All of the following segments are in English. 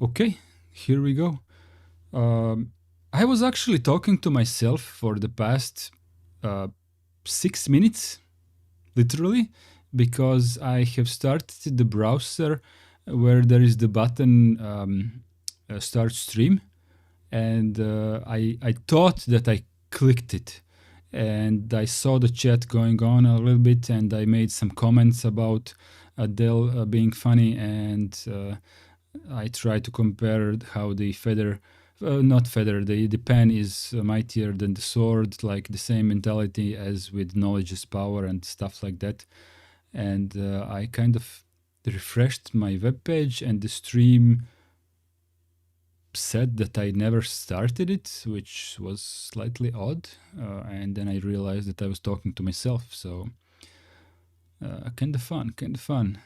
Okay, here we go. I was actually talking to myself for the past 6 minutes, literally, because I have started the browser where there is the button start stream, and I thought that I clicked it, and I saw the chat going on a little bit, and I made some comments about Adele being funny, and I try to compare how the feather, not feather, the pen is mightier than the sword, like the same mentality as with knowledge is power and stuff like that. And I kind of refreshed my web page, and the stream said that I never started it, which was slightly odd. And then I realized that I was talking to myself. So kind of fun, kind of fun.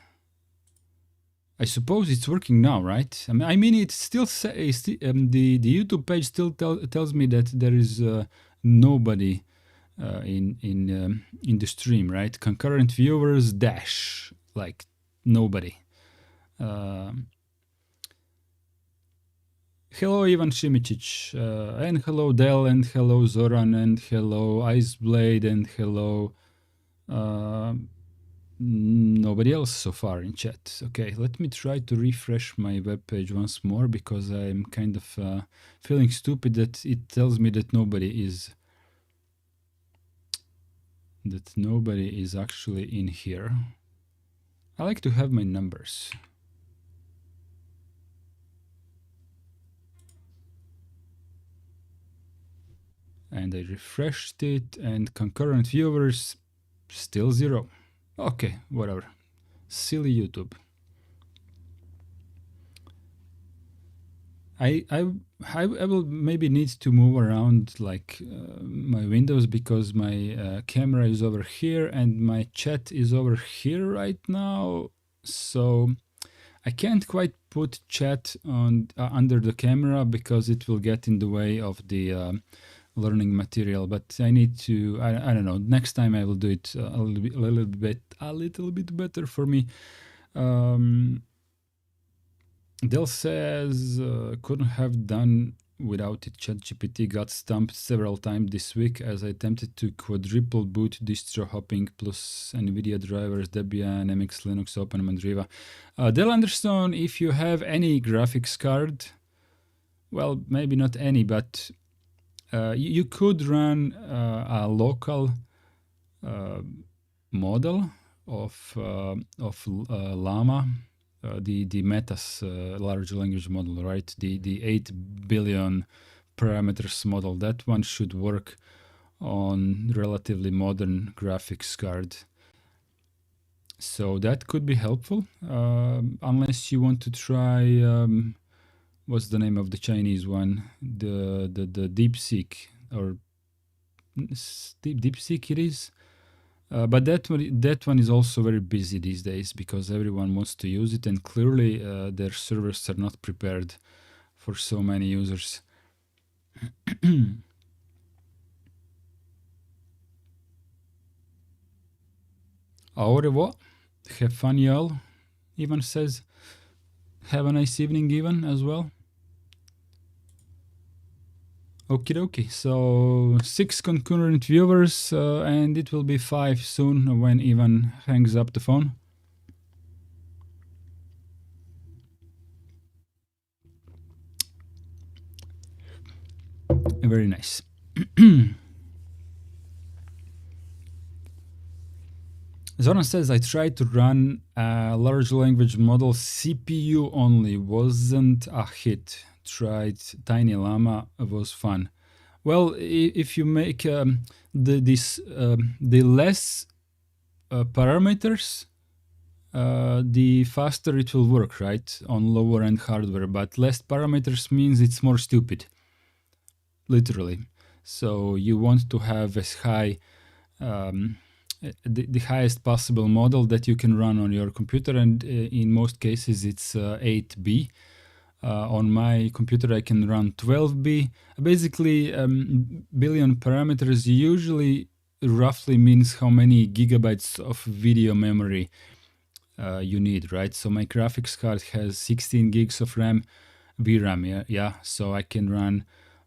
I suppose it's working now, right? I mean, it still the YouTube page still tells me that there is nobody in the stream, right? Concurrent viewers dash, like nobody. Hello Ivan Šimičić, and hello Del, and hello Zoran, and hello Iceblade, and hello nobody else so far in chat. Okay, let me try to refresh my web page once more, because I'm kind of feeling stupid that it tells me that nobody is actually in here. I like to have my numbers. And I refreshed it, and concurrent viewers still 0. Okay, whatever. Silly YouTube. I will maybe need to move around like my windows, because my camera is over here and my chat is over here right now. So I can't quite put chat on under the camera, because it will get in the way of the learning material. But I need to, I don't know, next time I will do it a little bit better for me. Del says, couldn't have done without it. ChatGPT got stumped several times this week as I attempted to quadruple boot distro hopping plus NVIDIA drivers, Debian, MX Linux, Open Mandriva. Del Anderson, if you have any graphics card, well, maybe not any, but you could run a local model of Llama, the Metas large language model, right? The 8 billion parameters model. That one should work on relatively modern graphics card. So that could be helpful, unless you want to try, what's the name of the Chinese one? The DeepSeek, or DeepSeek it is. But that one is also very busy these days, because everyone wants to use it, and clearly their servers are not prepared for so many users. Au revoir. Have fun, y'all. Ivan says. Have a nice evening, Ivan, as well. Okie dokie. So 6 concurrent viewers, and it will be 5 soon when Ivan hangs up the phone. Very nice. Zoran says, I tried to run a large language model CPU only, wasn't a hit. Tried Tiny Llama, was fun. Well, if you make the less parameters, the faster it will work, right, on lower end hardware. But less parameters means it's more stupid, literally. So you want to have as high the highest possible model that you can run on your computer, and in most cases it's 8B. On my computer I can run 12B. Basically, billion parameters usually roughly means how many gigabytes of video memory you need, right? So my graphics card has 16 gigs of RAM. VRAM, yeah. So I can run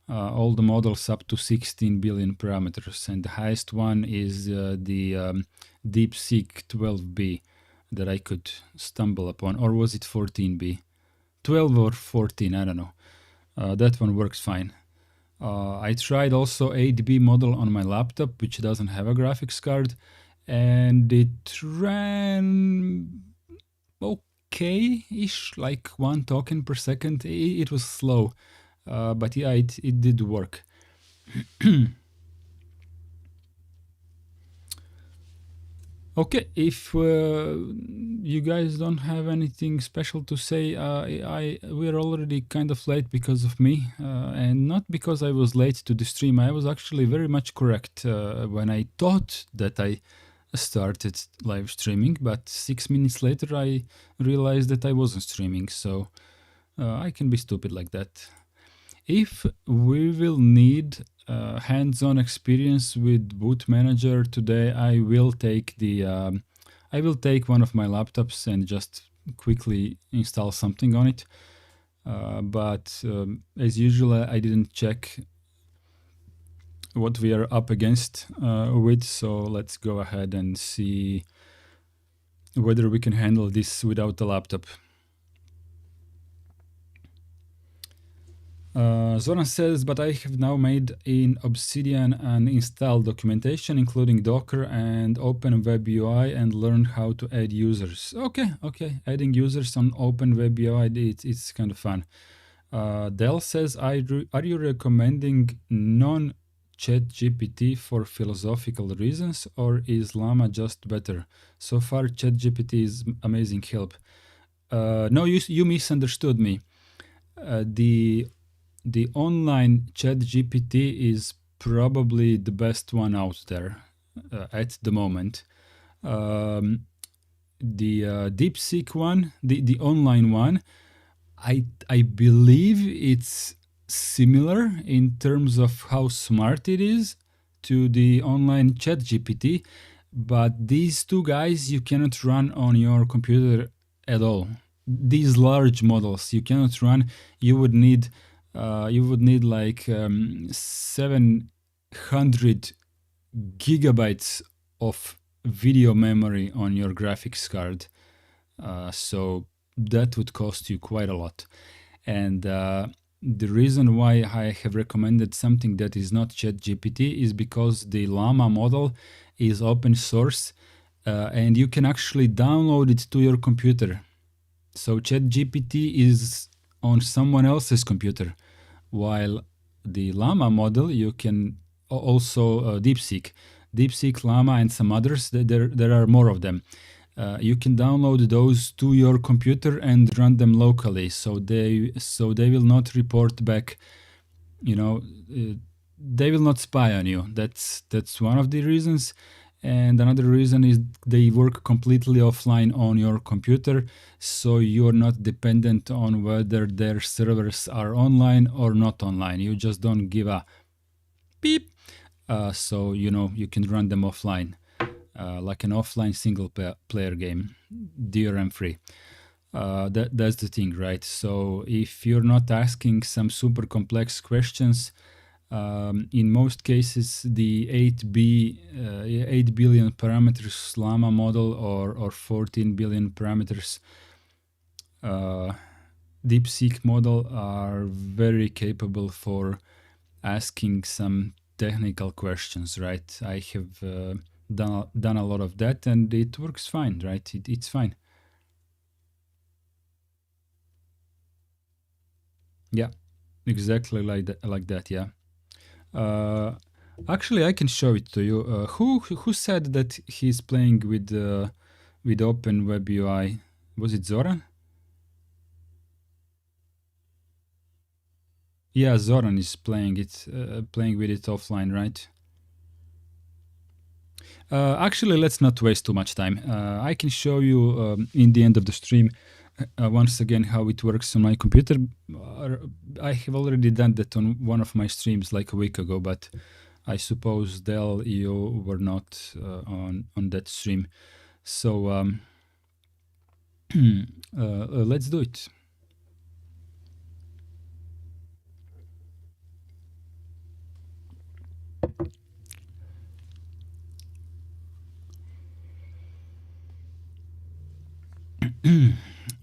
all the models up to 16 billion parameters, and the highest one is the DeepSeek 12B that I could stumble upon, or was it 14B? 12 or 14, I don't know. That one works fine. I tried also 8B model on my laptop, which doesn't have a graphics card, and it ran okay-ish, like 1 token per second. It was slow, but yeah, it did work. Okay, if you guys don't have anything special to say, we're already kind of late because of me, and not because I was late to the stream. I was actually very much correct when I thought that I started live streaming, but 6 minutes later I realized that I wasn't streaming, so I can be stupid like that. If we will need hands-on experience with Boot Manager today, I will take one of my laptops and just quickly install something on it. But as usual, I didn't check what we are up against with, so let's go ahead and see whether we can handle this without the laptop. Zoran says, but I have now made in Obsidian an install documentation, including Docker and Open Web UI, and learned how to add users. Okay, adding users on Open Web UI, it's kind of fun. Dell says, are you recommending non-ChatGPT for philosophical reasons, or is Llama just better? So far, ChatGPT is amazing help. No, you misunderstood me. The online ChatGPT is probably the best one out there at the moment. The DeepSeek one, the online one, I believe it's similar in terms of how smart it is to the online ChatGPT, but these two guys you cannot run on your computer at all. These large models you cannot run. You would need like 700 gigabytes of video memory on your graphics card. So that would cost you quite a lot. And the reason why I have recommended something that is not ChatGPT is because the Llama model is open source and you can actually download it to your computer. So ChatGPT is on someone else's computer, while the Llama model you can also DeepSeek, Llama, and some others. There are more of them. You can download those to your computer and run them locally, so they will not report back. They will not spy on you. That's one of the reasons. And another reason is they work completely offline on your computer, so you're not dependent on whether their servers are online or not online. You just don't give a beep. So you can run them offline, like an offline single player game, DRM free. That's the thing, right? So if you're not asking some super complex questions, in most cases, the 8 billion parameters Llama model or 14 billion parameters DeepSeek model are very capable for asking some technical questions, right? I have done a lot of that, and it works fine, right? It's fine. Yeah, exactly like that. Yeah. Actually, I can show it to you. Who said that he's playing with Open Web UI? Was it Zoran? Yeah, Zoran is playing with it offline, right? Actually, let's not waste too much time. I can show you in the end of the stream once again how it works on my computer. I have already done that on one of my streams like a week ago, but I suppose Dell, you were not on that stream. So let's do it.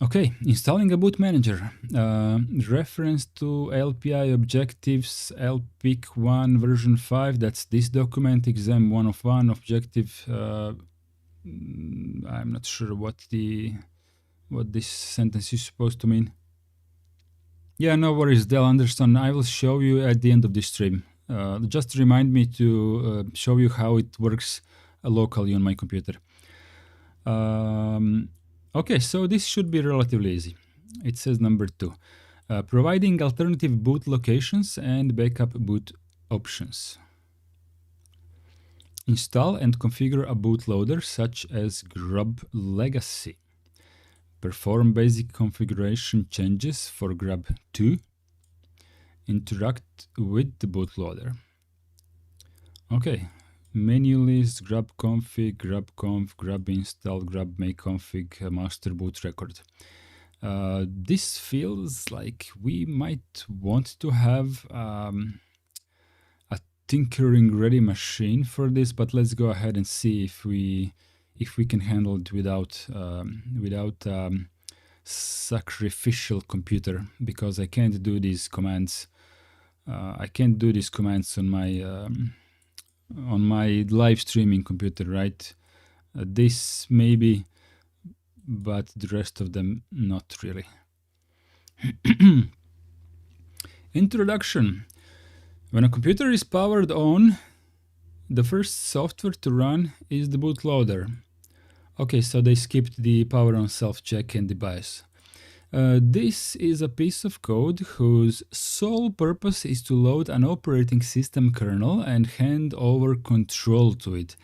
Okay, installing a boot manager. Reference to LPI objectives LPIC1 version 5. That's this document, exam 101 objective. I'm not sure what this sentence is supposed to mean. Yeah, no worries, they'll understand. I will show you at the end of this stream. Just remind me to show you how it works locally on my computer. Okay, so this should be relatively easy. It says number 2. Providing alternative boot locations and backup boot options. Install and configure a bootloader such as GRUB Legacy. Perform basic configuration changes for GRUB 2. Interact with the bootloader. Okay, menu list, grub config, grub conf, grub install, grub make config, master boot record. This feels like we might want to have a tinkering ready machine for this, but let's go ahead and see if we can handle it without sacrificial computer, because I can't do these commands. I can't do these commands on my live streaming computer, right? This maybe, but the rest of them not really. Introduction. When a computer is powered on, the first software to run is the bootloader. Okay, so they skipped the power on self-check and the BIOS. This is a piece of code whose sole purpose is to load an operating system kernel and hand over control to it.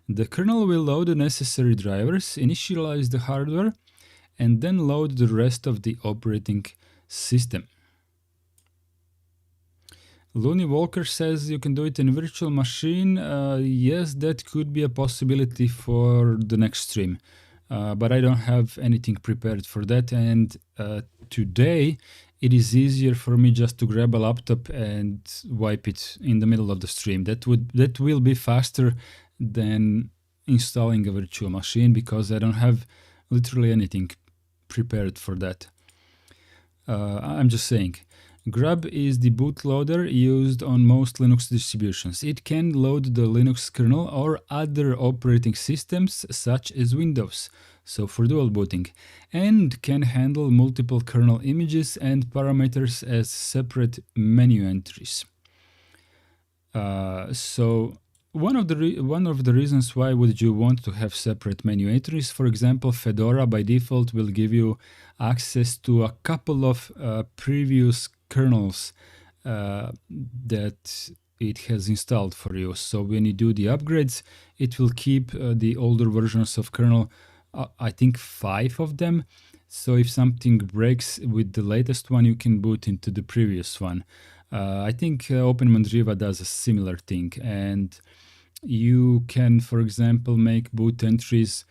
The kernel will load the necessary drivers, initialize the hardware, and then load the rest of the operating system. Looney Walker says you can do it in a virtual machine. Yes, that could be a possibility for the next stream. But I don't have anything prepared for that, and today it is easier for me just to grab a laptop and wipe it in the middle of the stream. That will be faster than installing a virtual machine, because I don't have literally anything prepared for that. I'm just saying. GRUB is the bootloader used on most Linux distributions. It can load the Linux kernel or other operating systems such as Windows, so for dual booting, and can handle multiple kernel images and parameters as separate menu entries. So one of the reasons why would you want to have separate menu entries, for example, Fedora by default will give you access to a couple of previous kernels that it has installed for you. So when you do the upgrades, it will keep the older versions of kernel, I think 5 of them. So if something breaks with the latest one, you can boot into the previous one. I think OpenMandriva does a similar thing, and you can, for example, make boot entries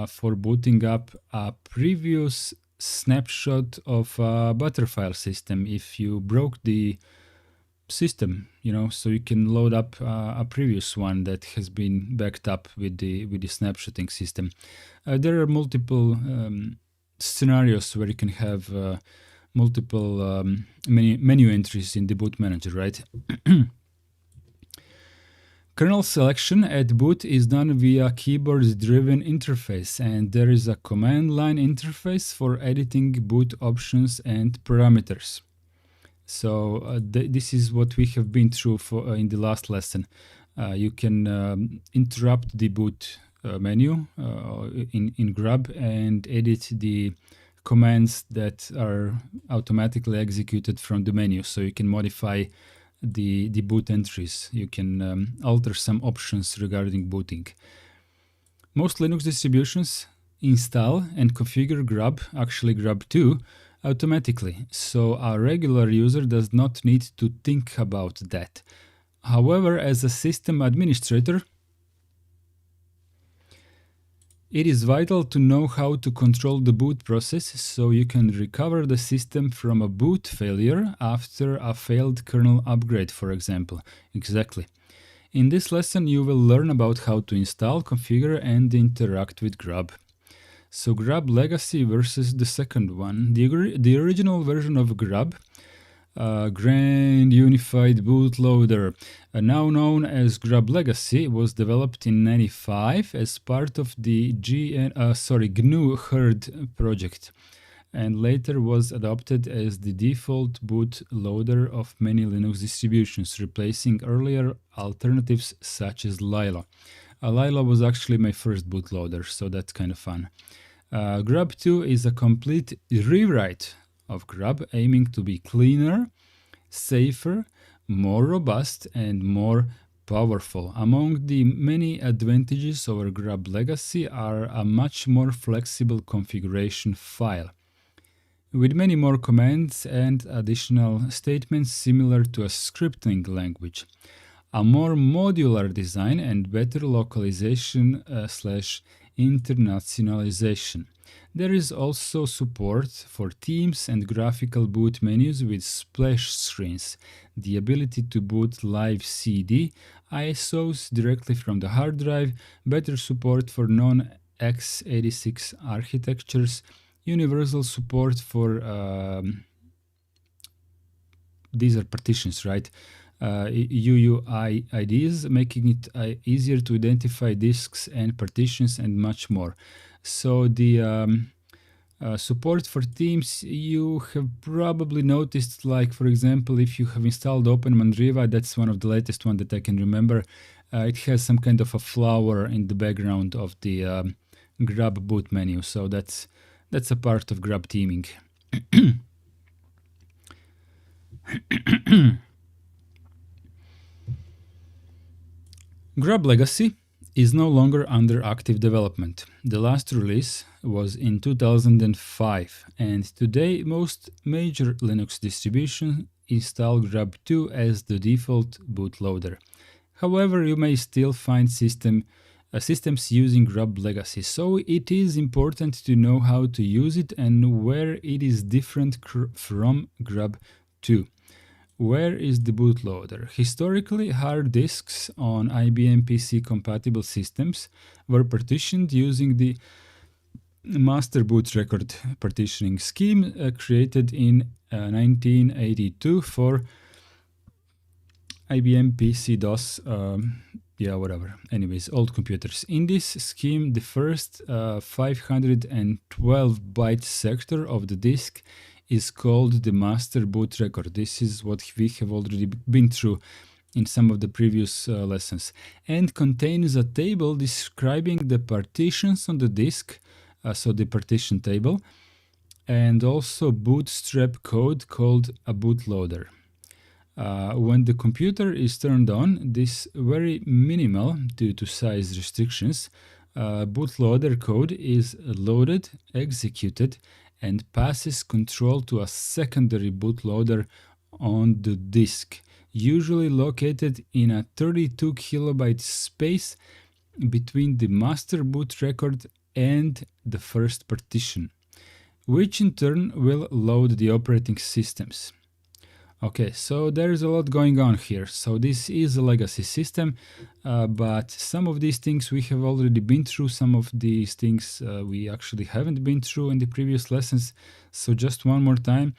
for booting up a previous snapshot of a Butterfile system if you broke the system, so you can load up a previous one that has been backed up with the snapshotting system. There are multiple scenarios where you can have multiple menu entries in the boot manager, right? Kernel selection at boot is done via keyboard-driven interface, and there is a command line interface for editing boot options and parameters. So this is what we have been through in the last lesson. You can interrupt the boot menu in GRUB and edit the commands that are automatically executed from the menu. So you can modify the boot entries. You can alter some options regarding booting. Most Linux distributions install and configure GRUB, actually GRUB 2, automatically, so a regular user does not need to think about that. However, as a system administrator, it is vital to know how to control the boot process so you can recover the system from a boot failure after a failed kernel upgrade, for example. Exactly. In this lesson, you will learn about how to install, configure, and interact with GRUB. So GRUB Legacy versus the second one. The original version of GRUB, Grand Unified Bootloader, now known as GRUB Legacy, was developed in '95 as part of the GNU Herd project, and later was adopted as the default bootloader of many Linux distributions, replacing earlier alternatives such as Lila. Lila was actually my first bootloader, so that's kind of fun. GRUB 2 is a complete rewrite of GRUB, aiming to be cleaner, safer, more robust, and more powerful. Among the many advantages over GRUB Legacy are a much more flexible configuration file, with many more commands and additional statements similar to a scripting language, a more modular design, and better localization / internationalization. There is also support for themes and graphical boot menus with splash screens, the ability to boot live CD, ISOs directly from the hard drive, better support for non-x86 architectures, universal support for these are partitions, right? UUIDs, making it easier to identify disks and partitions, and much more. So the support for themes, you have probably noticed, like for example, if you have installed OpenMandriva, that's one of the latest one that I can remember, it has some kind of a flower in the background of the GRUB boot menu, so that's a part of GRUB theming. GRUB Legacy is no longer under active development. The last release was in 2005, and today most major Linux distributions install GRUB 2 as the default bootloader. However, you may still find systems using GRUB Legacy, so it is important to know how to use it and where it is different from GRUB 2. Where is the bootloader? Historically, hard disks on IBM PC compatible systems were partitioned using the master boot record partitioning scheme created in 1982 for IBM PC DOS, whatever. Anyways, old computers. In this scheme, the first 512-byte sector of the disk is called the master boot record. This is what we have already been through in some of the previous lessons, and contains a table describing the partitions on the disk, so the partition table, and also bootstrap code called a bootloader. When the computer is turned on, this very minimal due to size restrictions, bootloader code is loaded, executed, and passes control to a secondary bootloader on the disk, usually located in a 32 kilobyte space between the master boot record and the first partition, which in turn will load the operating systems. Okay, so there's a lot going on here. So this is a legacy system, but some of these things we have already been through. Some of these things we actually haven't been through in the previous lessons. So just one more time,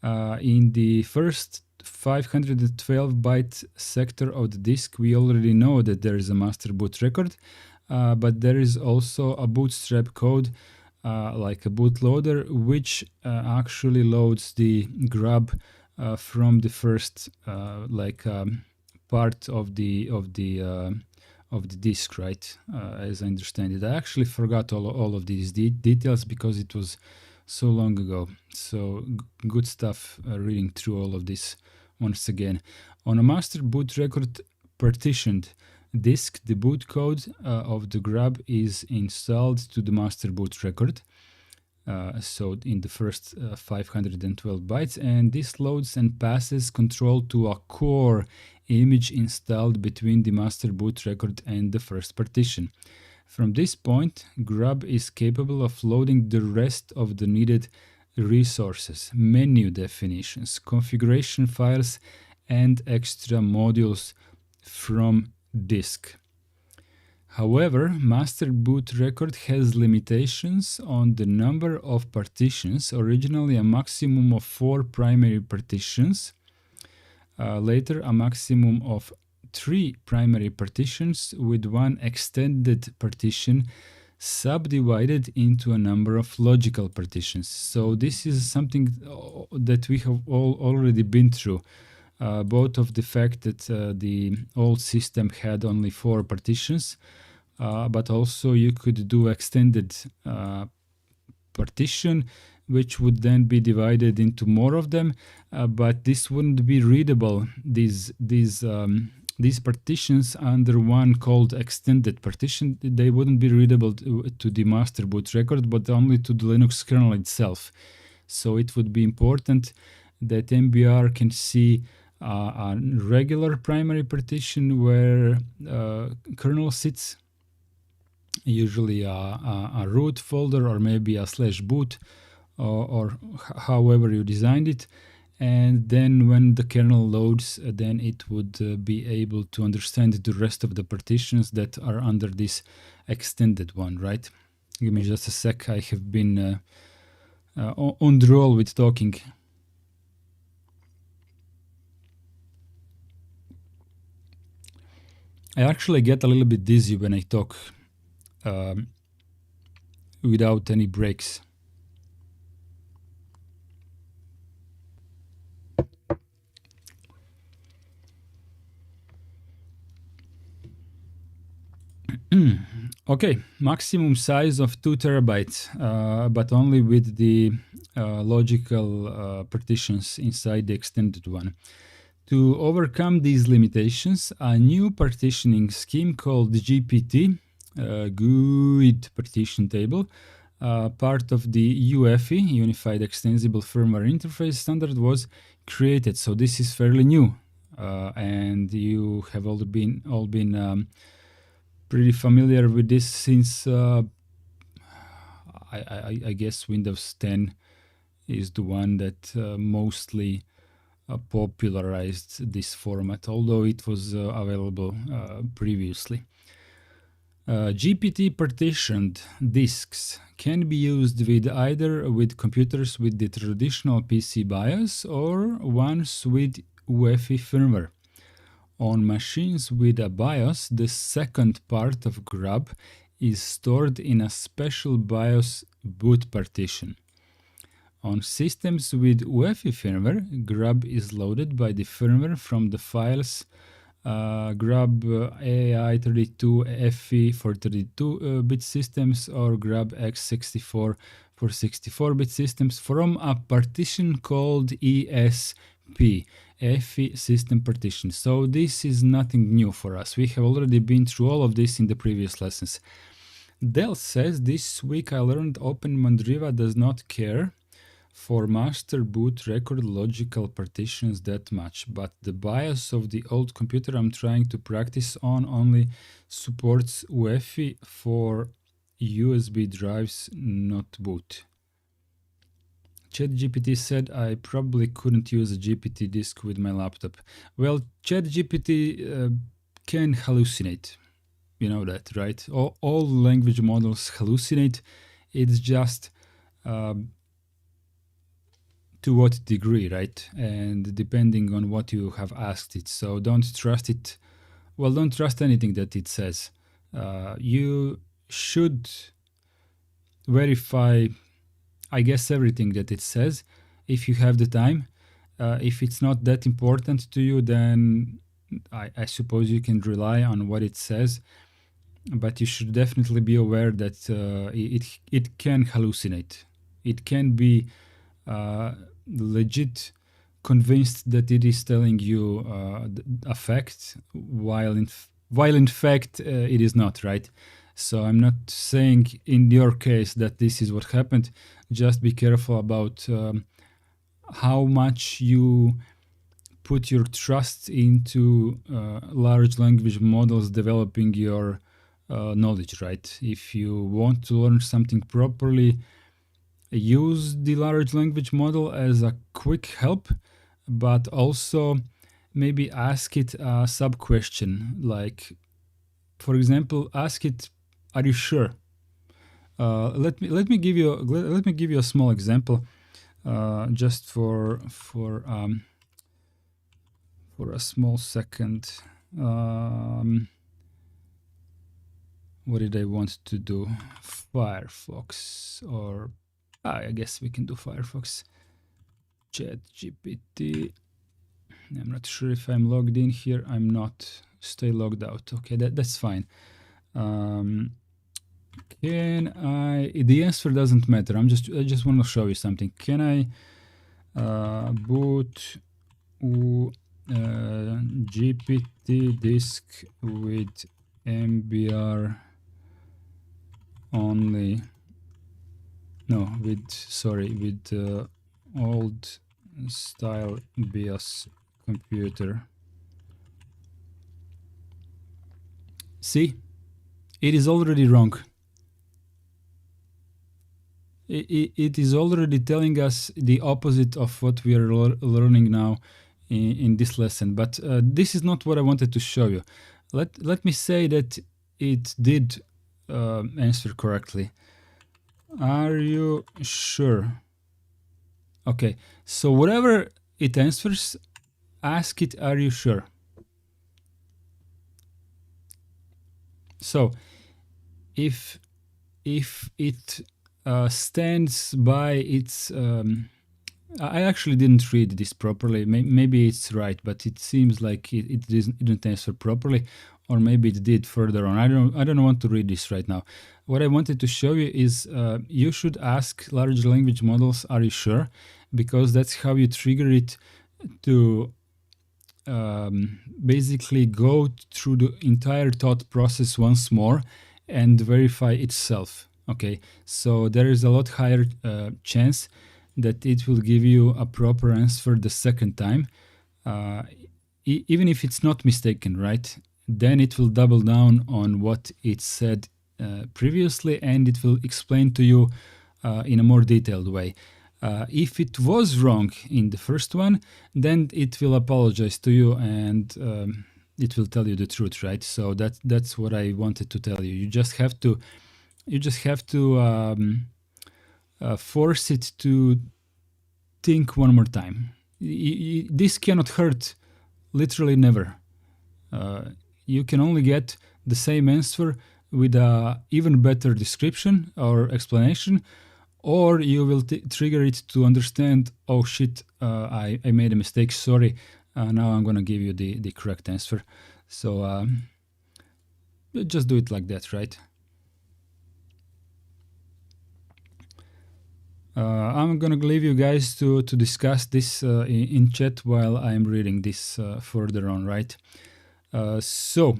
in the first 512-byte sector of the disk, we already know that there is a master boot record, but there is also a bootstrap code, like a bootloader, which actually loads the GRUB from the first part of the disk, right? As I understand it, I actually forgot all of these details because it was so long ago. So good stuff reading through all of this once again. On a master boot record partitioned disk, the boot code of the GRUB is installed to the master boot record. So in the first 512 bytes, and this loads and passes control to a core image installed between the master boot record and the first partition. From this point, GRUB is capable of loading the rest of the needed resources, menu definitions, configuration files, and extra modules from disk. However, master boot record has limitations on the number of partitions, originally a maximum of 4 primary partitions, later a maximum of 3 primary partitions with one extended partition subdivided into a number of logical partitions. So this is something that we have all already been through. Both of the fact that the old system had only 4 partitions, but also you could do extended partition, which would then be divided into more of them, but this wouldn't be readable. These partitions under one called extended partition, they wouldn't be readable to the master boot record, but only to the Linux kernel itself. So it would be important that MBR can see a regular primary partition where kernel sits, usually a root folder or maybe a /boot or however you designed it. And then when the kernel loads, then it would be able to understand the rest of the partitions that are under this extended one, right? Give me just a sec. I have been on the roll with talking. I actually get a little bit dizzy when I talk without any breaks. Okay, maximum size of 2 terabytes, but only with the logical partitions inside the extended one. To overcome these limitations, a new partitioning scheme called GPT, GUID partition table, part of the UEFI, Unified Extensible Firmware Interface standard, was created. So this is fairly new, and you have all been pretty familiar with this since I guess Windows 10 is the one that mostly popularized this format, although it was available previously. GPT partitioned disks can be used either with computers with the traditional PC BIOS or ones with UEFI firmware. On machines with a BIOS, the second part of GRUB is stored in a special BIOS boot partition. On systems with UEFI firmware, GRUB is loaded by the firmware from the files GRUB AI32FE for 32-bit systems or GRUB X64 for 64-bit systems from a partition called ESP, FE system partition. So this is nothing new for us. We have already been through all of this in the previous lessons. Dell says, this week I learned Open Mandriva does not care for master boot record logical partitions that much, but the BIOS of the old computer I'm trying to practice on only supports UEFI for USB drives, not boot. ChatGPT said I probably couldn't use a GPT disk with my laptop. Well, ChatGPT can hallucinate. You know that, right? All language models hallucinate. It's just to what degree, right? And depending on what you have asked it. So don't trust it. Well, don't trust anything that it says. You should verify, I guess, everything that it says if you have the time. If it's not that important to you, then I suppose you can rely on what it says. But you should definitely be aware that it can hallucinate. It can be legit convinced that it is telling you a fact, while in fact it is not, right? So I'm not saying in your case that this is what happened. Just be careful about how much you put your trust into large language models developing your knowledge, right? If you want to learn something properly, use the large language model as a quick help, but also maybe ask it a sub question like, for example, ask it, "Are you sure?" Let me give you a small example, just for a small second. What did I want to do? Firefox, or I guess we can do Firefox. ChatGPT. I'm not sure if I'm logged in here. I'm not. Stay logged out. Okay, that's fine. Can I? The answer doesn't matter. I just want to show you something. Can I boot GPT disk with MBR only? No, with old style BIOS computer. See, it is already wrong. It is already telling us the opposite of what we are learning now in this lesson. But this is not what I wanted to show you. Let me say that it did answer correctly. Are you sure? Okay, so whatever it answers, ask it, "Are you sure?" So if it stands by its, I actually didn't read this properly. Maybe it's right, but it seems like it didn't answer properly, or maybe it did further on. I don't want to read this right now. What I wanted to show you is you should ask large language models, "Are you sure?" Because that's how you trigger it to basically go through the entire thought process once more and verify itself. Okay, so there is a lot higher chance that it will give you a proper answer the second time, even if it's not mistaken, right? Then it will double down on what it said previously, and it will explain to you in a more detailed way. If it was wrong in the first one, then it will apologize to you, and it will tell you the truth, right? So that's what I wanted to tell you. You just have to force it to think one more time. This cannot hurt, literally never. You can only get the same answer with a even better description or explanation, or you will trigger it to understand, "Oh shit, I made a mistake, sorry, now I'm going to give you the correct answer." So just do it like that, right? I'm going to leave you guys to discuss this in chat while I'm reading this further on, right? So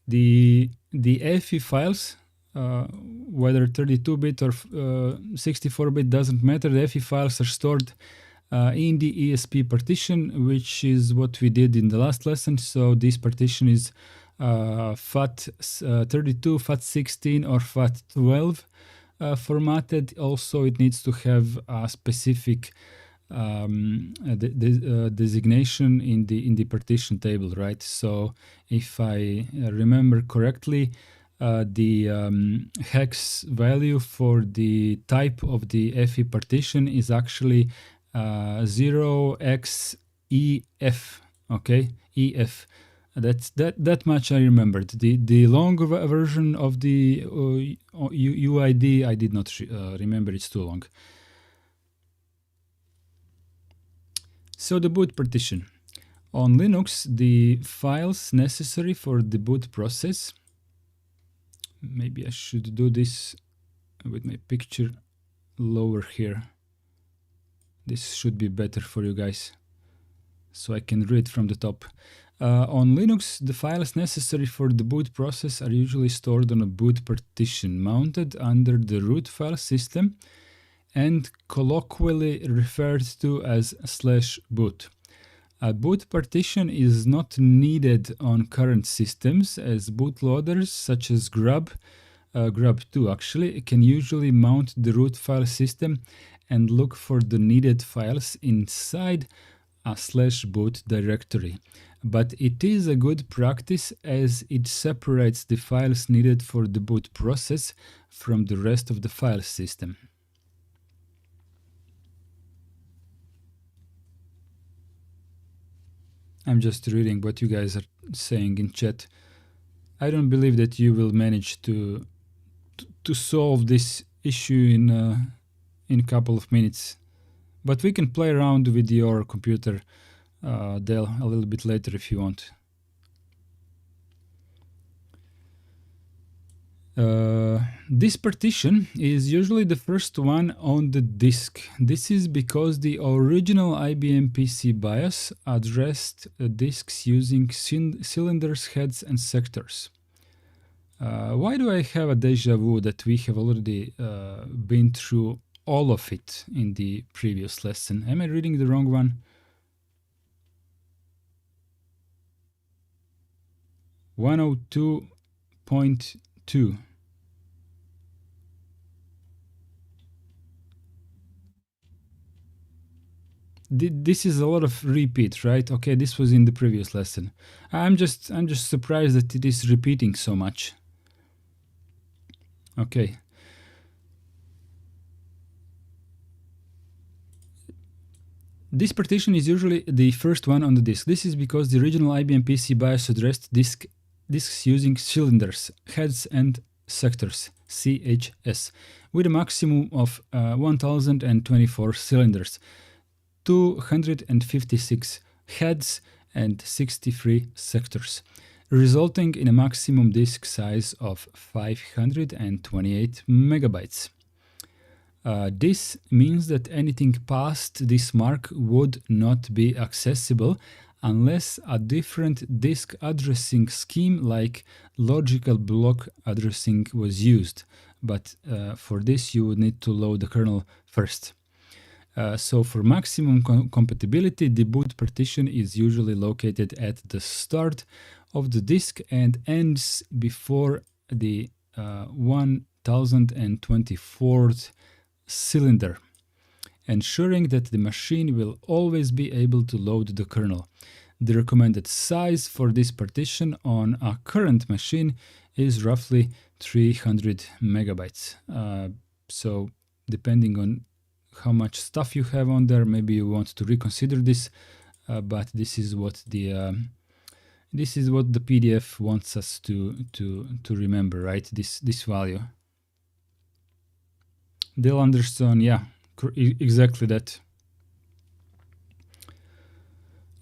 the EFI files, whether 32-bit or 64-bit, doesn't matter. The EFI files are stored in the ESP partition, which is what we did in the last lesson. So this partition is FAT32, FAT16, or FAT12 formatted. Also, it needs to have a specific designation in the partition table, right? So if I remember correctly, the hex value for the type of the EFI partition is actually 0xEF. Okay, EF. That much I remembered. The long version of the UID I did not remember. It's too long. So the boot partition. On Linux, the files necessary for the boot process. Maybe I should do this with my picture lower here. This should be better for you guys, so I can read from the top. On Linux, the files necessary for the boot process are usually stored on a boot partition mounted under the root file system and colloquially referred to as /boot. A boot partition is not needed on current systems, as bootloaders such as GRUB 2 actually can usually mount the root file system and look for the needed files inside a /boot directory, but it is a good practice as it separates the files needed for the boot process from the rest of the file system. I'm just reading what you guys are saying in chat. I don't believe that you will manage to solve this issue in a couple of minutes, but we can play around with your computer, Dell, a little bit later if you want. This partition is usually the first one on the disk. This is because the original IBM PC BIOS addressed disks using cylinders, heads, and sectors. Why do I have a deja vu that we have already been through all of it in the previous lesson? Am I reading the wrong one? 102.2. This is a lot of repeat, right? Okay, this was in the previous lesson. I'm just surprised that it is repeating so much. Okay. This partition is usually the first one on the disk. This is because the original IBM PC BIOS addressed disks using cylinders, heads, and sectors, CHS, with a maximum of 1024 cylinders, 256 heads, and 63 sectors, resulting in a maximum disk size of 528 megabytes. This means that anything past this mark would not be accessible unless a different disk addressing scheme like logical block addressing was used. But for this you would need to load the kernel first. So for maximum compatibility, the boot partition is usually located at the start of the disk and ends before the 1024th cylinder, ensuring that the machine will always be able to load the kernel. The recommended size for this partition on a current machine is roughly 300 megabytes. So depending on how much stuff you have on there, maybe you want to reconsider this, but this is what the PDF wants us to remember, right? This value. Dale Anderson, yeah, exactly that.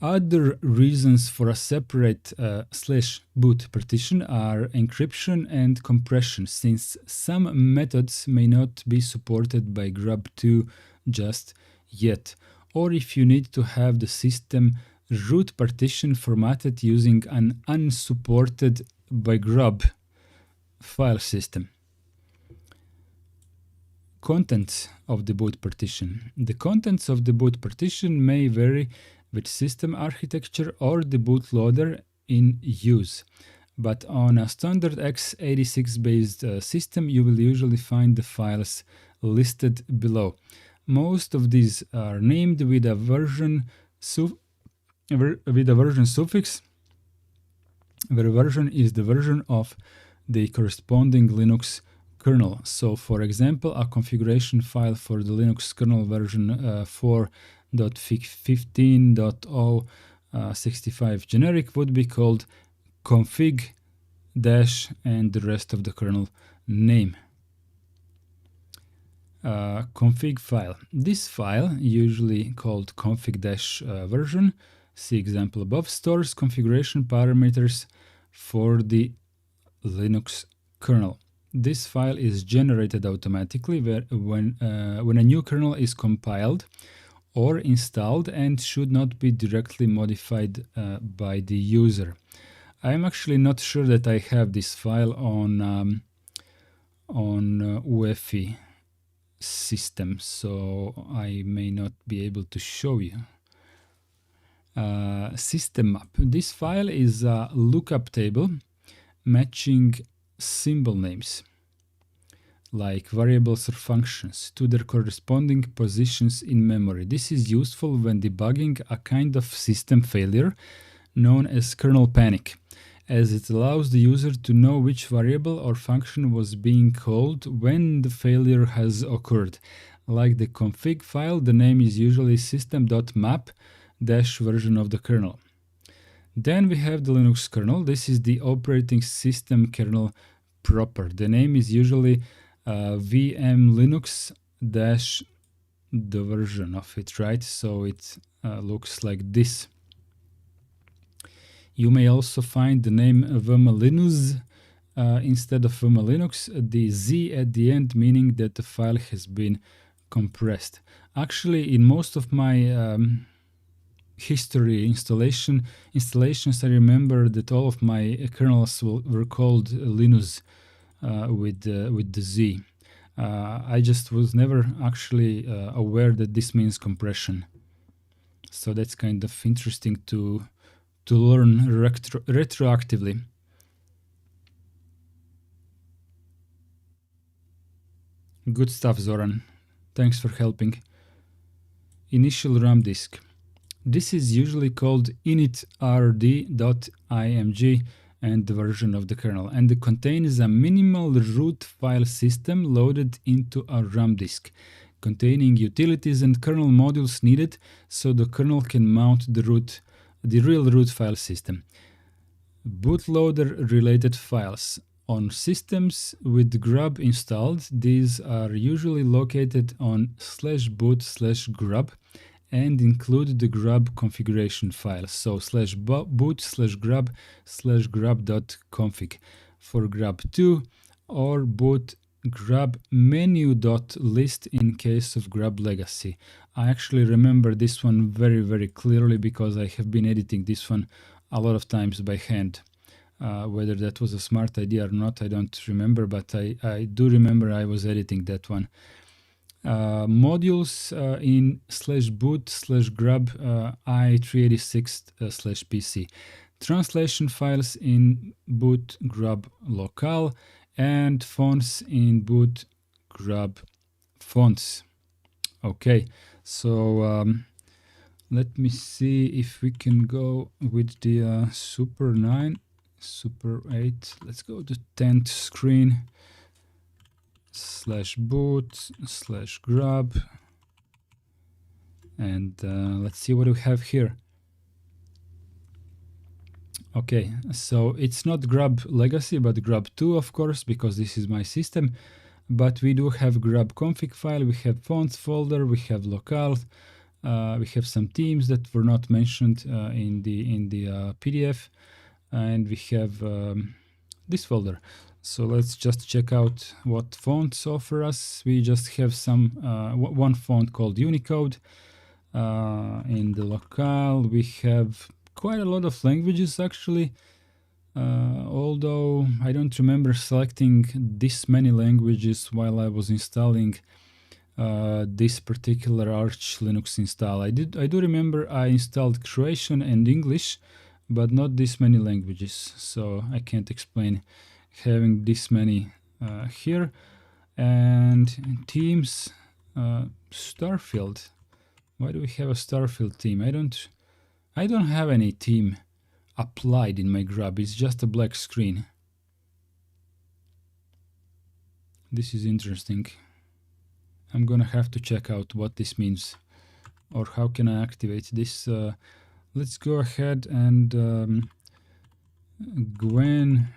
Other reasons for a separate /boot partition are encryption and compression, since some methods may not be supported by GRUB 2 just yet, or if you need to have the system root partition formatted using an unsupported by GRUB file system. Contents of the boot partition. The contents of the boot partition may vary with system architecture or the bootloader in use, but on a standard x86 based system you will usually find the files listed below. Most of these are named with a version suffix, where version is the version of the corresponding Linux kernel. So for example, a configuration file for the Linux kernel version 4.15.065 generic would be called config dash and the rest of the kernel name. Config file. This file, usually called config-version, see example above, stores configuration parameters for the Linux kernel. This file is generated automatically when a new kernel is compiled or installed and should not be directly modified by the user. I'm actually not sure that I have this file on UEFI system, so I may not be able to show you. System map. This file is a lookup table matching symbol names like variables or functions, to their corresponding positions in memory. This is useful when debugging a kind of system failure known as kernel panic, as it allows the user to know which variable or function was being called when the failure has occurred. Like the config file, the name is usually system.map-version of the kernel. Then we have the Linux kernel. This is the operating system kernel proper. The name is usually VM Linux dash the version of it, right? So it looks like this. You may also find the name VM Linux instead of VM Linux, the Z at the end, meaning that the file has been compressed. Actually, in most of my history installations, I remember that all of my kernels were called Linux with the Z. I just was never actually aware that this means compression. So that's kind of interesting to learn retroactively. Good stuff, Zoran. Thanks for helping. Initial RAM disk. This is usually called initrd.img and the version of the kernel, and it contains a minimal root file system loaded into a RAM disk, containing utilities and kernel modules needed so the kernel can mount the real root file system. Bootloader related files. On systems with GRUB installed, these are usually located on /boot/grub and include the GRUB configuration file. So /boot/grub/grub.config for grub2 or boot grub menu.list in case of GRUB Legacy. I actually remember this one very, very clearly because I have been editing this one a lot of times by hand. Whether that was a smart idea or not, I don't remember, but I do remember I was editing that one. Modules in /boot/grub i386/pc. Translation files in boot grub local and fonts in boot grub fonts. Okay, so let me see if we can go with the Super 9. Super 8, let's go to 10th screen, /boot/grub, and let's see what we have here. Okay, so it's not GRUB Legacy, but grub2, of course, because this is my system. But we do have GRUB config file, we have fonts folder, we have locale, we have some themes that were not mentioned in the PDF. And we have this folder. So let's just check out what fonts offer us. We just have some one font called Unicode. In the locale, we have quite a lot of languages actually. Although I don't remember selecting this many languages while I was installing this particular Arch Linux install. I do remember I installed Croatian and English, but not this many languages, so I can't explain having this many here. And teams, Starfield. Why do we have a Starfield theme? I don't have any theme applied in my GRUB. It's just a black screen. This is interesting. I'm gonna have to check out what this means, or how can I activate this. Let's go ahead and Gwen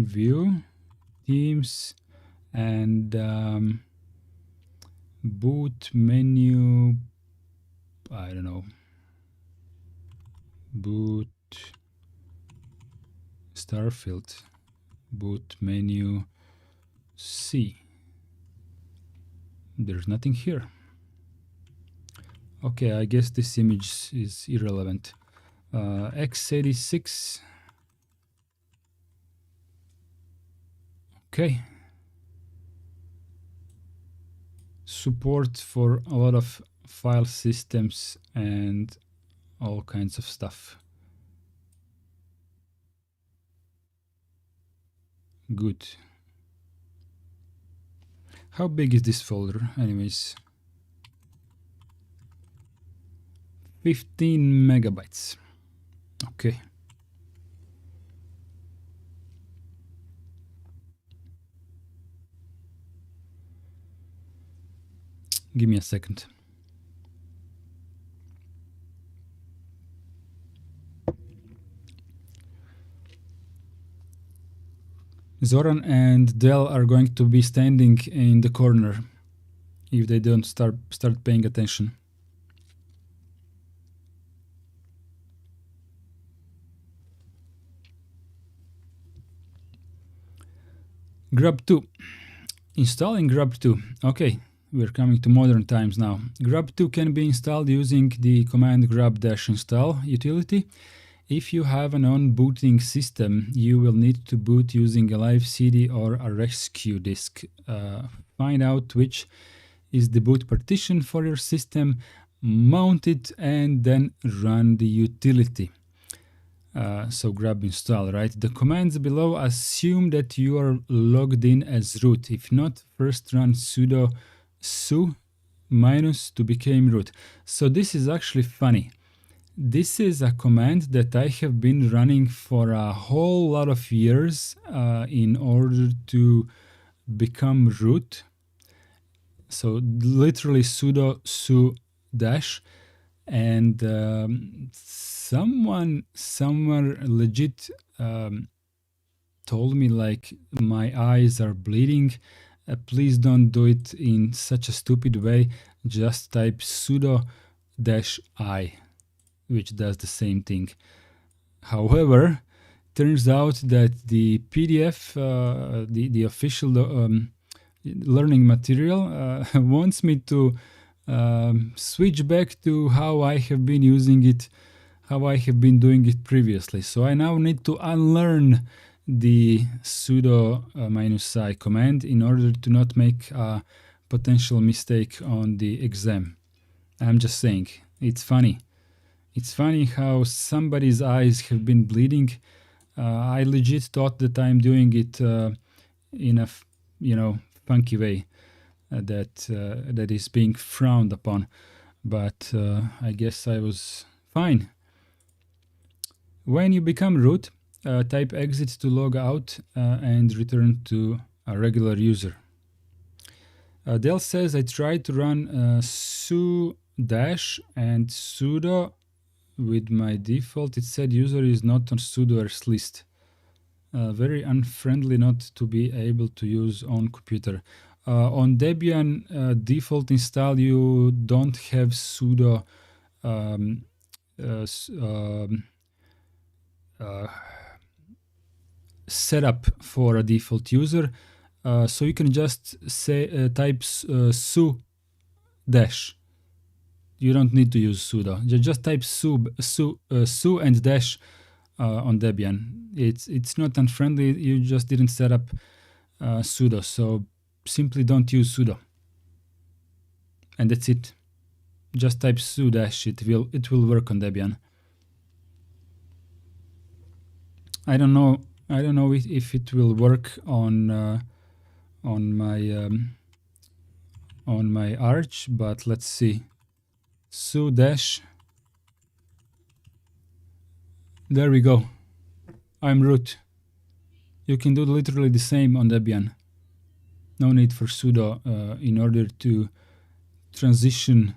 view themes and boot menu. I don't know. Boot Starfield. Boot menu C. There's nothing here. Okay, I guess this image is irrelevant. x86. Okay. Support for a lot of file systems and all kinds of stuff. Good. How big is this folder anyways? 15 megabytes. Okay. Give me a second. Zoran and Dell are going to be standing in the corner if they don't start paying attention. GRUB 2. Installing GRUB 2. Okay, we're coming to modern times now. GRUB 2 can be installed using the command grub-install utility. If you have an on-booting system, you will need to boot using a live CD or a rescue disk. Find out which is the boot partition for your system, mount it, and then run the utility. So grub install, right? The commands below assume that you are logged in as root. If not, first run sudo su minus to become root. So this is actually funny. This is a command that I have been running for a whole lot of years in order to become root. So literally sudo su dash, and someone somewhere legit told me like my eyes are bleeding. Please don't do it in such a stupid way. Just type sudo dash I, which does the same thing. However, turns out that the PDF, the official learning material wants me to switch back to how I have been using it, how I have been doing it previously. So I now need to unlearn the sudo -i command in order to not make a potential mistake on the exam. I'm just saying, it's funny. It's funny how somebody's eyes have been bleeding. I legit thought that I'm doing it in a, funky way that is being frowned upon, but I guess I was fine. When you become root, type exit to log out and return to a regular user. Dell says I tried to run su dash and sudo. With my default, it said user is not on sudoers list. Very unfriendly not to be able to use on computer. On Debian default install, you don't have sudo setup for a default user. So you can just say type su dash. You don't need to use sudo. Just type su and dash on Debian. It's not unfriendly. You just didn't set up sudo. So simply don't use sudo. And that's it. Just type su dash. It will work on Debian. I don't know if it will work on my Arch, but let's see. Su dash. There we go. I'm root. You can do literally the same on Debian. No need for sudo in order to transition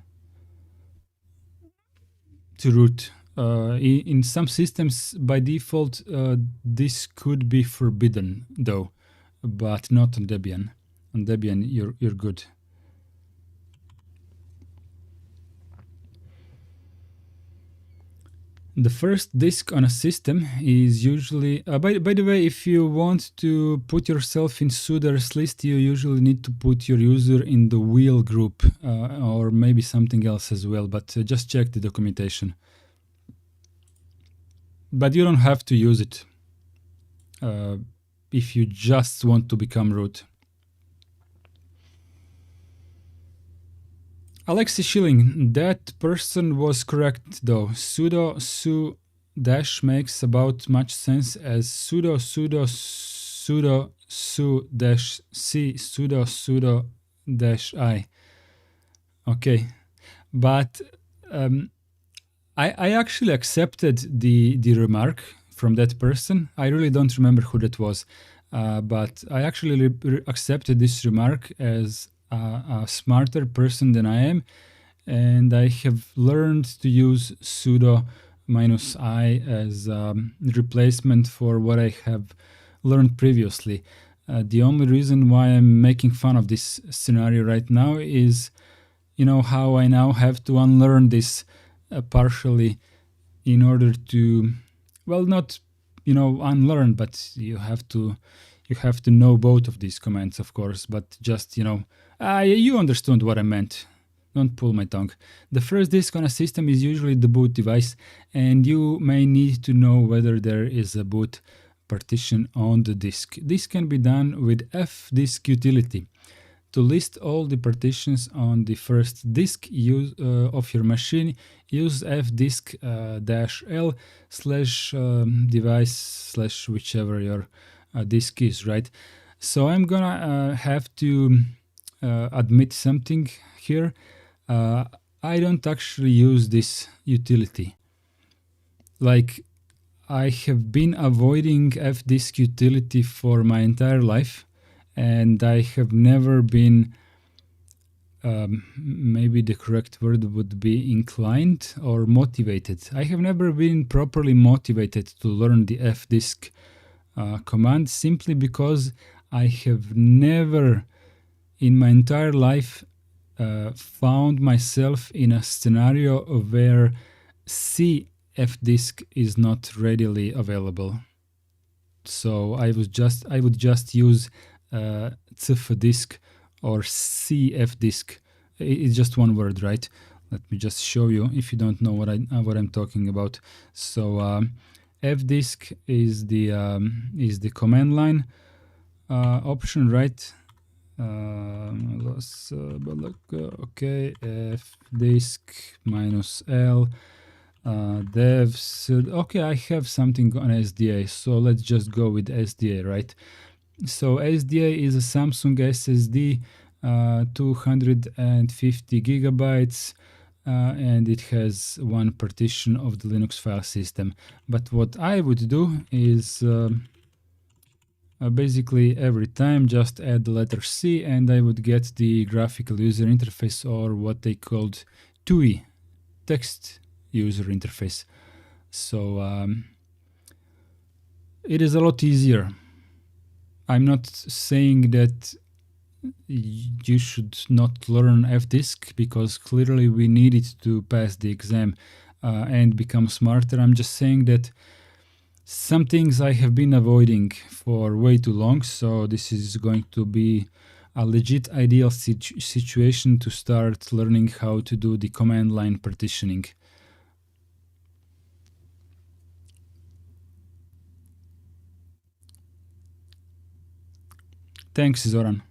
to root. In some systems, by default, this could be forbidden, though, but not on Debian. On Debian, you're good. The first disk on a system is usually, by the way, if you want to put yourself in sudoers list, you usually need to put your user in the wheel group or maybe something else as well, but just check the documentation. But you don't have to use it if you just want to become root. Alexi Schilling, that person was correct though. Sudo su dash makes about much sense as sudo su dash c sudo -i. Okay, but I actually accepted the remark from that person. I really don't remember who that was, but I actually accepted this remark as a smarter person than I am, and I have learned to use sudo -i as replacement for what I have learned previously. The only reason why I'm making fun of this scenario right now is, you know, how I now have to unlearn this partially in order to, well, not, you know, unlearn, but you have to know both of these commands, of course, but just, you know, you understood what I meant. Don't pull my tongue. The first disk on a system is usually the boot device, and you may need to know whether there is a boot partition on the disk. This can be done with fdisk utility. To list all the partitions on the first disk of your machine, use fdisk-l / device / whichever your disk is, right? So I'm gonna have to admit something here. I don't actually use this utility. Like, I have been avoiding fdisk utility for my entire life, and I have never been, maybe the correct word would be inclined or motivated. I have never been properly motivated to learn the fdisk command, simply because I have never in my entire life found myself in a scenario where fdisk is not readily available. So I would just use cfdisk or cfdisk. It's just one word, right? Let me just show you if you don't know what I'm talking about. So fdisk is the command line option, right? Let's look. Okay, fdisk -l devs. Okay, I have something on SDA, so let's just go with SDA, right? So SDA is a Samsung SSD, 250 gigabytes, and it has one partition of the Linux file system. But what I would do is basically every time just add the letter C, and I would get the graphical user interface, or what they called TUI, text user interface. So it is a lot easier. I'm not saying that you should not learn fdisk, because clearly we need it to pass the exam and become smarter. I'm just saying that some things I have been avoiding for way too long, so this is going to be a legit ideal situation to start learning how to do the command line partitioning. Thanks, Zoran.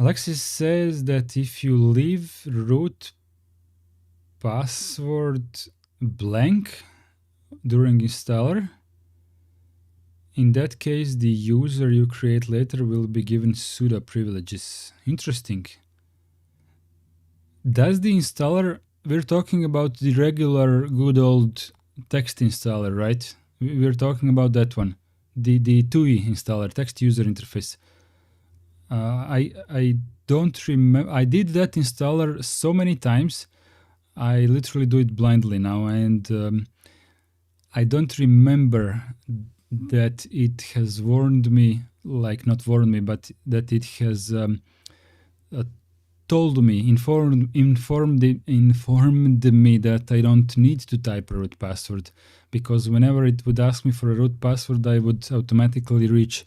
Alexis says that if you leave root password blank during installer, in that case the user you create later will be given sudo privileges. Interesting. Does the installer, we're talking about the regular good old text installer, right? We're talking about that one, the TUI installer, text user interface. I don't remember. I did that installer so many times. I literally do it blindly now, and I don't remember that it has warned me, like not warned me, but that it has told me, informed me that I don't need to type a root password, because whenever it would ask me for a root password, I would automatically reach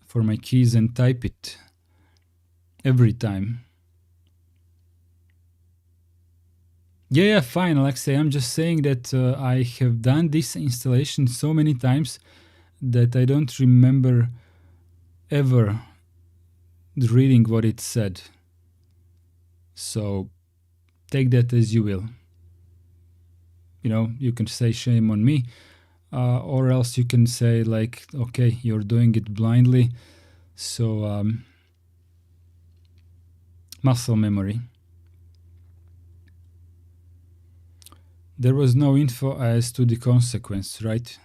for my keys and type it every time. Yeah, fine, Alexei. I'm just saying that I have done this installation so many times that I don't remember ever reading what it said. So take that as you will. You know, you can say shame on me, or else you can say like, okay, you're doing it blindly. So muscle memory. There was no info as to the consequence, right?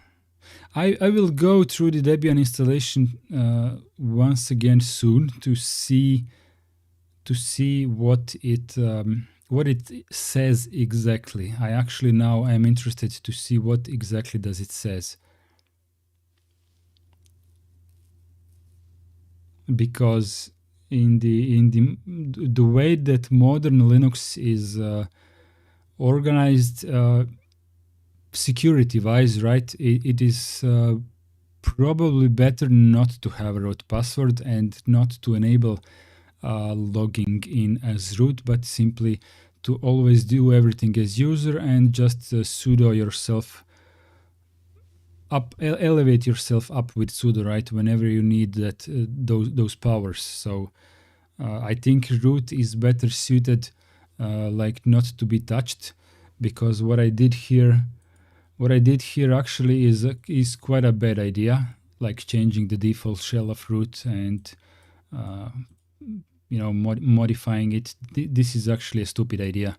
I will go through the Debian installation once again soon to see what it says exactly. I actually now am interested to see what exactly does it says, because in the way that modern Linux is organized, security wise, right, it is probably better not to have a root password and not to enable logging in as root, but simply to always do everything as user and just sudo yourself up, elevate yourself up with sudo, right, whenever you need that those powers. So I think root is better suited like not to be touched, because what I did here actually is quite a bad idea, like changing the default shell of root and you know, modifying it. This is actually a stupid idea.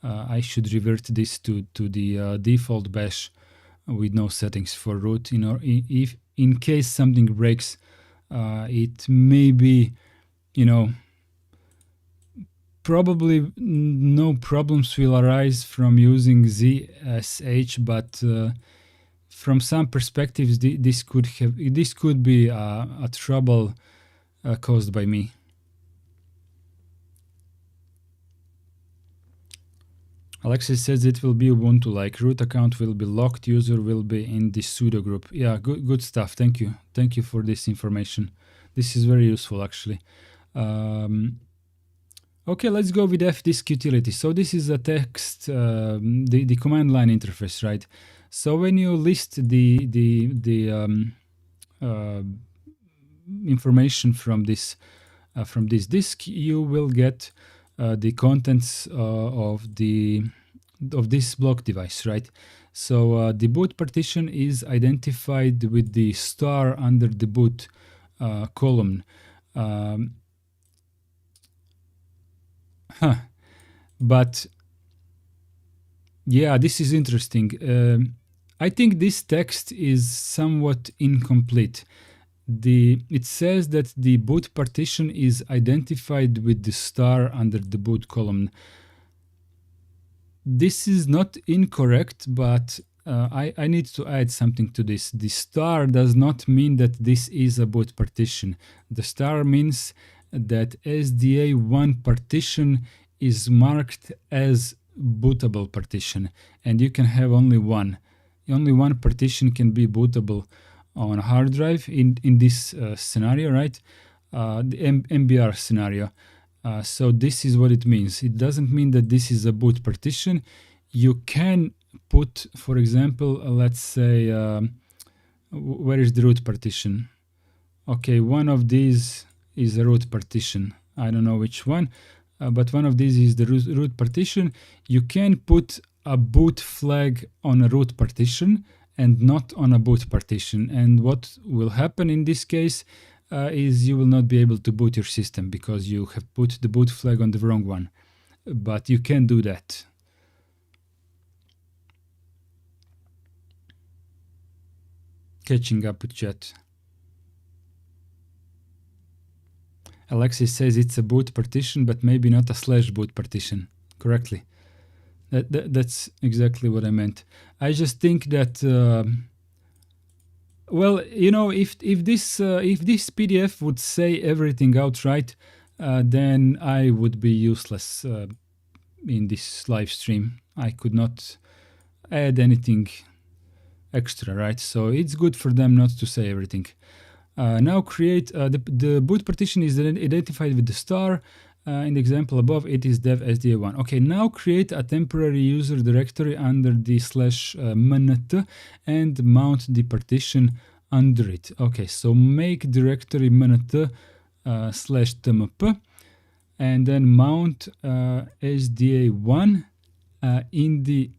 I should revert this to the default bash with no settings for root. You know, if in case something breaks, it may be, you know, probably no problems will arise from using ZSH, but from some perspectives, this could be a trouble caused by me. Alexis says it will be Ubuntu, like root account will be locked, user will be in the sudo group. Yeah, good stuff. Thank you for this information. This is very useful actually. Okay, let's go with fdisk utility. So this is a text, the command line interface, right? So when you list the information from this disk, you will get the contents of this block device, right? So the boot partition is identified with the star under the boot column. But yeah, this is interesting. I think this text is somewhat incomplete. It says that the boot partition is identified with the star under the boot column. This is not incorrect, but I need to add something to this. The star does not mean that this is a boot partition. The star means that SDA1 partition is marked as bootable partition, and you can have only one. Only one partition can be bootable on a hard drive in this scenario, right? The MBR scenario. So this is what it means. It doesn't mean that this is a boot partition. You can put, for example, let's say, where is the root partition? Okay, one of these is a root partition. I don't know which one, but one of these is the root partition. You can put a boot flag on a root partition and not on a boot partition. And what will happen in this case is you will not be able to boot your system because you have put the boot flag on the wrong one. But you can do that. Catching up with chat. Alexis says it's a boot partition, but maybe not a /boot partition. Correctly. That's exactly what I meant. I just think that, well, you know, if this PDF would say everything outright, then I would be useless in this live stream. I could not add anything extra, right? So it's good for them not to say everything. Now create the boot partition is identified with the star. In the example above, it is dev sda1. Okay, now create a temporary user directory under the /mnt and mount the partition under it. Okay, so make directory mnt /tmp. and then mount SDA1 in the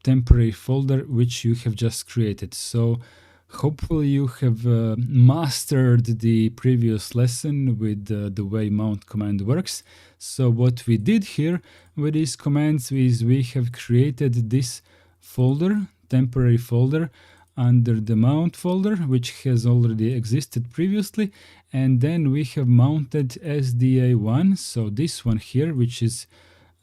temporary folder which you have just created. So hopefully you have mastered the previous lesson with the way mount command works. So what we did here with these commands is we have created this folder, temporary folder, under the mount folder, which has already existed previously, and then we have mounted SDA1, so this one here, which is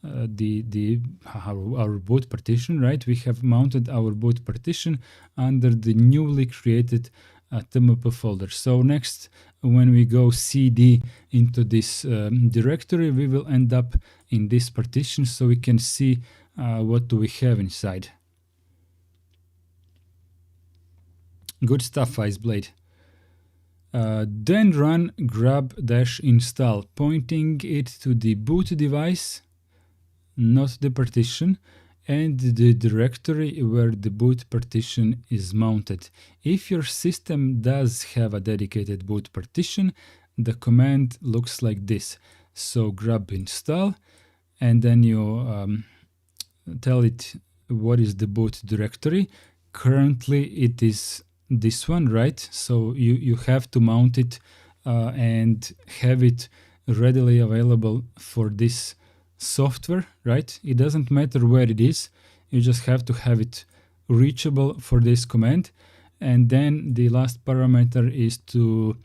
our boot partition, right? We have mounted our boot partition under the newly created TMP folder. So next, when we go cd into this directory, we will end up in this partition, so we can see what do we have inside. Good stuff, Iceblade. Then run grub-install, pointing it to the boot device, not the partition, and the directory where the boot partition is mounted. If your system does have a dedicated boot partition, the command looks like this. So grub install, and then you tell it what is the boot directory. Currently it is this one, right? So you have to mount it and have it readily available for this software, right? It doesn't matter where it is, you just have to have it reachable for this command. And then the last parameter is to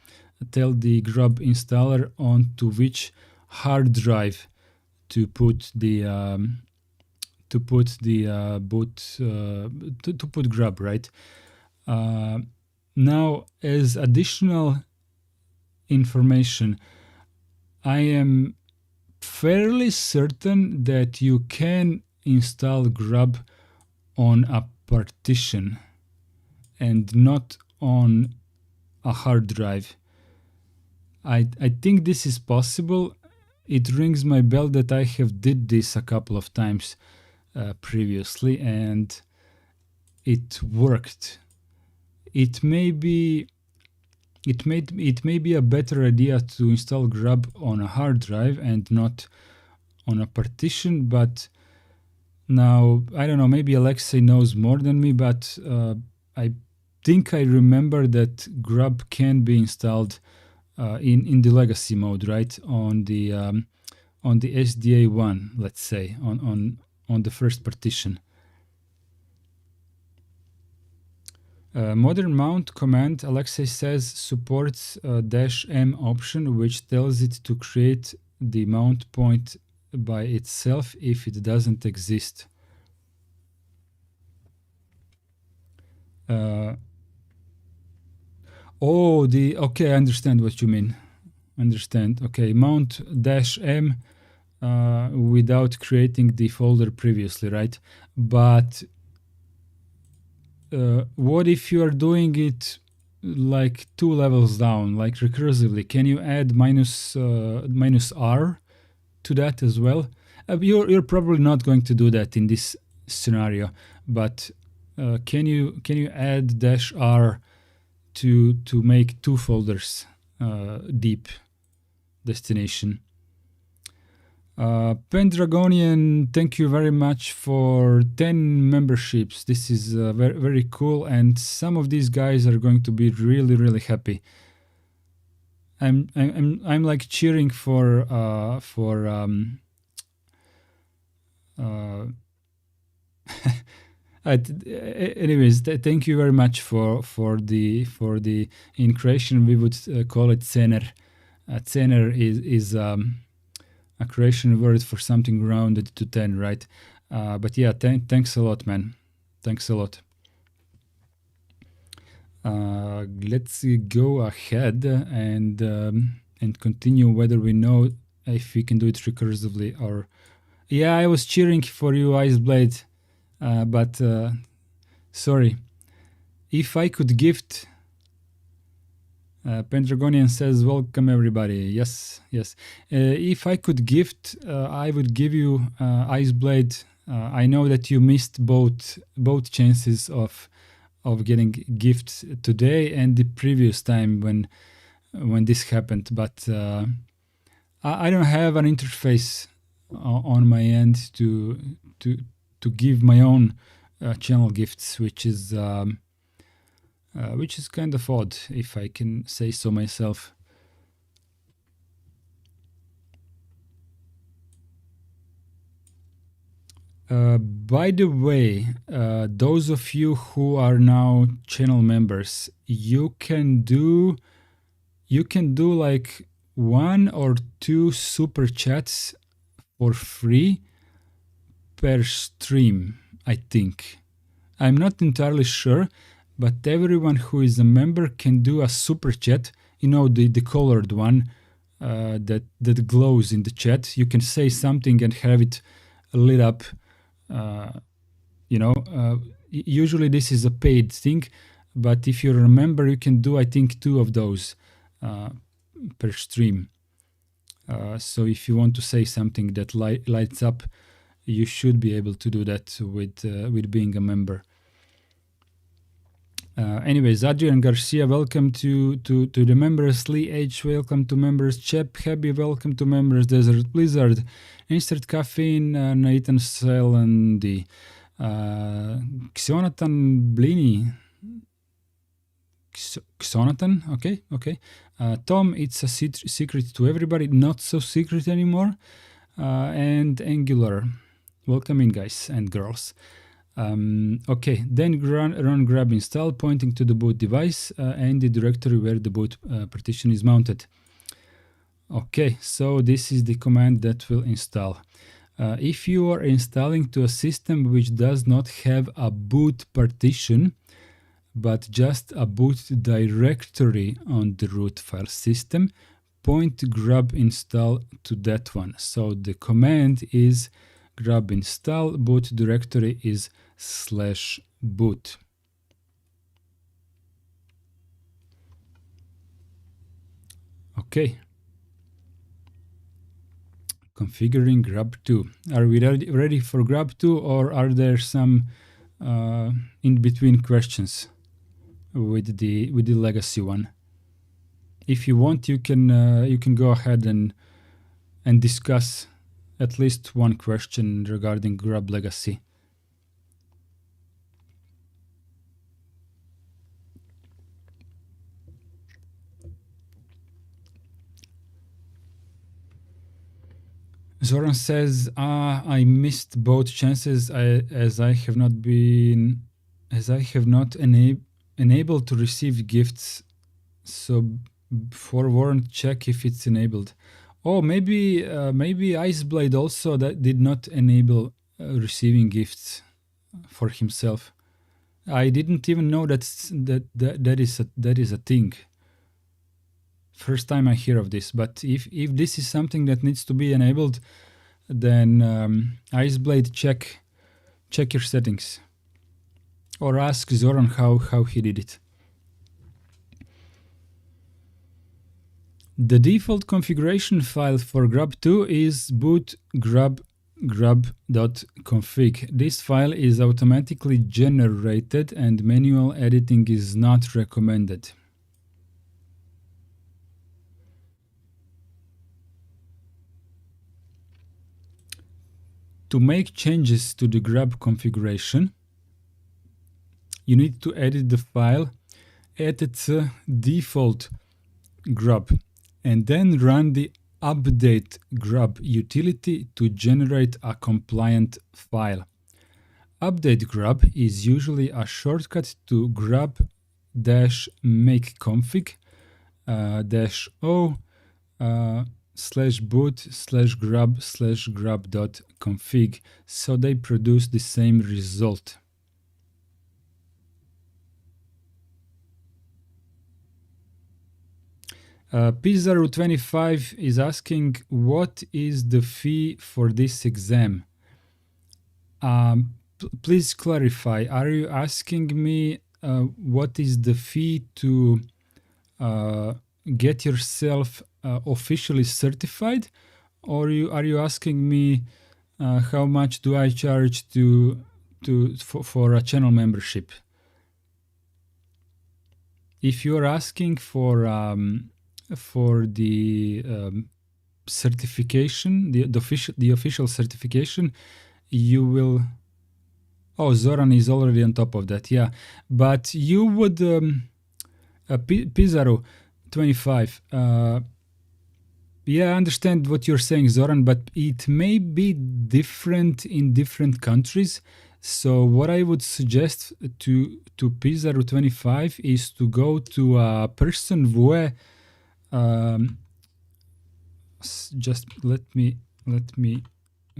tell the grub installer onto which hard drive to put the put grub, right? Now, as additional information, I am fairly certain that you can install grub on a partition and not on a hard drive. I think this is possible. It rings my bell that I have did this a couple of times previously, and it worked. It may be a better idea to install grub on a hard drive and not on a partition, but now I don't know, maybe Alexei knows more than me, but I think I remember that grub can be installed in the legacy mode, right? On the SDA1, let's say, on the first partition. Modern mount command, Alexei says, supports -m option, which tells it to create the mount point by itself if it doesn't exist. Okay, I understand what you mean. Understand. Okay, mount -m without creating the folder previously, right? But what if you are doing it like 2 levels down, like recursively? Can you add -r to that as well? You're probably not going to do that in this scenario, but can you add -r to make 2 folders deep destination? Pendragonian, thank you very much for 10 memberships. This is very, very cool, and some of these guys are going to be really, really happy. I'm like cheering for anyways, thank you very much for the in Croatian we would call it cener. Cener is a Croatian word for something rounded to 10, right? But yeah, thanks a lot, man. Thanks a lot. Let's go ahead and continue whether we know if we can do it recursively or... Yeah, I was cheering for you, Iceblade, but sorry. If I could gift... Pendragonian says, welcome everybody. Yes. If I could gift, I would give you Iceblade. I know that you missed both chances of getting gifts today and the previous time when this happened, but I don't have an interface on my end to give my own channel gifts, which is kind of odd, if I can say so myself. By the way, those of you who are now channel members, you can do like 1 or 2 super chats for free per stream, I think. I'm not entirely sure, but everyone who is a member can do a super chat, the colored one that glows in the chat. You can say something and have it lit up. Usually this is a paid thing, but if you remember, you can do, I think, 2 of those per stream. So if you want to say something that lights up, you should be able to do that with being a member. Anyways, Adrian Garcia, welcome to the members. Lee H, welcome to members. Chep Happy, welcome to members. Desert Blizzard, Insert Caffeine, Nathan Sell, and the Xonatan Blini. Xonatan, okay. Tom, it's a secret to everybody, not so secret anymore. And Angular, welcome in, guys and girls. Okay, then run grub install, pointing to the boot device and the directory where the boot partition is mounted. Okay, so this is the command that will install. If you are installing to a system which does not have a boot partition, but just a boot directory on the root file system, point grub install to that one. So the command is grub install, boot directory is /boot. Okay. Configuring grub2. Are we ready for grub2, or are there some in-between questions with the legacy one? If you want, you can go ahead and discuss at least one question regarding GRUB Legacy. Zoran says, I missed both chances as I have not enabled to receive gifts. So forewarned, check if it's enabled. Oh, maybe Iceblade also that did not enable receiving gifts for himself. I didn't even know that is a thing. First time I hear of this, but if this is something that needs to be enabled, then Iceblade, check your settings, or ask Zoran how he did it. The default configuration file for grub2 is boot grub.config. This file is automatically generated and manual editing is not recommended. To make changes to the grub configuration, you need to edit the file at its default grub, and then run the update grub utility to generate a compliant file. Update grub is usually a shortcut to grub-makeconfig -o /boot/grub/grub.config, so they produce the same result. Pizarro25 is asking, what is the fee for this exam? Please clarify. Are you asking me what is the fee to get yourself officially certified, or are you asking me how much do I charge for a channel membership? If you're asking for the certification, the official certification, you will. Oh, Zoran is already on top of that, yeah. But you would Pizarro 25. Yeah, I understand what you're saying, Zoran, but it may be different in different countries. So what I would suggest to Pizarro 25 is to go to a person where just let me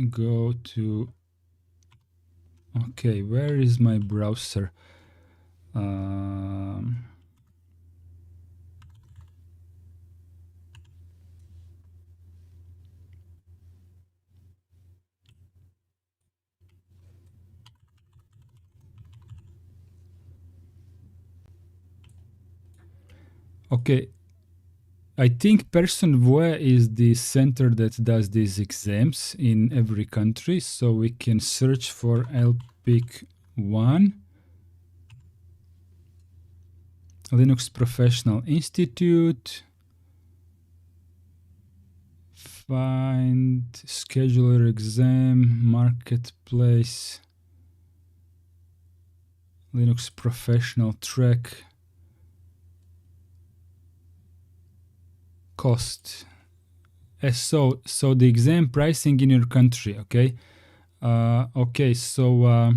go to. Okay, where is my browser? Okay, I think Person Voix is the center that does these exams in every country, so we can search for LPIC 1. Linux Professional Institute. Find scheduler exam, marketplace, Linux Professional track. Cost. So the exam pricing in your country, okay? Okay, so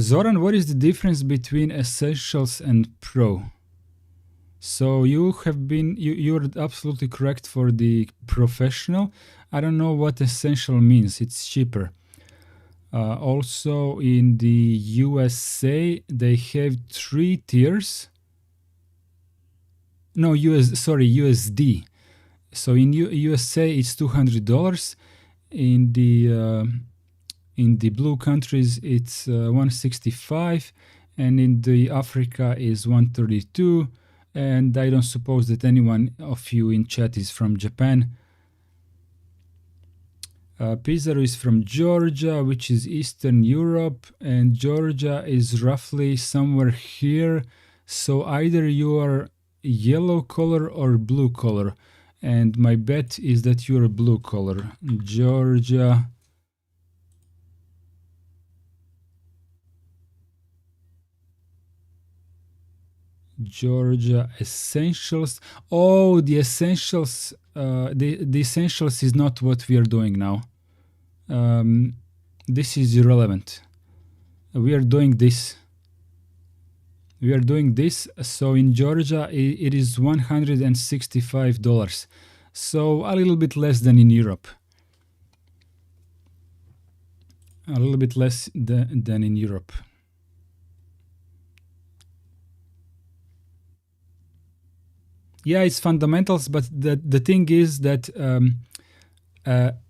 Zoran, what is the difference between Essentials and Pro? So you're absolutely correct for the professional. I don't know what essential means. It's cheaper. Also in the USA, they have 3 tiers. No, USD. So in USA, it's $200. In the blue countries, it's 165, and in the Africa is 132. And I don't suppose that anyone of you in chat is from Japan. Pizarro is from Georgia, which is Eastern Europe, and Georgia is roughly somewhere here. So either you are yellow color or blue color, and my bet is that you're blue color. Georgia. Georgia essentials. Oh, the essentials. The essentials is not what we are doing now. This is irrelevant. We are doing this. We are doing this. So in Georgia, it is $165. So a little bit less than in Europe. A little bit less than in Europe. Yeah, it's fundamentals, but the thing is that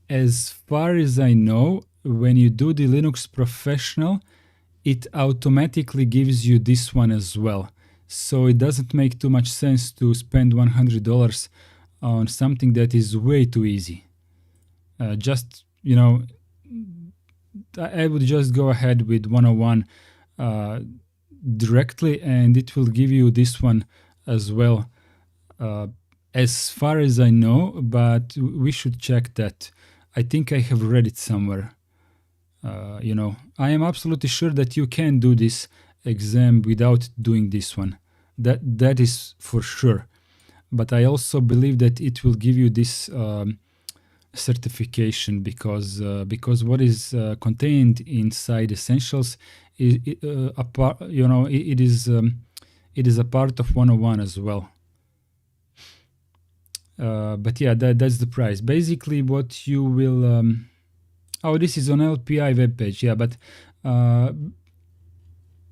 as far as I know, when you do the Linux Professional, it automatically gives you this one as well. So it doesn't make too much sense to spend $100 on something that is way too easy. Just, I would just go ahead with 101 directly, and it will give you this one as well. As far as I know, but we should check that. I think I have read it somewhere. I am absolutely sure that you can do this exam without doing this one. That is for sure. But I also believe that it will give you this certification because what is contained inside Essentials is a part. It is a part of 101 as well. But yeah, that's the price. Basically, what you will. This is on LPI webpage. Yeah, but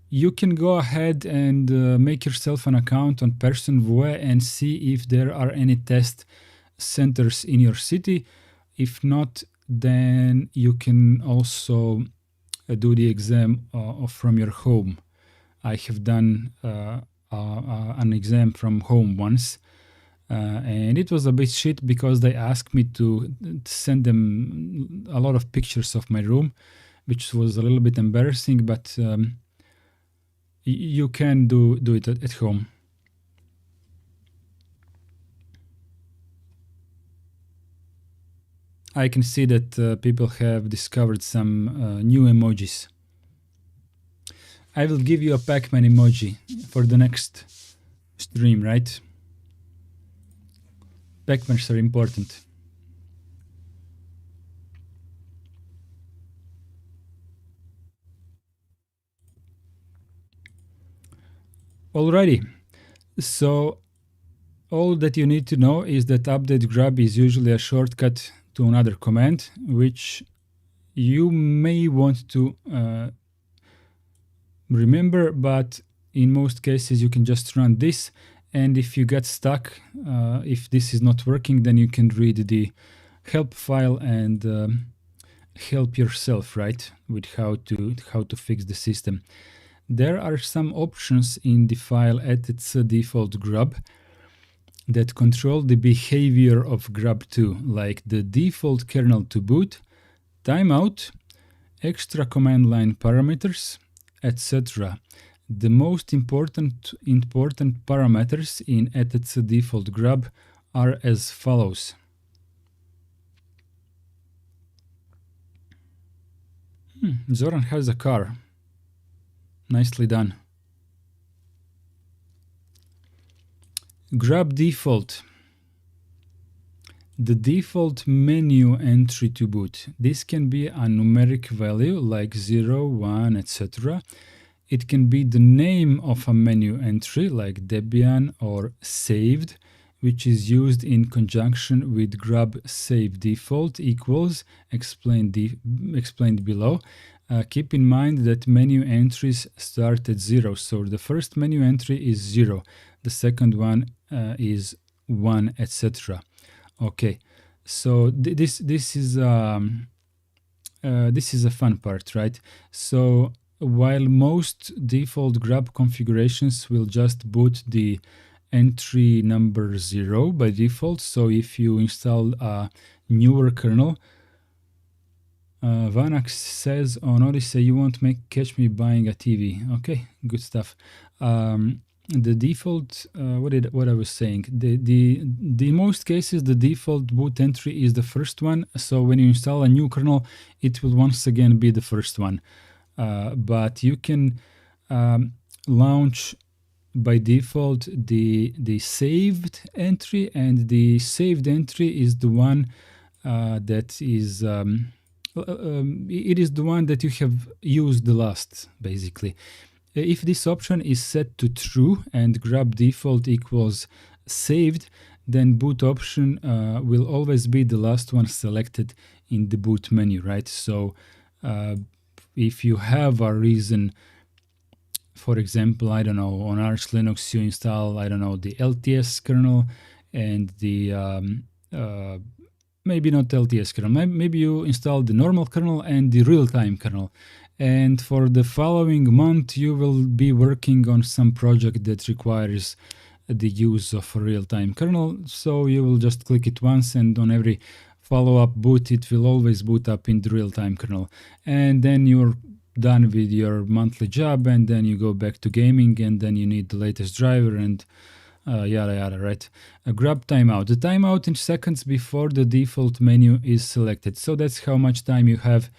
you can go ahead and make yourself an account on Person Voix and see if there are any test centers in your city. If not, then you can also do the exam from your home. I have done an exam from home once. And it was a bit shit because they asked me to send them a lot of pictures of my room, which was a little bit embarrassing, but you can do it at home. I can see that people have discovered some new emojis. I will give you a Pac-Man emoji for the next stream, right? Pac-Mans are important. Alrighty, so all that you need to know is that update grub is usually a shortcut to another command, which you may want to remember, but in most cases you can just run this, and if you get stuck, if this is not working, then you can read the help file and help yourself, right, with how to fix the system. There are some options in the file at its default grub that control the behavior of grub2, like the default kernel to boot, timeout, extra command line parameters, etc. The most important parameters in at its default grub are as follows. Zoran has a car. Nicely done. Grub default. The default menu entry to boot. This can be a numeric value like 0, 1, etc. It can be the name of a menu entry like Debian or saved, which is used in conjunction with grub save default equals explained below. Keep in mind that menu entries start at 0, so the first menu entry is 0, the second one is 1, etc. Okay, so this is a fun part, right? So while most default grub configurations will just boot the entry number 0 by default, so if you install a newer kernel, Vanax says on Odyssey, you won't catch me buying a TV. Okay, good stuff. The default, what I was saying, the most cases, the default boot entry is the first one. So when you install a new kernel, it will once again be the first one. But you can launch by default the saved entry, and the saved entry is the one that is it is the one that you have used the last, basically. If this option is set to true and grub default equals saved, then boot option will always be the last one selected in the boot menu, right? So if you have a reason, for example, I don't know, on Arch Linux you install, I don't know, the LTS kernel and the maybe not LTS kernel, maybe you install the normal kernel and the real-time kernel. And for the following month, you will be working on some project that requires the use of a real-time kernel. So you will just click it once, and on every follow-up boot, it will always boot up in the real-time kernel. And then you're done with your monthly job, and then you go back to gaming, and then you need the latest driver and yada yada, right? Grub timeout. The timeout in seconds before the default menu is selected. So that's how much time you have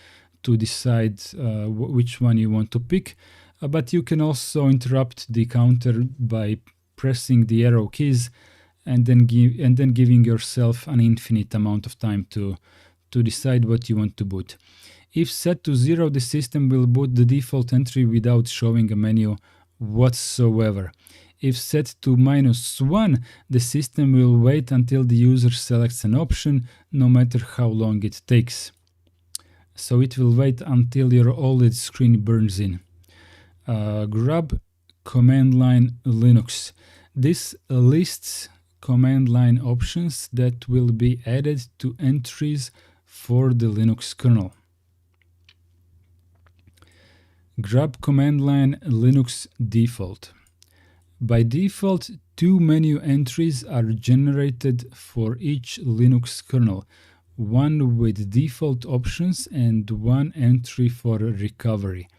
to decide which one you want to pick. But you can also interrupt the counter by pressing the arrow keys and then giving yourself an infinite amount of time to decide what you want to boot. If set to 0, the system will boot the default entry without showing a menu whatsoever. If set to -1, the system will wait until the user selects an option, no matter how long it takes. So it will wait until your OLED screen burns in. Grub command line Linux. This lists command line options that will be added to entries for the Linux kernel. Grub command line Linux default. By default, 2 menu entries are generated for each Linux kernel, one with default options and one entry for recovery.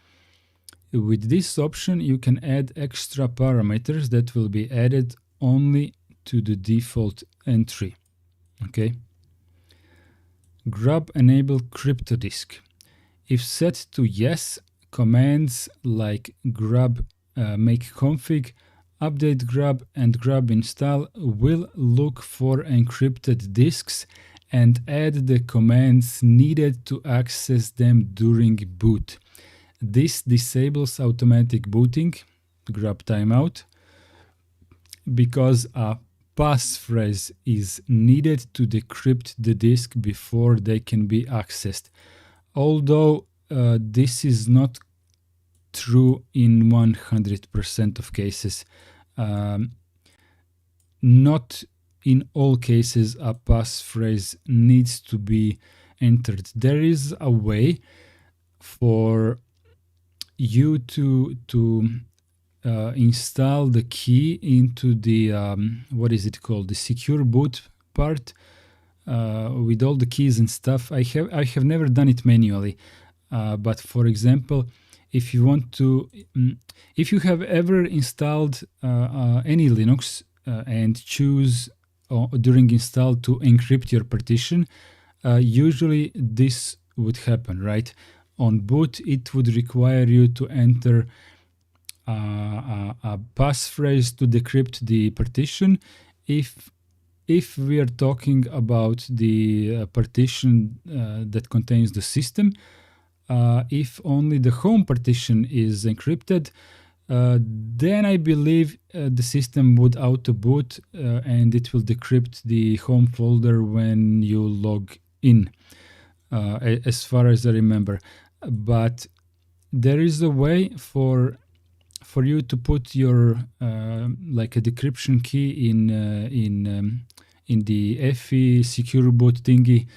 With this option, you can add extra parameters that will be added only to the default entry. Okay. GRUB enable cryptodisk. If set to yes, commands like grub make config, update grub, and grub install will look for encrypted disks and add the commands needed to access them during boot. This disables automatic booting, grub timeout, because a passphrase is needed to decrypt the disk before they can be accessed. Although this is not true in 100% of cases. Not in all cases a passphrase needs to be entered. There is a way for you to install the key into the what is it called, the secure boot part, with all the keys and stuff. I have never done it manually, but for example, if you want to, if you have ever installed any Linux and choose during install to encrypt your partition, usually this would happen, right? On boot, it would require you to enter a passphrase to decrypt the partition. If we are talking about the partition that contains the system, if only the home partition is encrypted, then I believe the system would auto-boot and it will decrypt the home folder when you log in, as far as I remember. But there is a way for you to put your like a decryption key in the EFI secure boot thingy,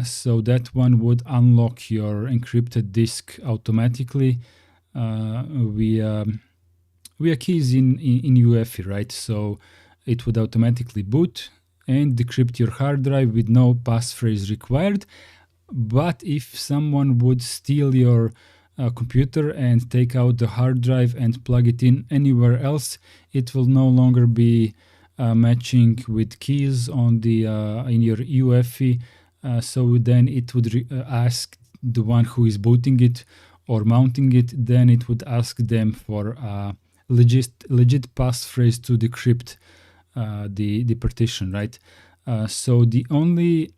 so that one would unlock your encrypted disk automatically via keys in UEFI, right? So it would automatically boot and decrypt your hard drive with no passphrase required. But if someone would steal your computer and take out the hard drive and plug it in anywhere else, it will no longer be matching with keys on the in your UEFI. So then it would ask the one who is booting it or mounting it, then it would ask them for a legit passphrase to decrypt the partition, right? So the only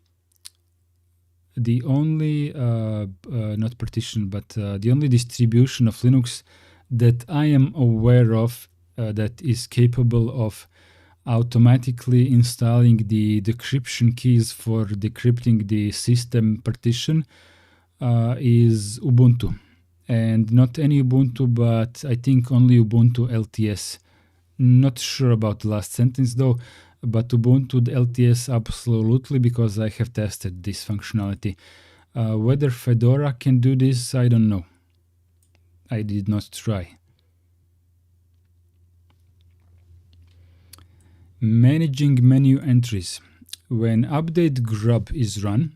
not partition, but the only distribution of Linux that I am aware of that is capable of automatically installing the decryption keys for decrypting the system partition is Ubuntu. And not any Ubuntu, but I think only Ubuntu LTS. Not sure about the last sentence though, but Ubuntu LTS absolutely, because I have tested this functionality. Whether Fedora can do this, I don't know. I did not try. Managing menu entries. When update grub is run,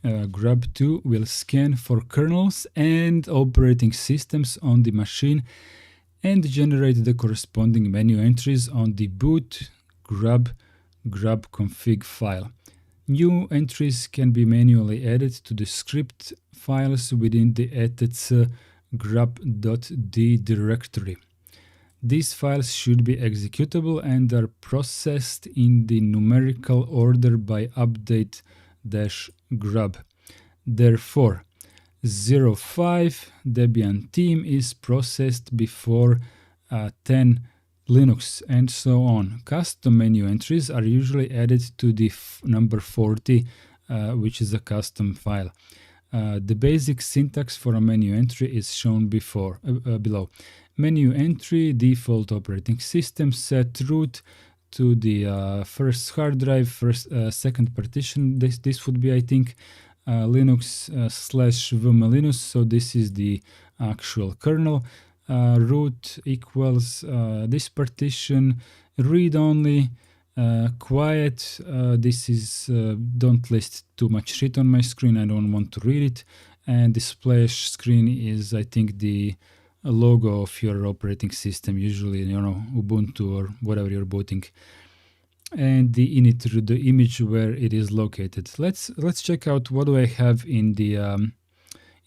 grub2 will scan for kernels and operating systems on the machine and generate the corresponding menu entries on the boot grub config file. New entries can be manually added to the script files within the etc grub.d directory. These files should be executable and are processed in the numerical order by update-grub. Therefore, 05 Debian team is processed before 10 Linux, and so on. Custom menu entries are usually added to the number 40, which is a custom file. The basic syntax for a menu entry is shown below. Menu entry, default operating system, set root to the first hard drive, second partition. This would be, I think, Linux /vmlinux. So this is the actual kernel. Root equals this partition, read only, quiet. This is don't list too much shit on my screen. I don't want to read it. And the splash screen is, I think, the logo of your operating system, usually, Ubuntu or whatever you're booting. and the init, the image where it is located. Let's check out what do I have in the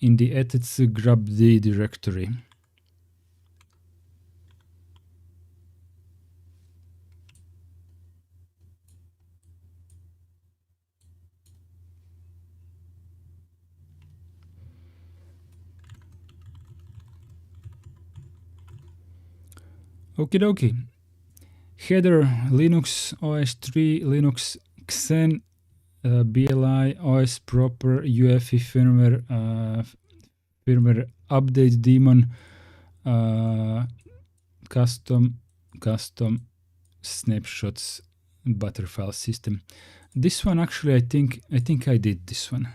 eths grub directory. Okie dokie. Header Linux OS 3 Linux Xen BLI OS proper UEFI firmware update daemon custom snapshots butterfile system. This one actually I think I did this one.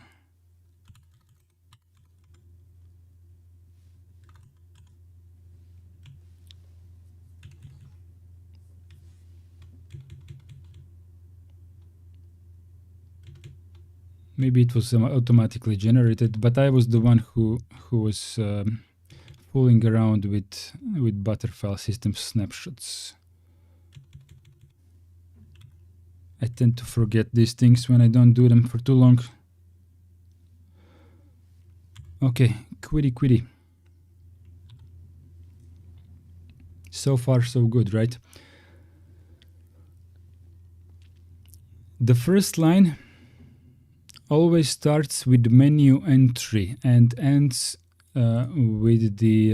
Maybe it was automatically generated, but I was the one who was fooling around with butterfile system snapshots. I tend to forget these things when I don't do them for too long. Okay, quitty. So far so good, right? The first line always starts with menu entry and ends with the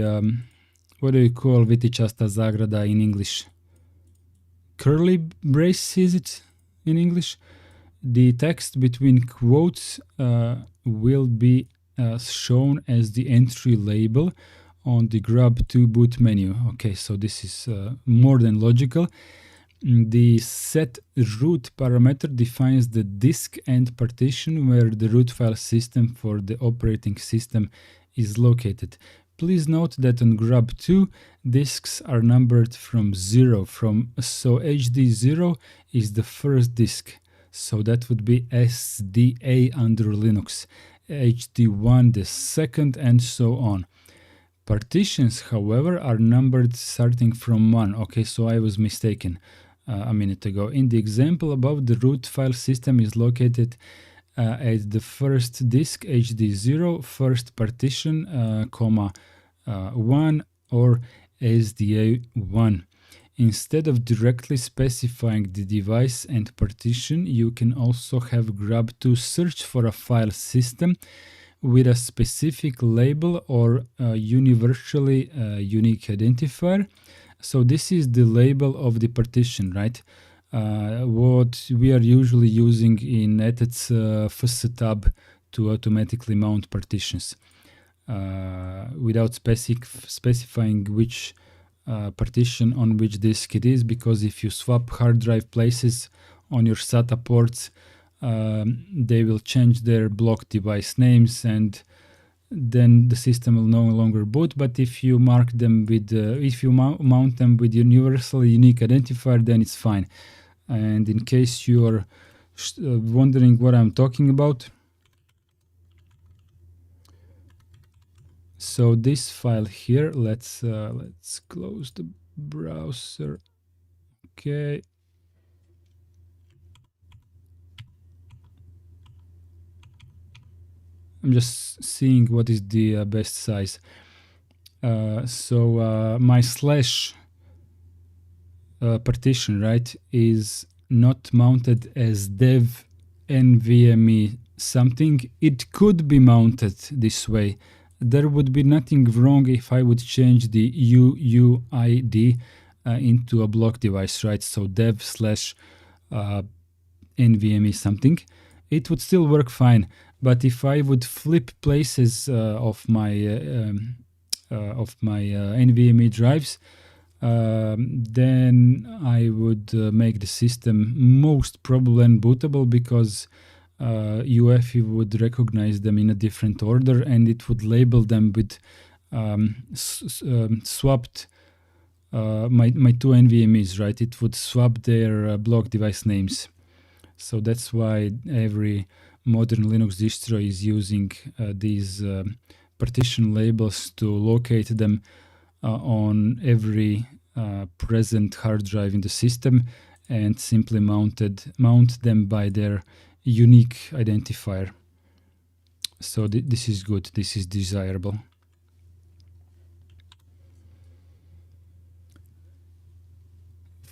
what do you call vytičasta zagrada in English? Curly brace, is it in English? The text between quotes will be shown as the entry label on the GRUB2 boot menu. Okay, so this is more than logical. The set root parameter defines the disk and partition where the root file system for the operating system is located. Please note that on GRUB2, disks are numbered from 0. So HD0 is the first disk. So that would be SDA under Linux, HD1 the second, and so on. Partitions, however, are numbered starting from 1. Okay, so I was mistaken a minute ago. In the example above, the root file system is located at the first disk HD0, first partition, 1 or SDA1. Instead of directly specifying the device and partition, you can also have GRUB2 search for a file system with a specific label or universally unique identifier. So this is the label of the partition, right? What we are usually using in eths fstab to automatically mount partitions without specifying which partition on which disk it is, because if you swap hard drive places on your SATA ports, they will change their block device names and then the system will no longer boot. But if you mark them with, if you mount them with universal unique identifier, then it's fine. And in case you are wondering what I'm talking about, so this file here, let's close the browser. Okay. I'm just seeing what is the best size. So my slash partition, right, is not mounted as dev nvme something. It could be mounted this way. There would be nothing wrong if I would change the UUID into a block device, right? So dev slash nvme something. It would still work fine. But if I would flip places of my NVMe drives, then I would make the system most probably unbootable, because UEFI would recognize them in a different order, and it would label them with swapped my two NVMEs, right? It would swap their block device names. So that's why every modern Linux distro is using these partition labels to locate them on every present hard drive in the system, and simply mount them by their unique identifier. So this is good, this is desirable.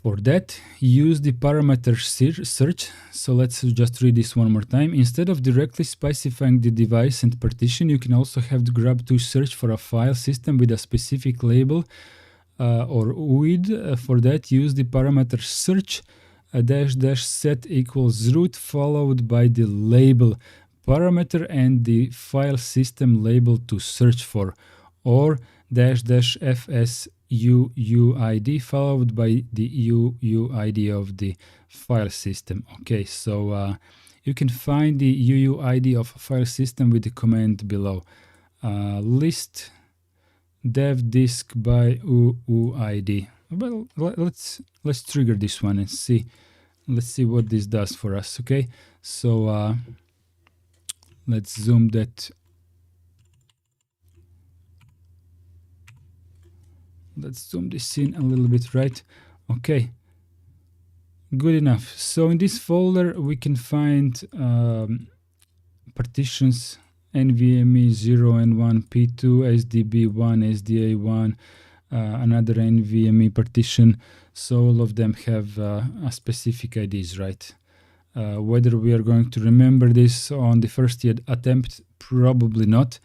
For that, use the parameter search. So let's just read this one more time. Instead of directly specifying the device and partition, you can also have the GRUB2 search for a file system with a specific label or UID. For that, use the parameter search --set equals root followed by the label parameter and the file system label to search for, or --fs UUID followed by the UUID of the file system. Okay, so you can find the UUID of a file system with the command below. List dev disk by UUID. Well, let's trigger this one and see. Let's see what this does for us. Okay, so let's zoom that. Let's zoom this in a little bit, right? Okay, good enough. So in this folder, we can find partitions NVMe 0 and 1, P2, SDB1, SDA1, another NVMe partition. So all of them have a specific IDs, right? Whether we are going to remember this on the first attempt, probably not.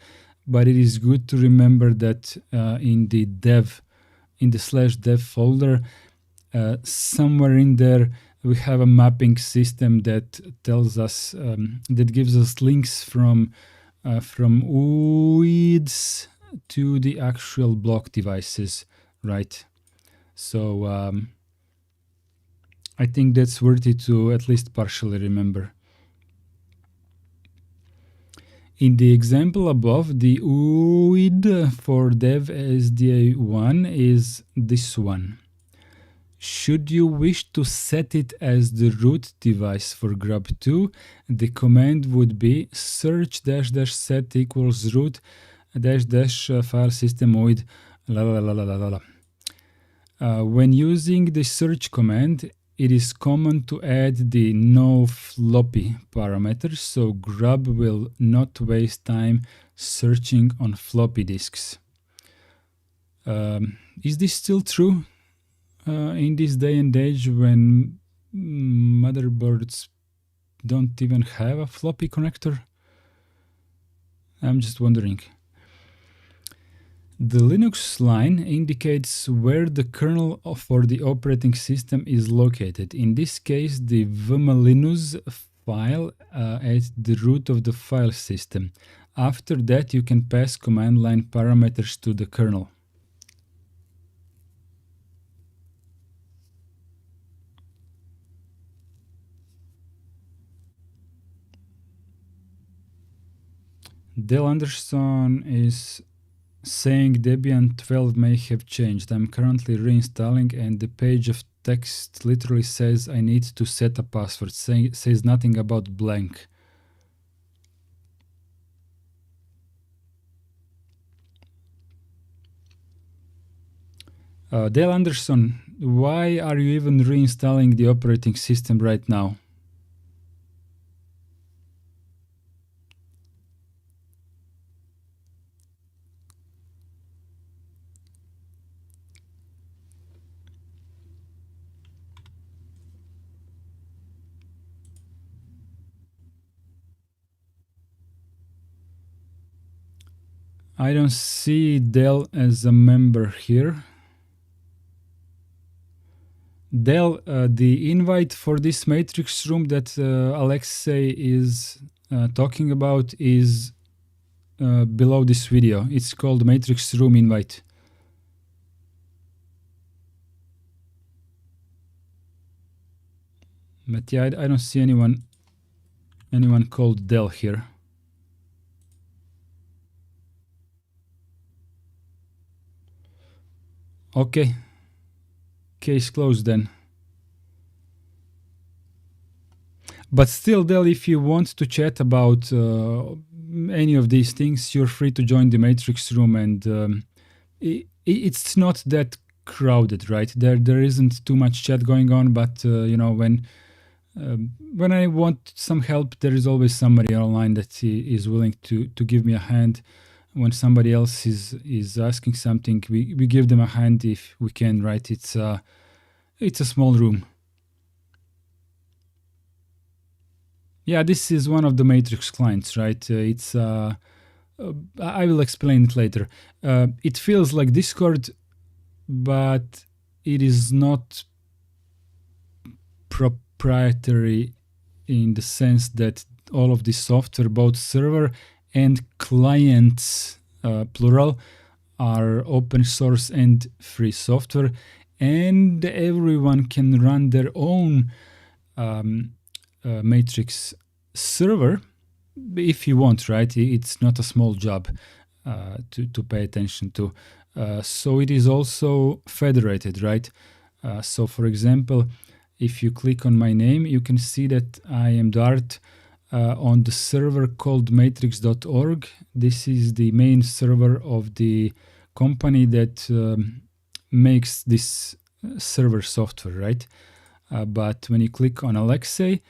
But it is good to remember that in the /dev folder, somewhere in there we have a mapping system that tells us that gives us links from UIDs to the actual block devices, right? So I think that's worthy to at least partially remember. In the example above, the UID for dev SDA1 is this one. Should you wish to set it as the root device for GRUB2, the command would be search --set equals root --file system UID . When using the search command, it is common to add the no floppy parameter, so GRUB will not waste time searching on floppy disks. Is this still true in this day and age when motherboards don't even have a floppy connector? I'm just wondering. The Linux line indicates where the kernel for the operating system is located. In this case, the vmlinux file at the root of the file system. After that, you can pass command line parameters to the kernel. Dale Anderson is saying Debian 12 may have changed. I'm currently reinstalling and the page of text literally says I need to set a password, says nothing about blank. Dale Anderson, why are you even reinstalling the operating system right now? I don't see Dell as a member here. Dell, the invite for this matrix room that Alexei is talking about is below this video. It's called matrix room invite. But yeah, I don't see anyone called Dell here. Okay, case closed then. But still, Dell, if you want to chat about any of these things, you're free to join the matrix room, and it's not that crowded, right? There isn't too much chat going on, but when I want some help, there is always somebody online that is willing to give me a hand. When somebody else is asking something, we give them a hand if we can, right? It's a small room. Yeah, this is one of the Matrix clients, right? I will explain it later. It feels like Discord, but it is not proprietary in the sense that all of this software, both server and clients, plural, are open source and free software, and everyone can run their own Matrix server if you want, right? It's not a small job to pay attention to. So it is also federated, right? So for example, if you click on my name, you can see that I am Dart on the server called matrix.org. This is the main server of the company that makes this server software, right? But when you click on Alexei,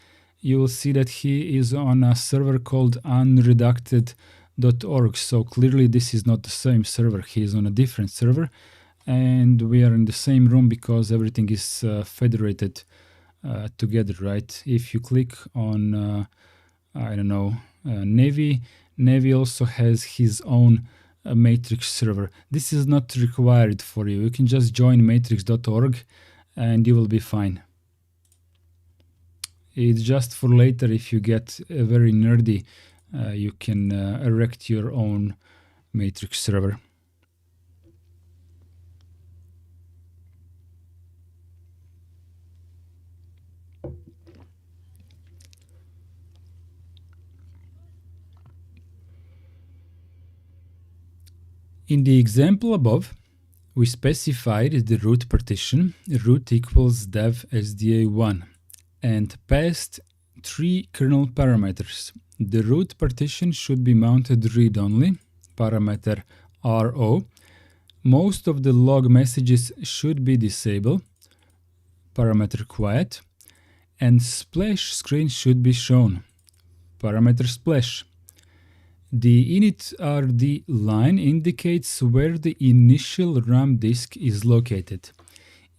you will see that he is on a server called unredacted.org. So clearly this is not the same server. He is on a different server, and we are in the same room because everything is federated together, right? If you click on, Navy also has his own Matrix server. This is not required for you. You can just join matrix.org and you will be fine. It's just for later. If you get very nerdy, you can erect your own Matrix server. In the example above, we specified the root partition, root equals dev sda1, and passed 3 kernel parameters. The root partition should be mounted read-only, parameter RO. Most of the log messages should be disabled, parameter quiet, and splash screen should be shown, parameter splash. The init.rd line indicates where the initial RAM disk is located.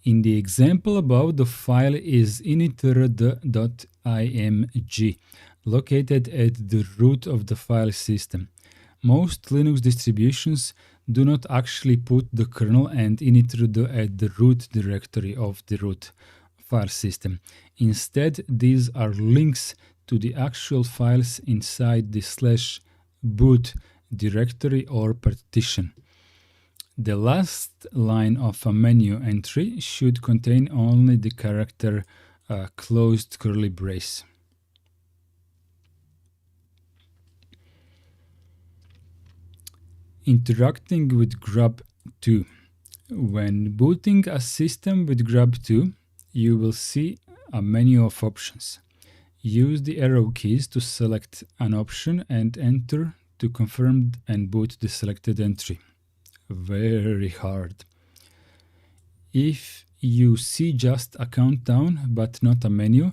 In the example above, the file is initrd.img, located at the root of the file system. Most Linux distributions do not actually put the kernel and initrd at the root directory of the root file system. Instead, these are links to the actual files inside the /boot directory or partition. The last line of a menu entry should contain only the character closed curly brace. Interacting with GRUB2. When booting a system with GRUB2, you will see a menu of options. Use the arrow keys to select an option and enter to confirm and boot the selected entry. Very hard. If you see just a countdown but not a menu,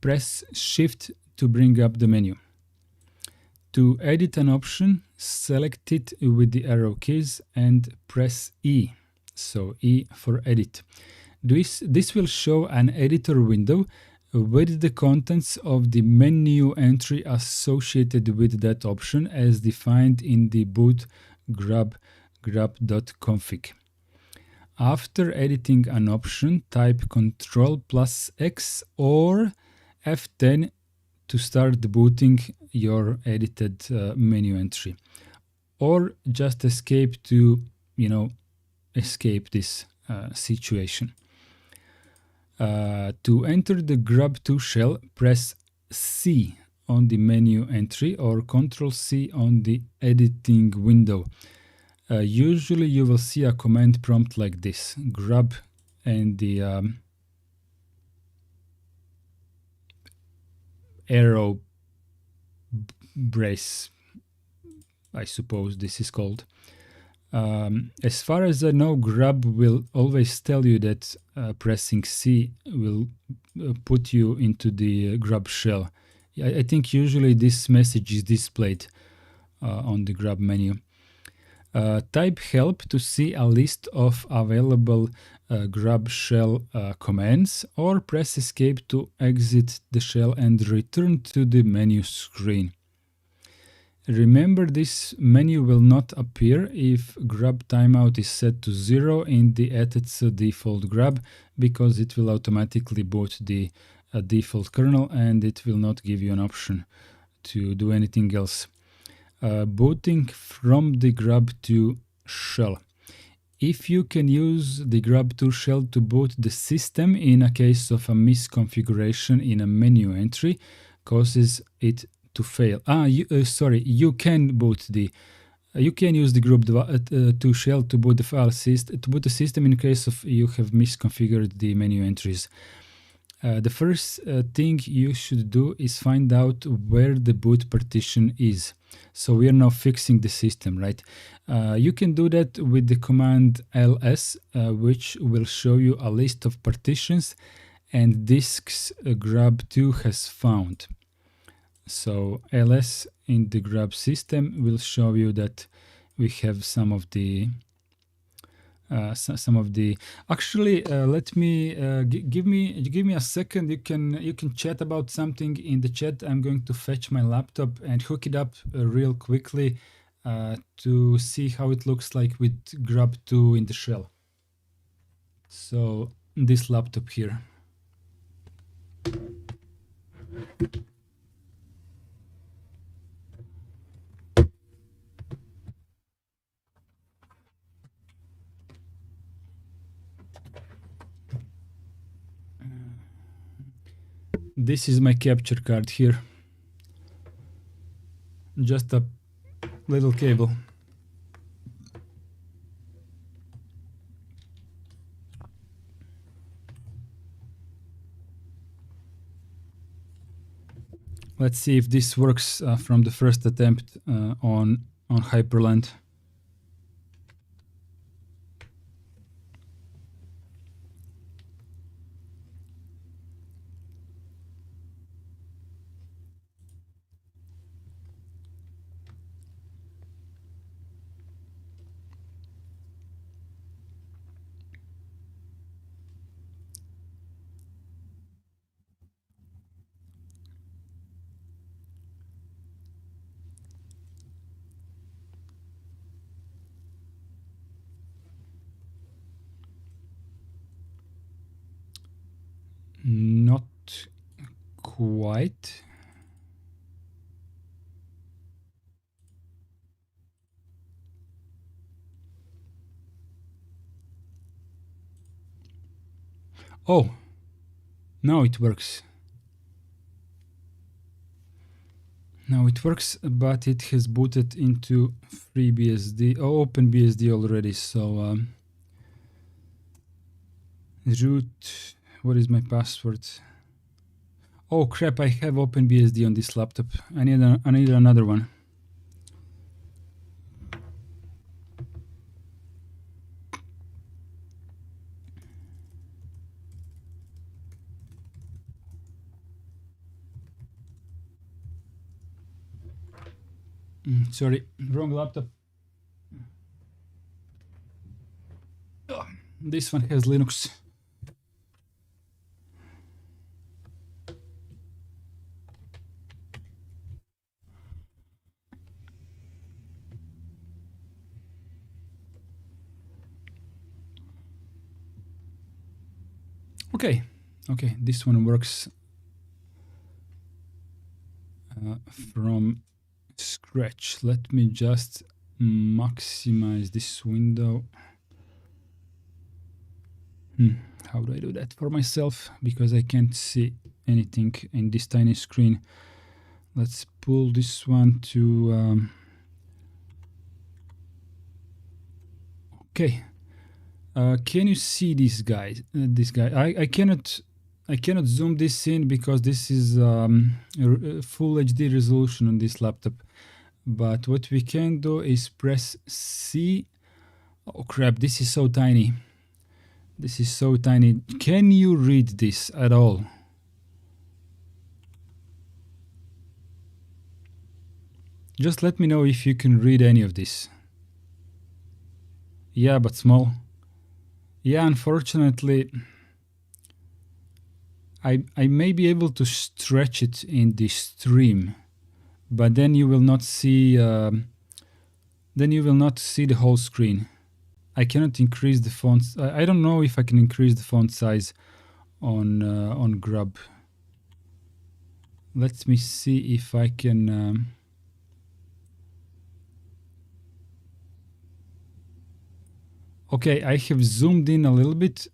press Shift to bring up the menu. To edit an option, select it with the arrow keys and press E. So E for edit. This will show an editor window with the contents of the menu entry associated with that option as defined in the boot grub.config. After editing an option, type Ctrl+X or F10 to start booting your edited menu entry, or just escape to, escape this situation. To enter the grub2 shell, press C on the menu entry or Ctrl+C on the editing window. Usually you will see a command prompt like this, grub and the arrow brace, I suppose this is called. As far as I know, GRUB will always tell you that pressing C will put you into the GRUB shell. I think usually this message is displayed on the GRUB menu. Type help to see a list of available GRUB shell commands, or press escape to exit the shell and return to the menu screen. Remember, this menu will not appear if GRUB timeout is set to 0 in the etc default GRUB, because it will automatically boot the default kernel and it will not give you an option to do anything else. Booting from the GRUB2 shell. If you can use the GRUB2 shell to boot the system in a case of a misconfiguration in a menu entry, causes it to fail. You can boot the. You can use the GRUB2 shell to boot the file system to boot the system in case of you have misconfigured the menu entries. The first thing you should do is find out where the boot partition is. So we are now fixing the system, right? You can do that with the command ls, which will show you a list of partitions and disks GRUB2 has found. So ls in the GRUB system will show you that we have some of the actually let me give me a second. You can chat about something in the chat. I'm going to fetch my laptop and hook it up real quickly to see how it looks like with GRUB2 in the shell. So this laptop here. This is my capture card here. Just a little cable. Let's see if this works from the first attempt on Hyperland. Not quite. Oh, now it works. Now it works, but it has booted into FreeBSD, OpenBSD already. So root. What is my password? Oh crap! I have OpenBSD on this laptop. I need another one. Sorry, wrong laptop. Oh, this one has Linux. Okay, this one works from scratch. Let me just maximize this window. How do I do that for myself? Because I can't see anything in this tiny screen. Let's pull this one to... okay. Can you see this guy? I cannot zoom this in because this is full HD resolution on this laptop. But what we can do is press C Oh crap, this is so tiny. This is so tiny. Can you read this at all? Just let me know if you can read any of this. Yeah, but small. Yeah, unfortunately, I may be able to stretch it in the stream, but then you will not see the whole screen. I cannot increase the font. I don't know if I can increase the font size on GRUB. Let me see if I can. Okay, I have zoomed in a little bit.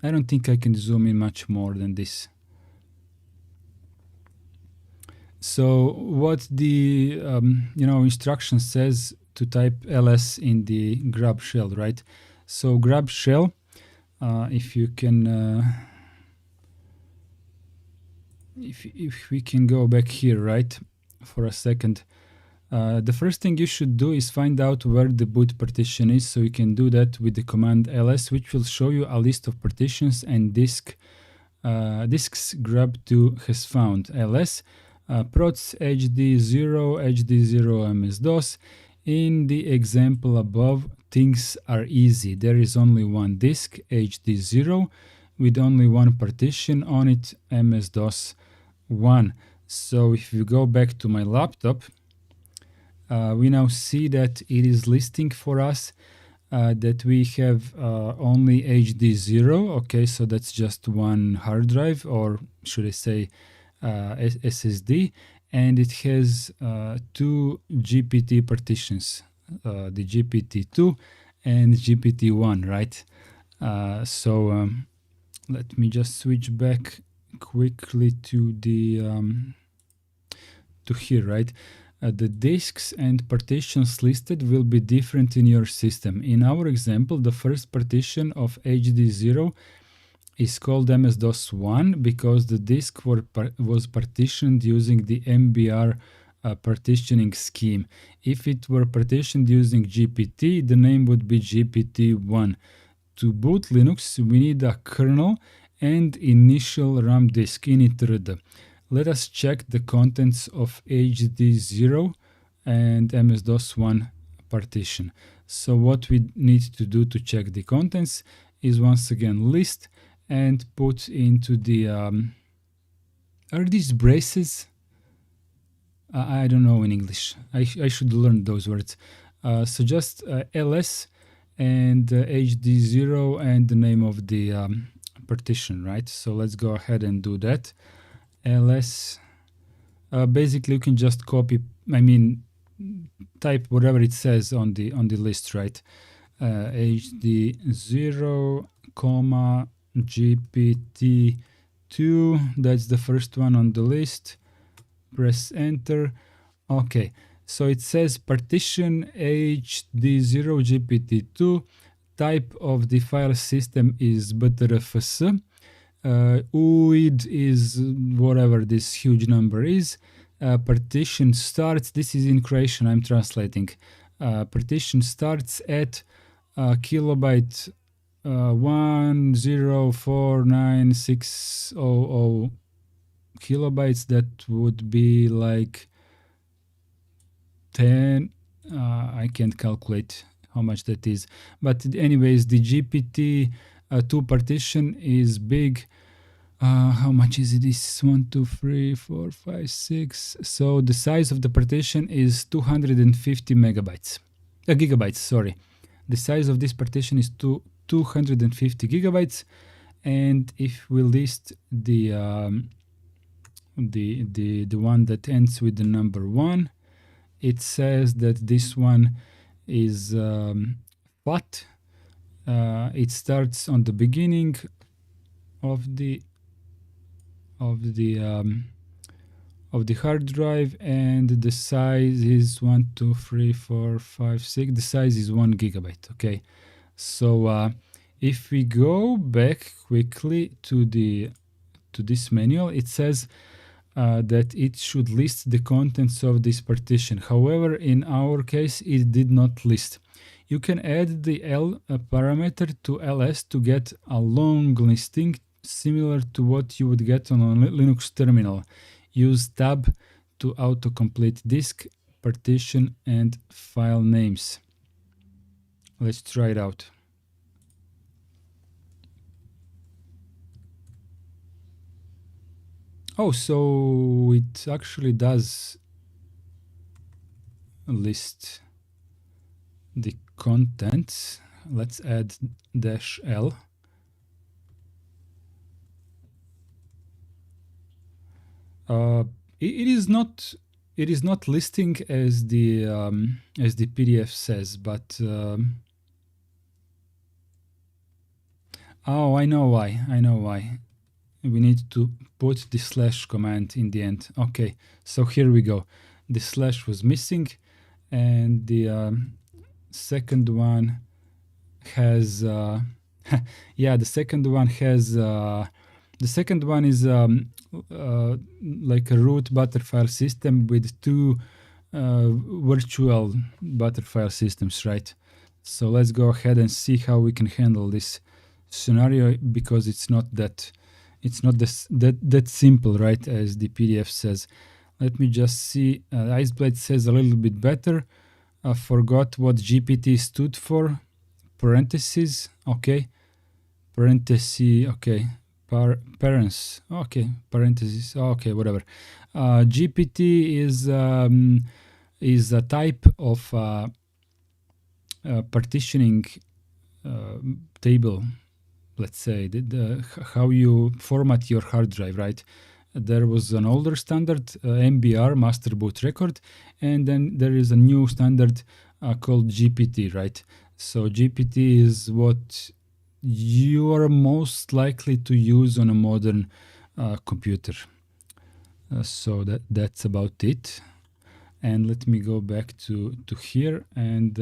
I don't think I can zoom in much more than this. So what the instruction says to type ls in the grub shell, right? So grub shell, if you can, if we can go back here, right, for a second. The first thing you should do is find out where the boot partition is, so you can do that with the command ls, which will show you a list of partitions and disks grub2 has found. ls prots hd0 hd0 ms-dos. In the example above, things are easy. There is only one disk, hd0, with only one partition on it, ms-dos 1. So if you go back to my laptop, we now see that it is listing for us that we have only hd0. Okay, so that's just one hard drive, or should I say SSD, and it has two GPT partitions, the GPT2 and GPT1, right? So let me just switch back quickly to the to here, right? The disks and partitions listed will be different in your system. In our example, the first partition of hd0 is called ms-dos 1 because the disk was partitioned using the mbr partitioning scheme. If it were partitioned using GPT, the name would be GPT1. To boot Linux, we need a kernel and initial RAM disk init. Let us check the contents of hd0 and ms-dos 1 partition. So what we need to do to check the contents is once again list and put into the are these braces? I don't know in English. I should learn those words. So just ls and hd0 and the name of the partition, right? So let's go ahead and do that. ls, basically you can just copy, type whatever it says on the list, right? hd0, comma GPT2, that's the first one on the list. Press enter. Okay, so it says partition hd0 GPT2. Type of the file system is btrfs. UID is whatever this huge number is. Partition starts, this is in Croatian, I'm translating. Partition starts at kilobyte 1049,600 kilobytes. That would be like 10. I can't calculate how much that is. But anyways, the GPT2 partition is big. How much is it? This 1, 2, 3, 4, 5, 6. So the size of the partition is 250 gigabytes. Sorry, the size of this partition is 250 gigabytes. And if we list the one that ends with the number 1, it says that this one is fat. It starts on the beginning of the hard drive, and the size is 1, 2, 3, 4, 5, 6. The size is 1 gigabyte. Okay, so if we go back quickly to this manual, it says that it should list the contents of this partition. However, in our case, it did not list. You can add the L parameter to ls to get a long listing similar to what you would get on a Linux terminal. Use tab to autocomplete disk, partition, and file names. Let's try it out. Oh, so it actually does list the contents. Let's add -l. It is not listing as the PDF says, but oh, I know why. We need to put the slash command in the end. Okay, so here we go. The slash was missing, and the second one has yeah, the second one has the second one is like a root Butterfile system with two virtual Butterfile systems, right? So let's go ahead and see how we can handle this scenario, because it's not that simple, right, as the PDF says. Let me just see. Iceblade says a little bit better. I forgot what GPT stood for. Parentheses, okay. Parenthesis, okay. Parents, okay. Parentheses, okay, whatever. GPT is a type of partitioning table. Let's say how you format your hard drive, right? There was an older standard, MBR, Master Boot Record, and then there is a new standard called GPT, right? So GPT is what you are most likely to use on a modern computer. So that's about it. And let me go back to here and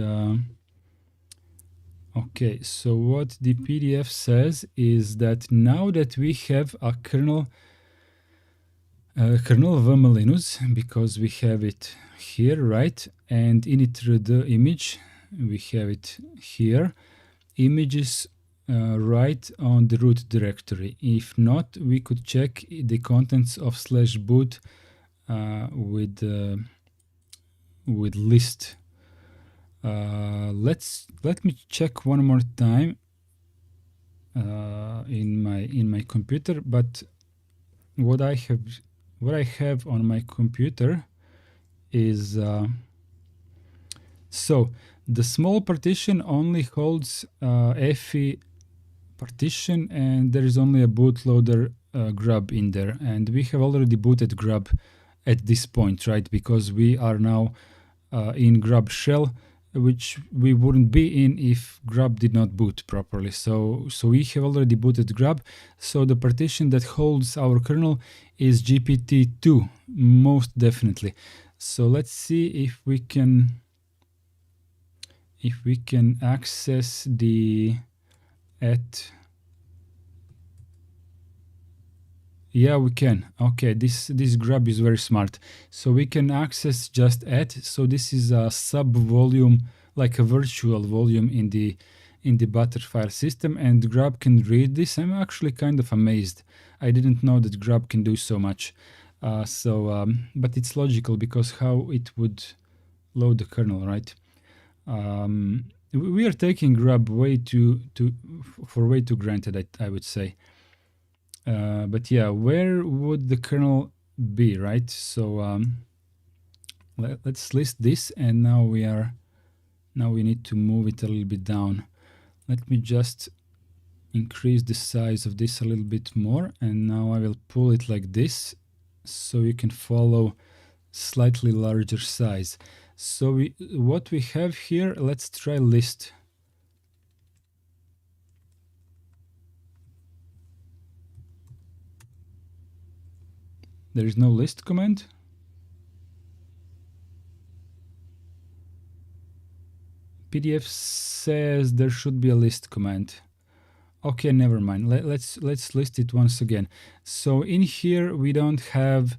okay, so what the PDF says is that now that we have a kernel Linux, because we have it here, right? And init image, we have it here. Images right on the root directory. If not, we could check the contents of /boot with list. Let me check one more time in my computer. But what I have on my computer is so the small partition only holds EFI partition, and there is only a bootloader GRUB in there, and we have already booted GRUB at this point, right? Because we are now in GRUB shell, which we wouldn't be in if GRUB did not boot properly. So we have already booted GRUB. So the partition that holds our kernel is GPT-2, most definitely. So let's see if we can access the yeah, we can. Okay, this GRUB is very smart. So we can access just so this is a sub volume, like a virtual volume in the Butterfile system, and GRUB can read this. I'm actually kind of amazed. I didn't know that GRUB can do so much. But it's logical, because how it would load the kernel, right? We are taking GRUB way too granted, I would say. But yeah, where would the kernel be, right? So let's list this, and now we need to move it a little bit down. Let me just increase the size of this a little bit more, and now I will pull it like this, so you can follow slightly larger size. So what we have here, let's try list. There is no list command. PDF says there should be a list command. Okay, never mind. Let's list it once again. So in here we don't have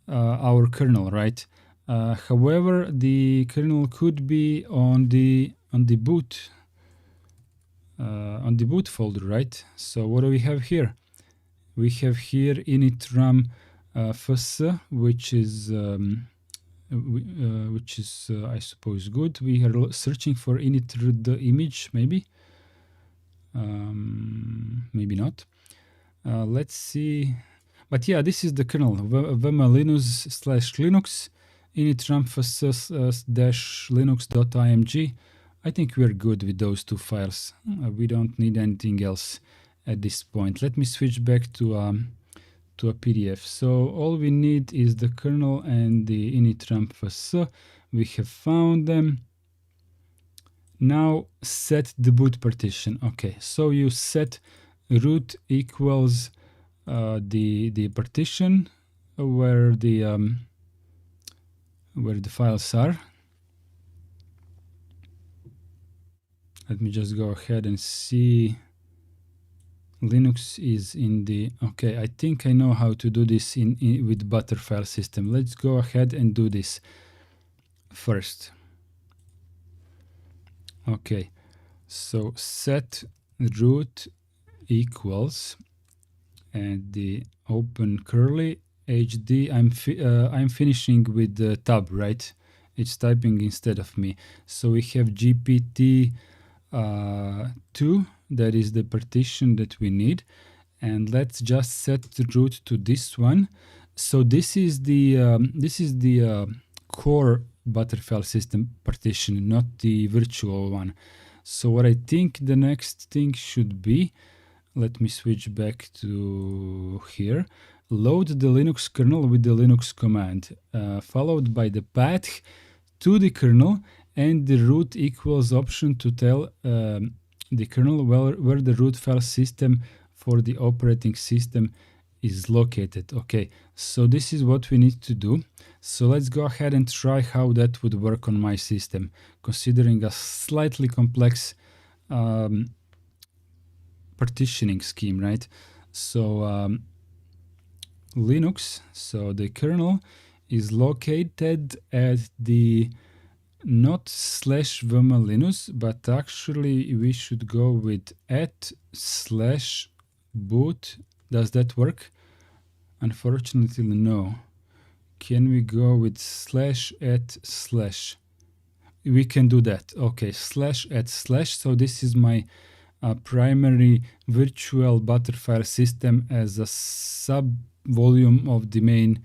our kernel, right? However, the kernel could be on the boot folder, right? So what do we have here? We have here init ram fs, which is I suppose good. We are searching for init the image, maybe not. Let's see. But yeah, this is the kernel, vmlinux/linux init ram fs dash linux.img. I think we're good with those two files. We don't need anything else at this point. Let me switch back to a PDF. So all we need is the kernel and the init ram fs. We have found them. Now set the boot partition. Okay, so you set root equals the partition where the files are. Let me just go ahead and see. Linux is in the, okay, I think I know how to do this with Butter file system. Let's go ahead and do this first. Okay, so set root equals and the open curly HD. I'm finishing with the tab, right? It's typing instead of me. So we have GPT 2, that is the partition that we need, and let's just set the root to this one. So this is the core Butterfly system partition, not the virtual one. So what I think the next thing should be, let me switch back to here, load the Linux kernel with the Linux command, followed by the path to the kernel and the root equals option to tell the kernel where the root file system for the operating system is located. Okay, so this is what we need to do. So let's go ahead and try how that would work on my system, considering a slightly complex partitioning scheme, right? So Linux, so the kernel is located at the not /vmlinux, but actually we should go with @/boot. Does that work? Unfortunately, no. Can we go with /@/? We can do that. Okay, /@/. So this is my primary virtual Butterfly system as a sub volume of the main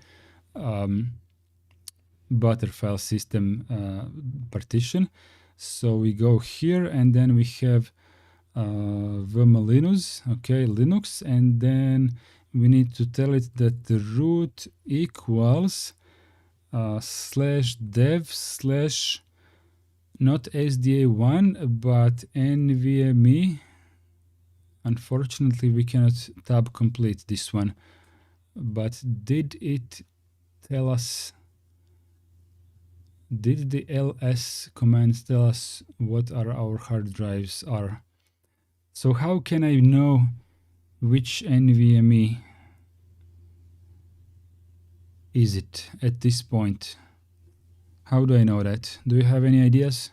Butterfly system partition. So we go here and then we have vmlinux, okay, Linux, and then we need to tell it that the root equals /dev/ not SDA1 but NVMe. Unfortunately, we cannot tab complete this one, but did it tell us, did the ls command tell us what our hard drives are? So how can I know which NVMe is it at this point? How do I know that? Do you have any ideas?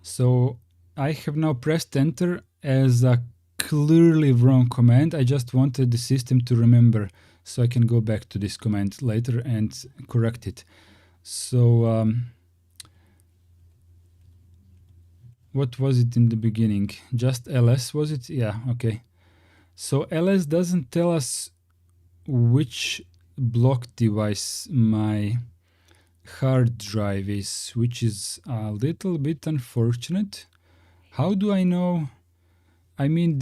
So I have now pressed enter as a clearly wrong command. I just wanted the system to remember so I can go back to this command later and correct it. So what was it in the beginning? Just ls, was it? Yeah, okay. So ls doesn't tell us which block device my hard drive is, which is a little bit unfortunate. How do I know? I mean,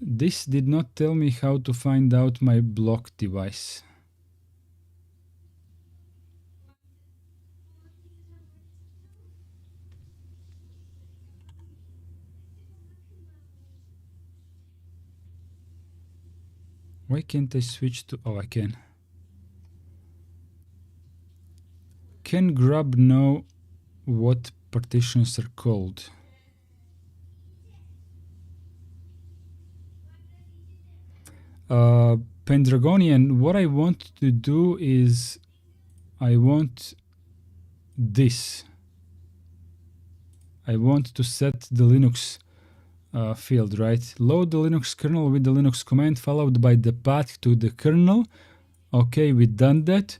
this did not tell me how to find out my block device. Why can't I switch to... Oh, I can. Can GRUB know what partitions are called? Pendragonian, what I want to do is I want this. I want to set the Linux field, right? Load the Linux kernel with the Linux command followed by the path to the kernel. Okay, we've done that.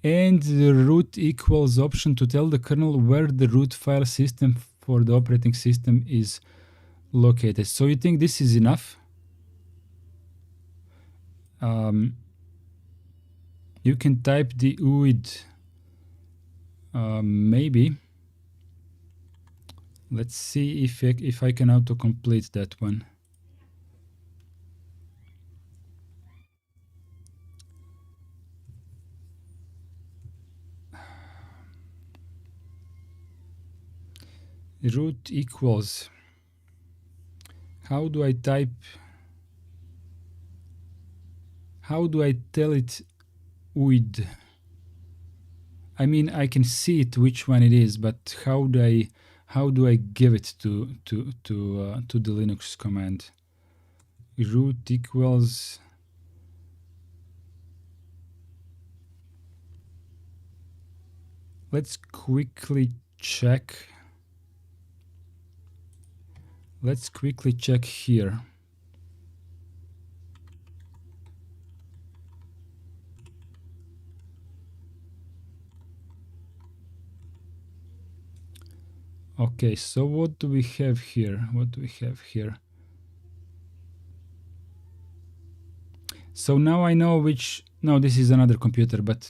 And the root equals option to tell the kernel where the root file system for the operating system is located. So you think this is enough? You can type the UID. Maybe. Let's see if I can autocomplete that one. Root equals. How do I type? How do I tell it UID? I mean, I can see it which one it is, but how do I give it to the Linux command? Root equals. Let's quickly check. Let's quickly check here. Okay, so what do we have here? What do we have here? So now I know which... No, this is another computer, but...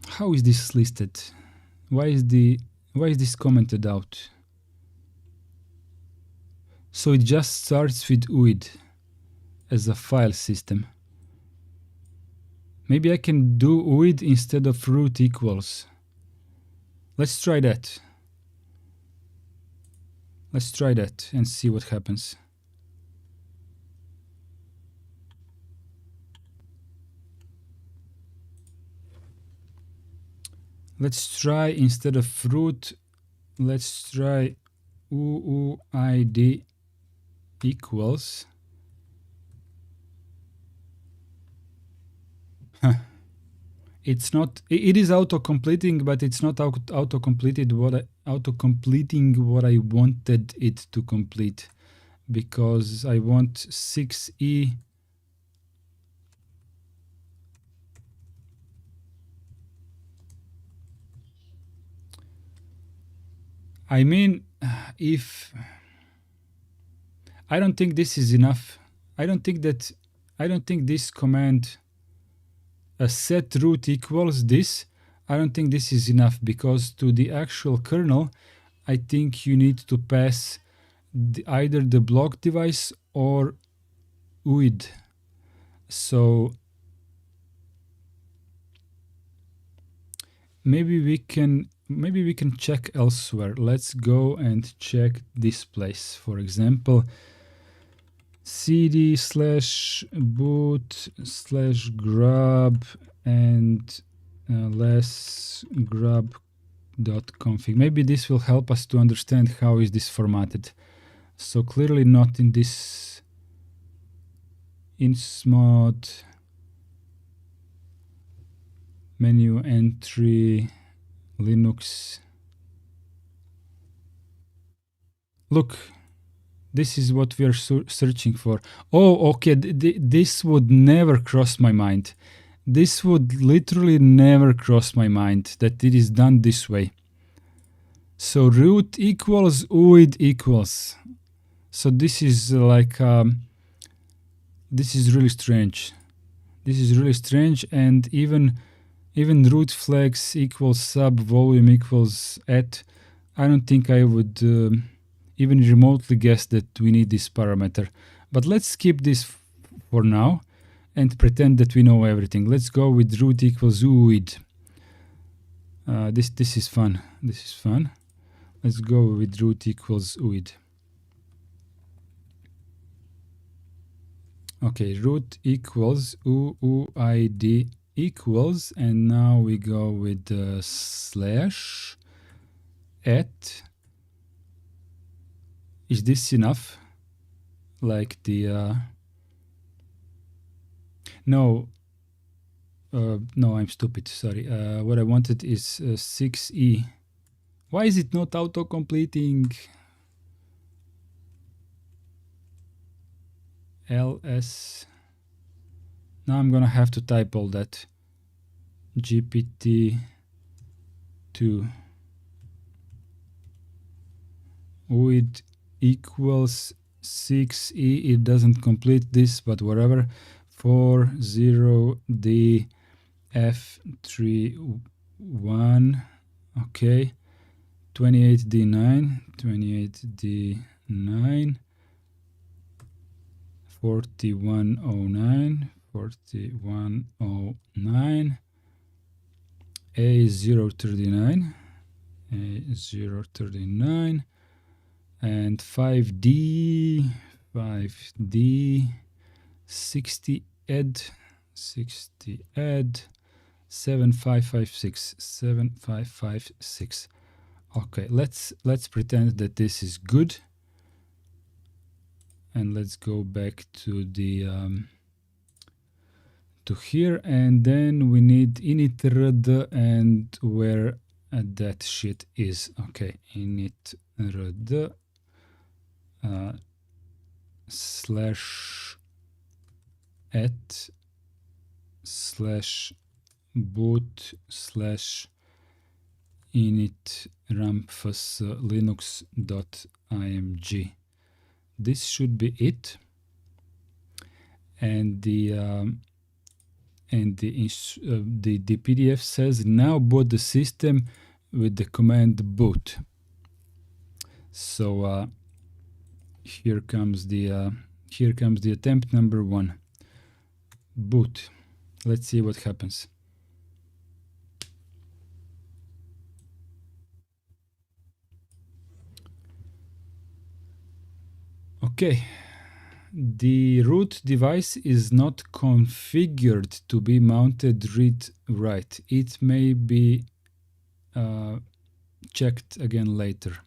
how is this listed? Why is this commented out? So it just starts with UID as a file system. Maybe I can do UID instead of root equals. Let's try that. Let's try that and see what happens. Let's try instead of root, let's try UUID equals. It's not, it is auto-completing, but it's not auto-completing what I wanted it to complete, because I want 6E. I mean, if I don't think this is enough. I don't think this command set root equals this. I don't think this is enough, because to the actual kernel, I think you need to pass either the block device or UID. So maybe we can check elsewhere. Let's go and check this place. For example, cd/boot/grub and less grub.config. Maybe this will help us to understand how is this formatted. So clearly not in this insmod menu entry Linux. Look, this is what we are searching for. Oh, okay, this would never cross my mind. This would literally never cross my mind that it is done this way. So root equals UID equals. So this is like, this is really strange. This is really strange, and even root flags equals sub volume equals at. I don't think I would even remotely guess that we need this parameter. But let's skip this for now, and pretend that we know everything. Let's go with root equals UID. This is fun. This is fun. Let's go with root equals UID. Okay, root equals UID equals, and now we go with slash at. Is this enough? Like the no, I'm stupid. Sorry. What I wanted is 6e. Why is it not auto-completing? ls. Now I'm gonna have to type all that. GPT 2 UID equals 6e. It doesn't complete this, but whatever. 40d f31. Okay. 28d9. 28d9. 4109. 4109. A039. A039. And 5D. 60 ed. 7556. 7556. Okay, let's pretend that this is good, and let's go back to the to here, and then we need init_rd and where that shit is. Okay, init_rd slash at slash boot slash init ramphus linux.img. This should be it, and the PDF says now boot the system with the command boot. So here comes the attempt number 1. Boot. Let's see what happens. Okay, the root device is not configured to be mounted read-write. It may be checked again later.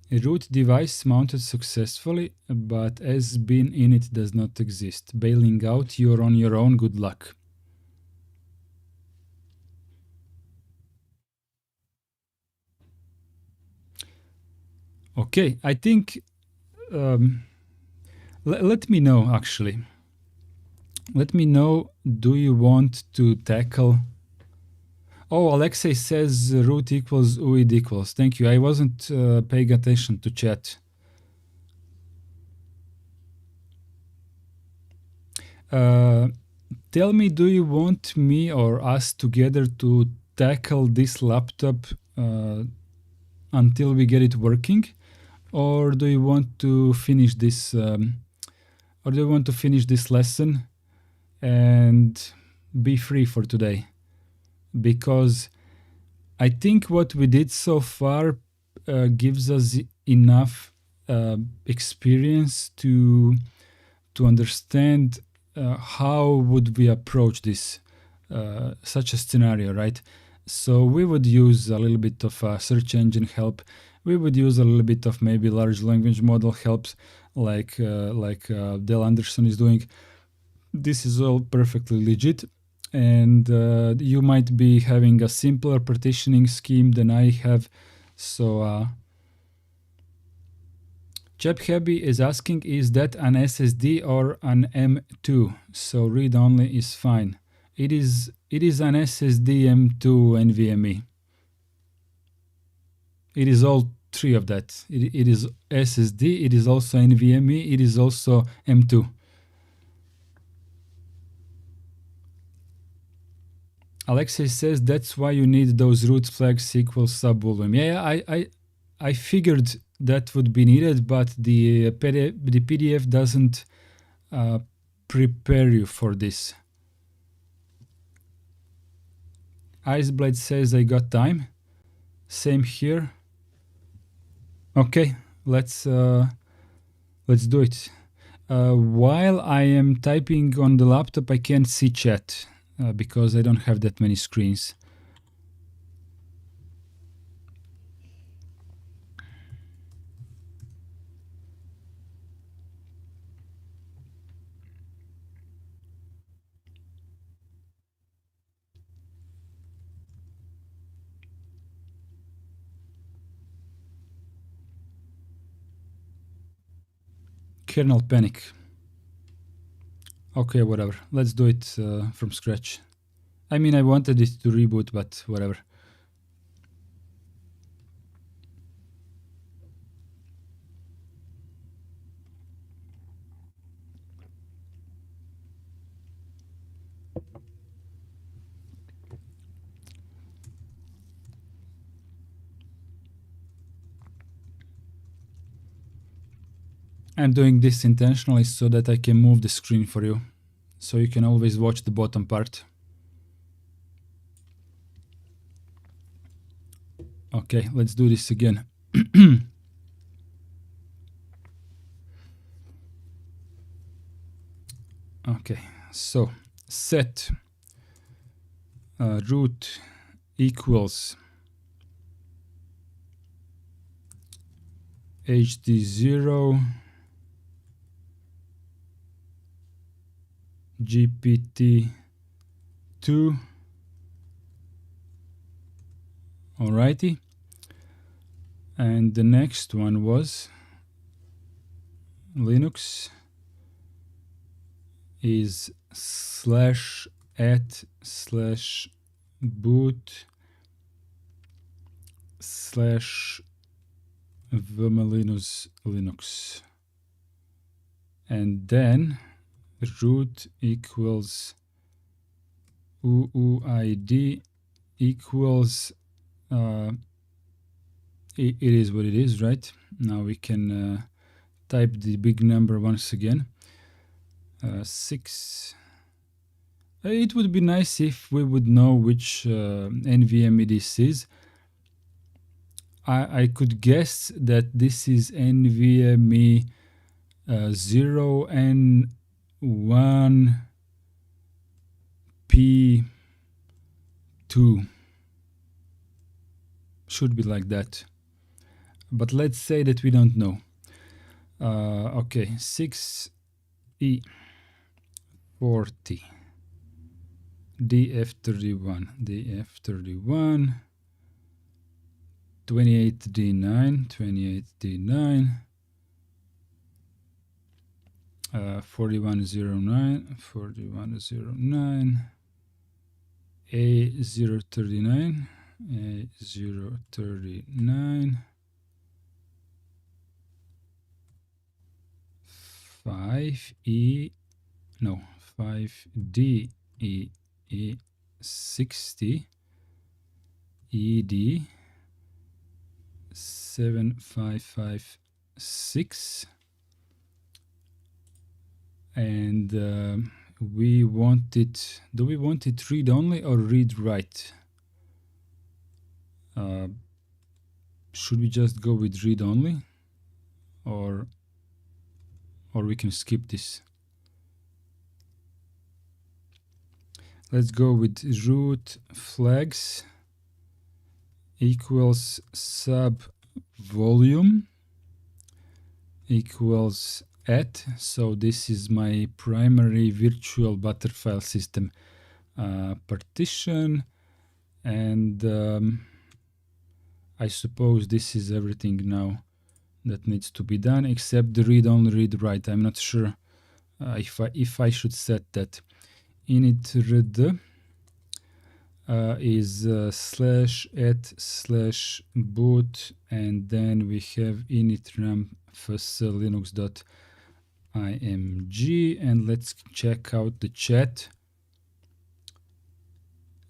A root device mounted successfully, but as bin init does not exist. Bailing out, you're on your own, good luck. Okay, I think let me know actually. Let me know, do you want to tackle? Oh, Alexei says root equals UID equals. Thank you. I wasn't paying attention to chat. Tell me, do you want me or us together to tackle this laptop until we get it working? Or do you want to finish this lesson and be free for today? Because I think what we did so far gives us enough experience to understand how would we approach this such a scenario, right? So we would use a little bit of search engine help. We would use a little bit of maybe large language model helps, like Dale Anderson is doing. This is all perfectly legit, and you might be having a simpler partitioning scheme than I have. So ChapHappy is asking, is that an SSD or an M2? So read only is fine. It is an SSD M2 NVMe. It is all three of that. It is SSD, it is also NVMe, it is also M2. Alexei says that's why you need those root flags equals subvolume. Yeah, I figured that would be needed, but the PDF doesn't prepare you for this. Iceblade says I got time. Same here. Okay, let's do it. While I am typing on the laptop, I can't see chat because I don't have that many screens. Kernel panic. Okay, whatever. Let's do it from scratch. I mean, I wanted it to reboot, but whatever. I'm doing this intentionally so that I can move the screen for you, so you can always watch the bottom part. Okay, let's do this again. Okay, so set root equals HD0 GPT 2. Alrighty. And the next one was Linux is /@/boot /vmlinux Linux. And then root equals uuid equals it is what it is, right? Now we can type the big number once again. 6. It would be nice if we would know which NVMe this is. I could guess that this is NVMe 0N1P2. Should be like that. But let's say that we don't know. Okay, 6E40 DF31 28D9 4109 A039 5DE60 ED 7556, and we want it. Do we want it read only or read write? Should we just go with read only, or we can skip this? Let's go with root flags equals sub volume equals at. So this is my primary virtual butterfile system partition, and I suppose this is everything now that needs to be done except the read only read write. I'm not sure if I should set that. Init read is /@/boot, and then we have init ram fslinux.img, and let's check out the chat.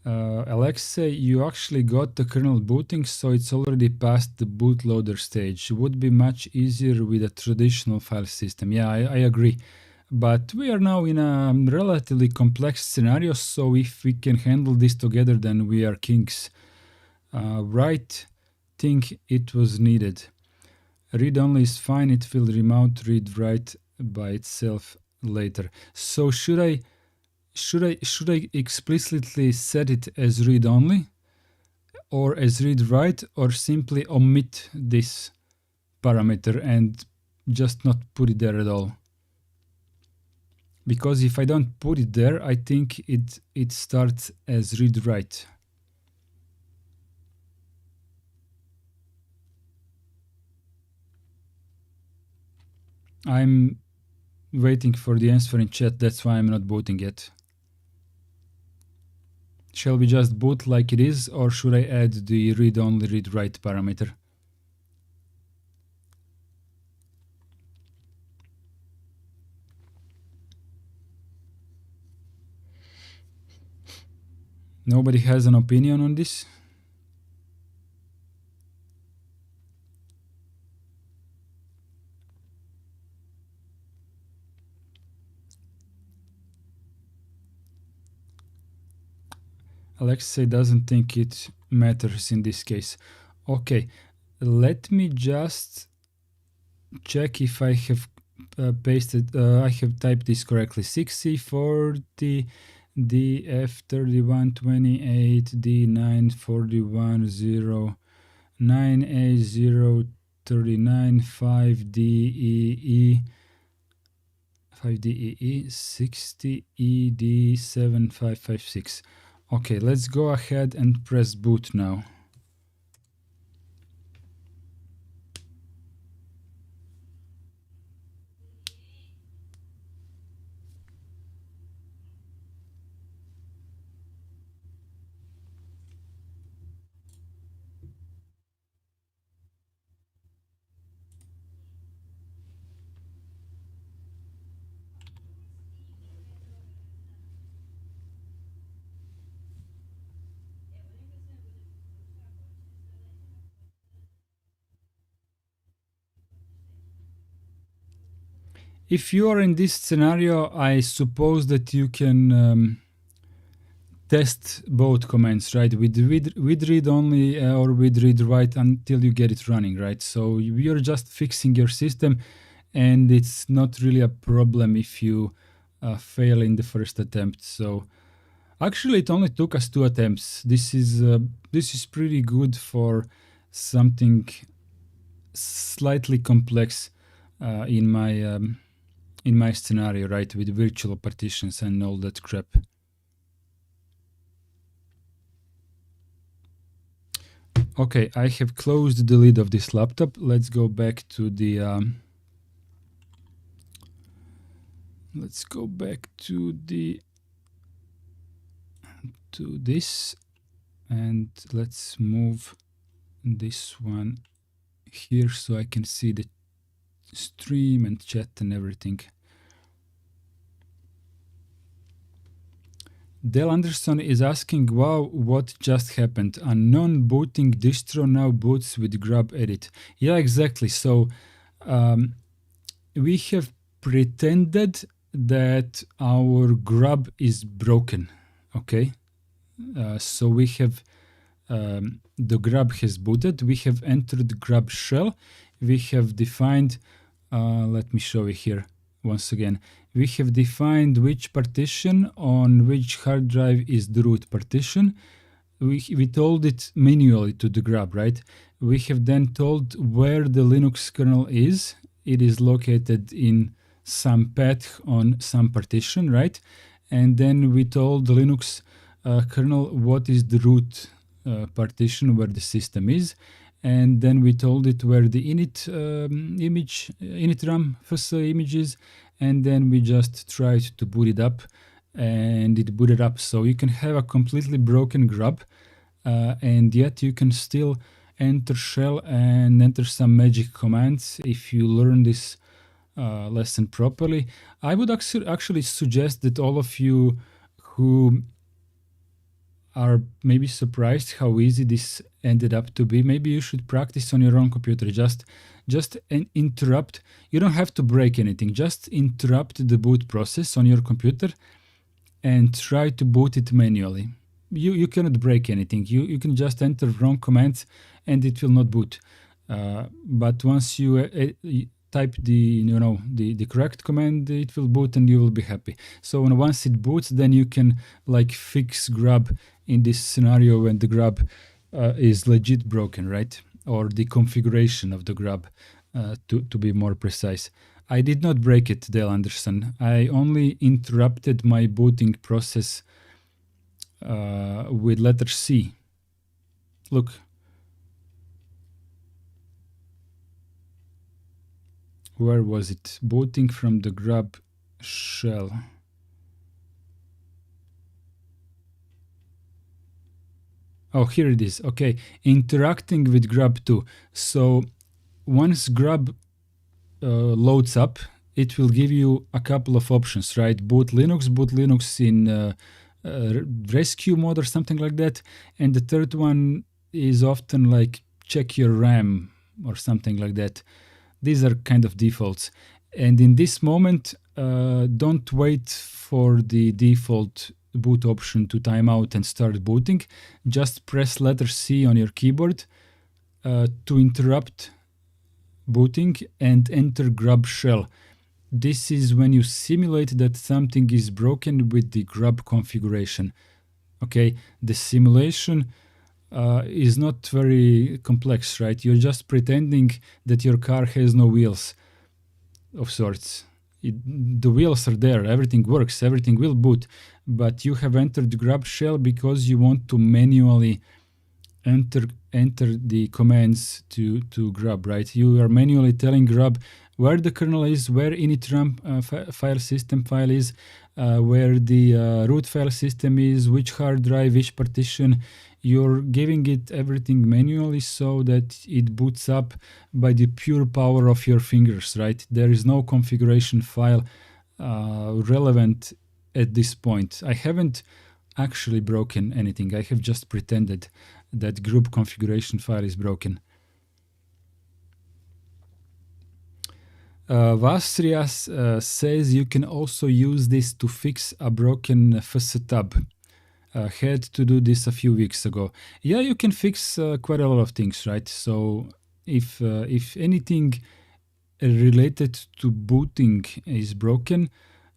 Alexei, you actually got the kernel booting, so it's already past the bootloader stage. It would be much easier with a traditional file system. Yeah, I agree. But we are now in a relatively complex scenario, so if we can handle this together, then we are kings. Right, think it was needed. Read only is fine, it will remount read write by itself later. So should I explicitly set it as read only or as read write, or simply omit this parameter and just not put it there at all? Because if I don't put it there, I think it starts as read write. I'm waiting for the answer in chat, that's why I'm not booting yet. Shall we just boot like it is, or should I add the read only read write parameter? Nobody has an opinion on this? Alexei doesn't think it matters in this case. Okay, let me just check if I have I have typed this correctly. 6040 DF3128 D9410 9A039 5DEE 5DEE 60ED7556. Okay, let's go ahead and press boot now. If you are in this scenario, I suppose that you can test both commands, right? With read only or with read write until you get it running, right? So you're just fixing your system, and it's not really a problem if you fail in the first attempt. So actually, it only took us 2 attempts. This is pretty good for something slightly complex in my scenario, right, with virtual partitions and all that crap. Okay, I have closed the lid of this laptop. Let's go back to the to this, and let's move this one here so I can see the stream and chat and everything. Dale Anderson is asking, wow, what just happened? A non-booting distro now boots with GRUB edit. Yeah, exactly. So we have pretended that our GRUB is broken, okay? So we have, the GRUB has booted, we have entered the GRUB shell, we have defined, let me show you here once again. We have defined which partition on which hard drive is the root partition. We told it manually to the GRUB, right? We have then told where the Linux kernel is. It is located in some path on some partition, right? And then we told the Linux kernel what is the root partition where the system is. And then we told it where the init init RAM FSA image is, and then we just tried to boot it up, and it booted up. So you can have a completely broken GRUB, and yet you can still enter shell and enter some magic commands if you learn this lesson properly. I would actually suggest that all of you who are maybe surprised how easy this ended up to be, maybe you should practice on your own computer. Just interrupt. You don't have to break anything. Just interrupt the boot process on your computer and try to boot it manually. You cannot break anything. You can just enter wrong commands and it will not boot. But once you type the correct command, it will boot and you will be happy. So once it boots, then you can like fix GRUB in this scenario when the GRUB is legit broken, right? Or the configuration of the GRUB, to be more precise. I did not break it, Dale Anderson. I only interrupted my booting process with letter C. Look. Where was it? Booting from the GRUB shell. Oh, here it is. Okay, interacting with GRUB2. So once GRUB loads up, it will give you a couple of options, right? Boot Linux in rescue mode or something like that. And the third one is often like check your RAM or something like that. These are kind of defaults. And in this moment, don't wait for the default boot option to time out and start booting. Just press letter C on your keyboard to interrupt booting and enter GRUB shell. This is when you simulate that something is broken with the GRUB configuration. Okay, the simulation is not very complex, right? You're just pretending that your car has no wheels of sorts. The wheels are there, everything works, everything will boot, but you have entered GRUB shell because you want to manually enter the commands to GRUB, right? You are manually telling GRUB where the kernel is, where init RAM file system file is, where the root file system is, which hard drive, which partition. You're giving it everything manually so that it boots up by the pure power of your fingers, right? There is no configuration file relevant at this point. I haven't actually broken anything. I have just pretended that GRUB configuration file is broken. Vastrias says you can also use this to fix a broken FSTab. Had to do this a few weeks ago. Yeah, you can fix quite a lot of things, right? So if anything related to booting is broken,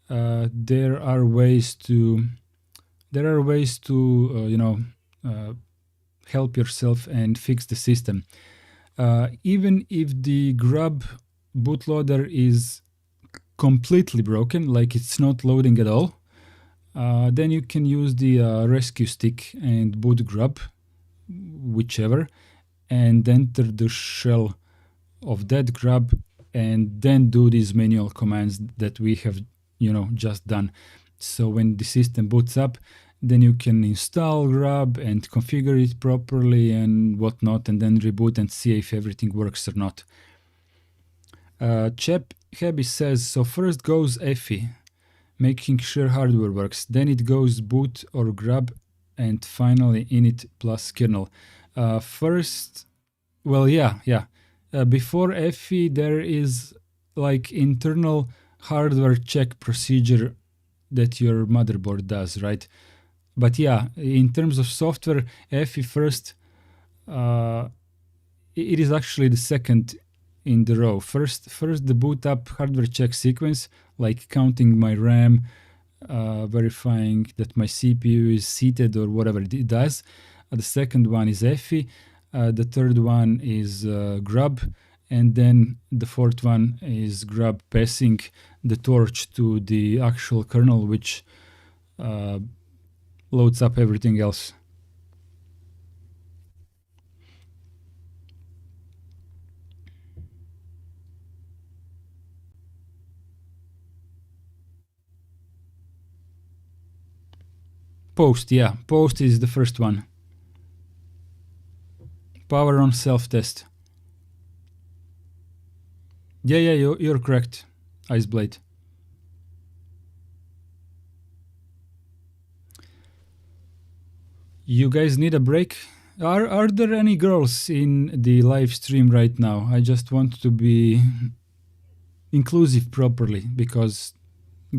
there are ways to help yourself and fix the system. Even if the GRUB bootloader is completely broken, like it's not loading at all, then you can use the rescue stick and boot GRUB, whichever, and enter the shell of that GRUB and then do these manual commands that we have just done. So when the system boots up, then you can install GRUB and configure it properly and whatnot, and then reboot and see if everything works or not. Chep Habi says, so first goes EFI, making sure hardware works. Then it goes boot or GRUB, and finally init plus kernel. Before EFI, there is like internal hardware check procedure that your motherboard does, right? But yeah, in terms of software, EFI first, it is actually the second in the row. First the boot up hardware check sequence, like counting my RAM, verifying that my CPU is seated or whatever it does. The second one is EFI. The third one is GRUB. And then the fourth one is GRUB passing the torch to the actual kernel, which loads up everything else. Post, yeah. Post is the first one. Power on self-test. Yeah, you're correct, Iceblade. You guys need a break? Are there any girls in the live stream right now? I just want to be inclusive properly, because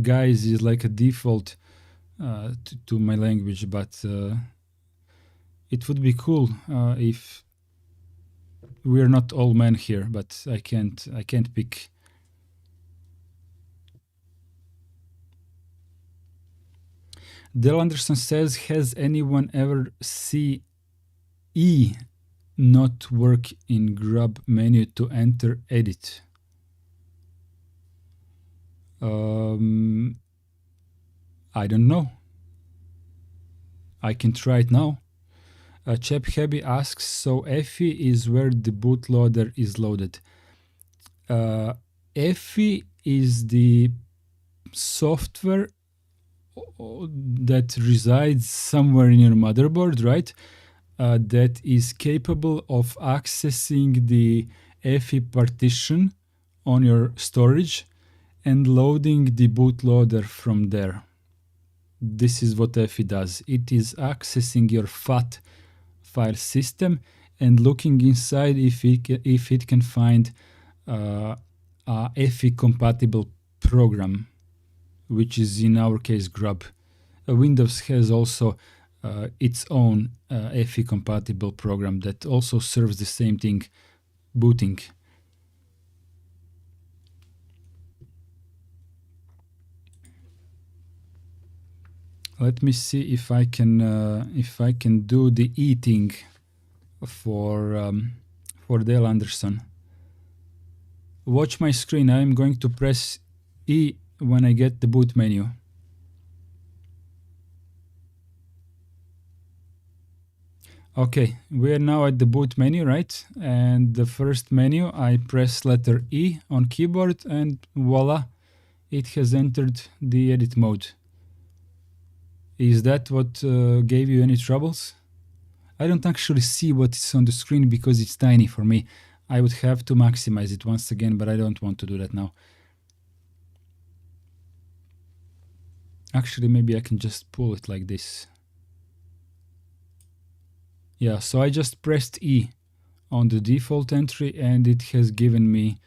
guys is like a default to my language, but it would be cool if we're not all men here, but I can't pick. Del Anderson says, has anyone ever seen E not work in GRUB menu to enter edit? I don't know. I can try it now. Chep Heavy asks, so EFI is where the bootloader is loaded. EFI is the software that resides somewhere in your motherboard, right? That is capable of accessing the EFI partition on your storage and loading the bootloader from there. This is what EFI does. It is accessing your FAT file system and looking inside if it can find a EFI compatible program, which is in our case GRUB. Windows has also its own EFI compatible program that also serves the same thing, booting. Let me see if I can do the eating for Dale Anderson. Watch my screen. I'm going to press E when I get the boot menu. Okay, we are now at the boot menu, right? And the first menu, I press letter E on keyboard, and voila, it has entered the edit mode. Is that what gave you any troubles? I don't actually see what is on the screen because it's tiny for me. I would have to maximize it once again, but I don't want to do that now. Actually, maybe I can just pull it like this. Yeah, so I just pressed E on the default entry and it has given me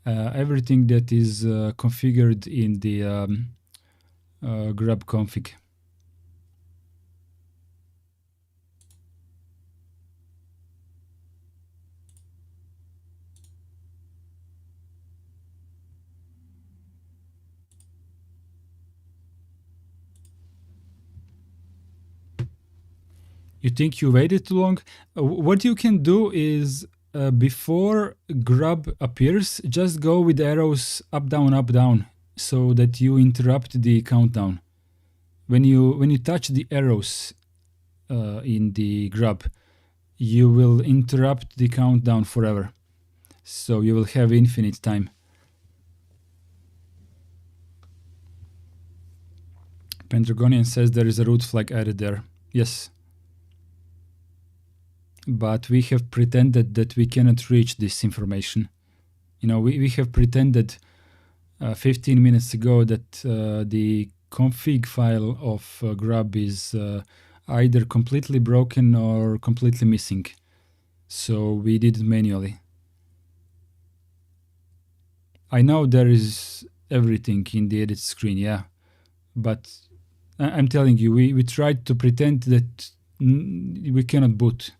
everything that is configured in the GRUB config. You think you waited too long? What you can do is before GRUB appears, just go with arrows up, down, so that you interrupt the countdown. When you touch the arrows in the GRUB, you will interrupt the countdown forever. So you will have infinite time. Pendragonian says there is a root flag added there. Yes. But we have pretended that we cannot reach this information. You know, we have pretended 15 minutes ago that the config file of GRUB is either completely broken or completely missing. So we did it manually. I know there is everything in the edit screen, yeah. But I'm telling you, we tried to pretend that we cannot boot.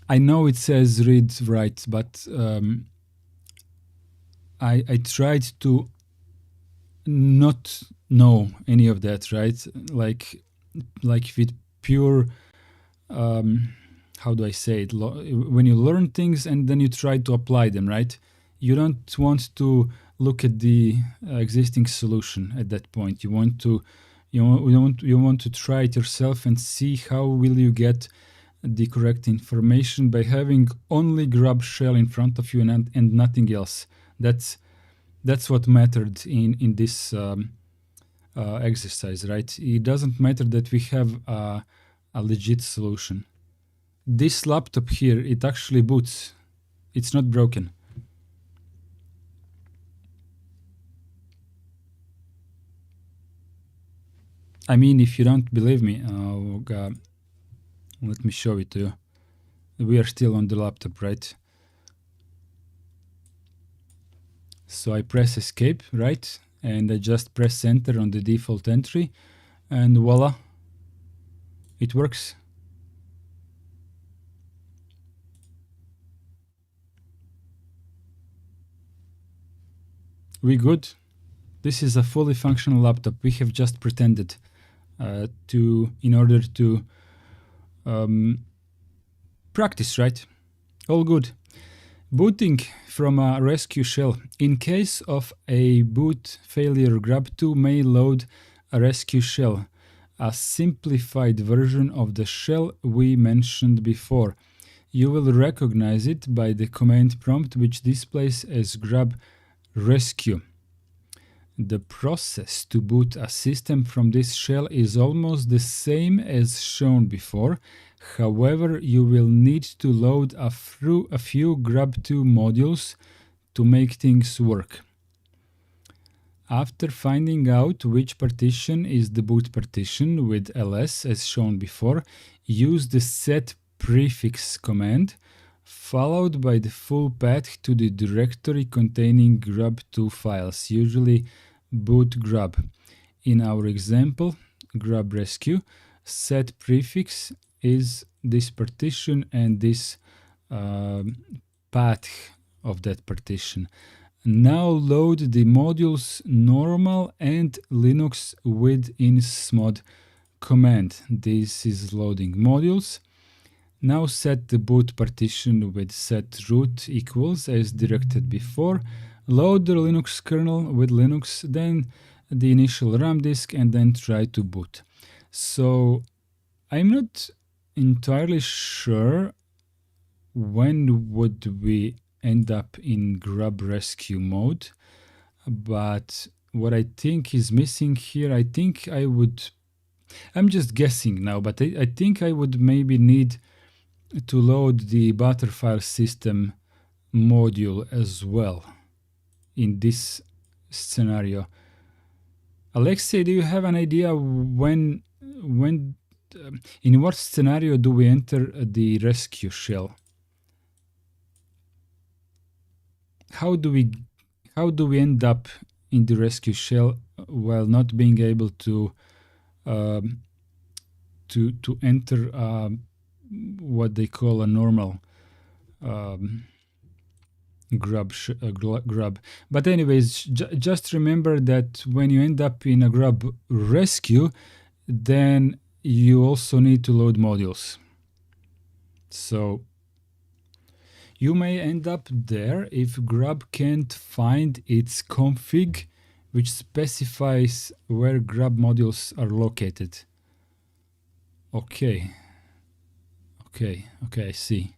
I know it says read write, but I tried to not know any of that, right? Like with pure, how do I say it? When you learn things and then you try to apply them, right? You don't want to look at the existing solution at that point. You want to try it yourself and see how will you get the correct information by having only GRUB shell in front of you and nothing else. That's what mattered in this exercise, right? It doesn't matter that we have a legit solution. this laptop here, it actually boots. It's not broken. I mean, if you don't believe me, let me show it to you. We are still on the laptop, right? So I press escape, right? And I just press enter on the default entry, and voila, it works. We good. This is a fully functional laptop. We have just pretended in order to practice, right? All good. Booting from a rescue shell. In case of a boot failure, GRUB2 may load a rescue shell, a simplified version of the shell we mentioned before. You will recognize it by the command prompt, which displays as grub rescue. The process to boot a system from this shell is almost the same as shown before. However, you will need to load a few GRUB2 modules to make things work. After finding out which partition is the boot partition with ls as shown before, use the set prefix command followed by the full path to the directory containing GRUB2 files, usually boot grub. In our example, grub rescue, set prefix is this partition and this path of that partition. Now load the modules normal and Linux with insmod command. This is loading modules. Now set the boot partition with set root equals as directed before. Load the Linux kernel with Linux, then the initial RAM disk, and then try to boot. So I'm not entirely sure when would we end up in grub rescue mode, but what I think is missing here, I'm just guessing now, but I think I would maybe need to load the Butterfile system module as well in this scenario. Alexei, do you have an idea when in what scenario do we enter the rescue shell? How do we end up in the rescue shell while not being able to enter what they call a normal grub? But anyways, just remember that when you end up in a grub rescue, then you also need to load modules. So you may end up there if grub can't find its config, which specifies where grub modules are located. Okay, I see.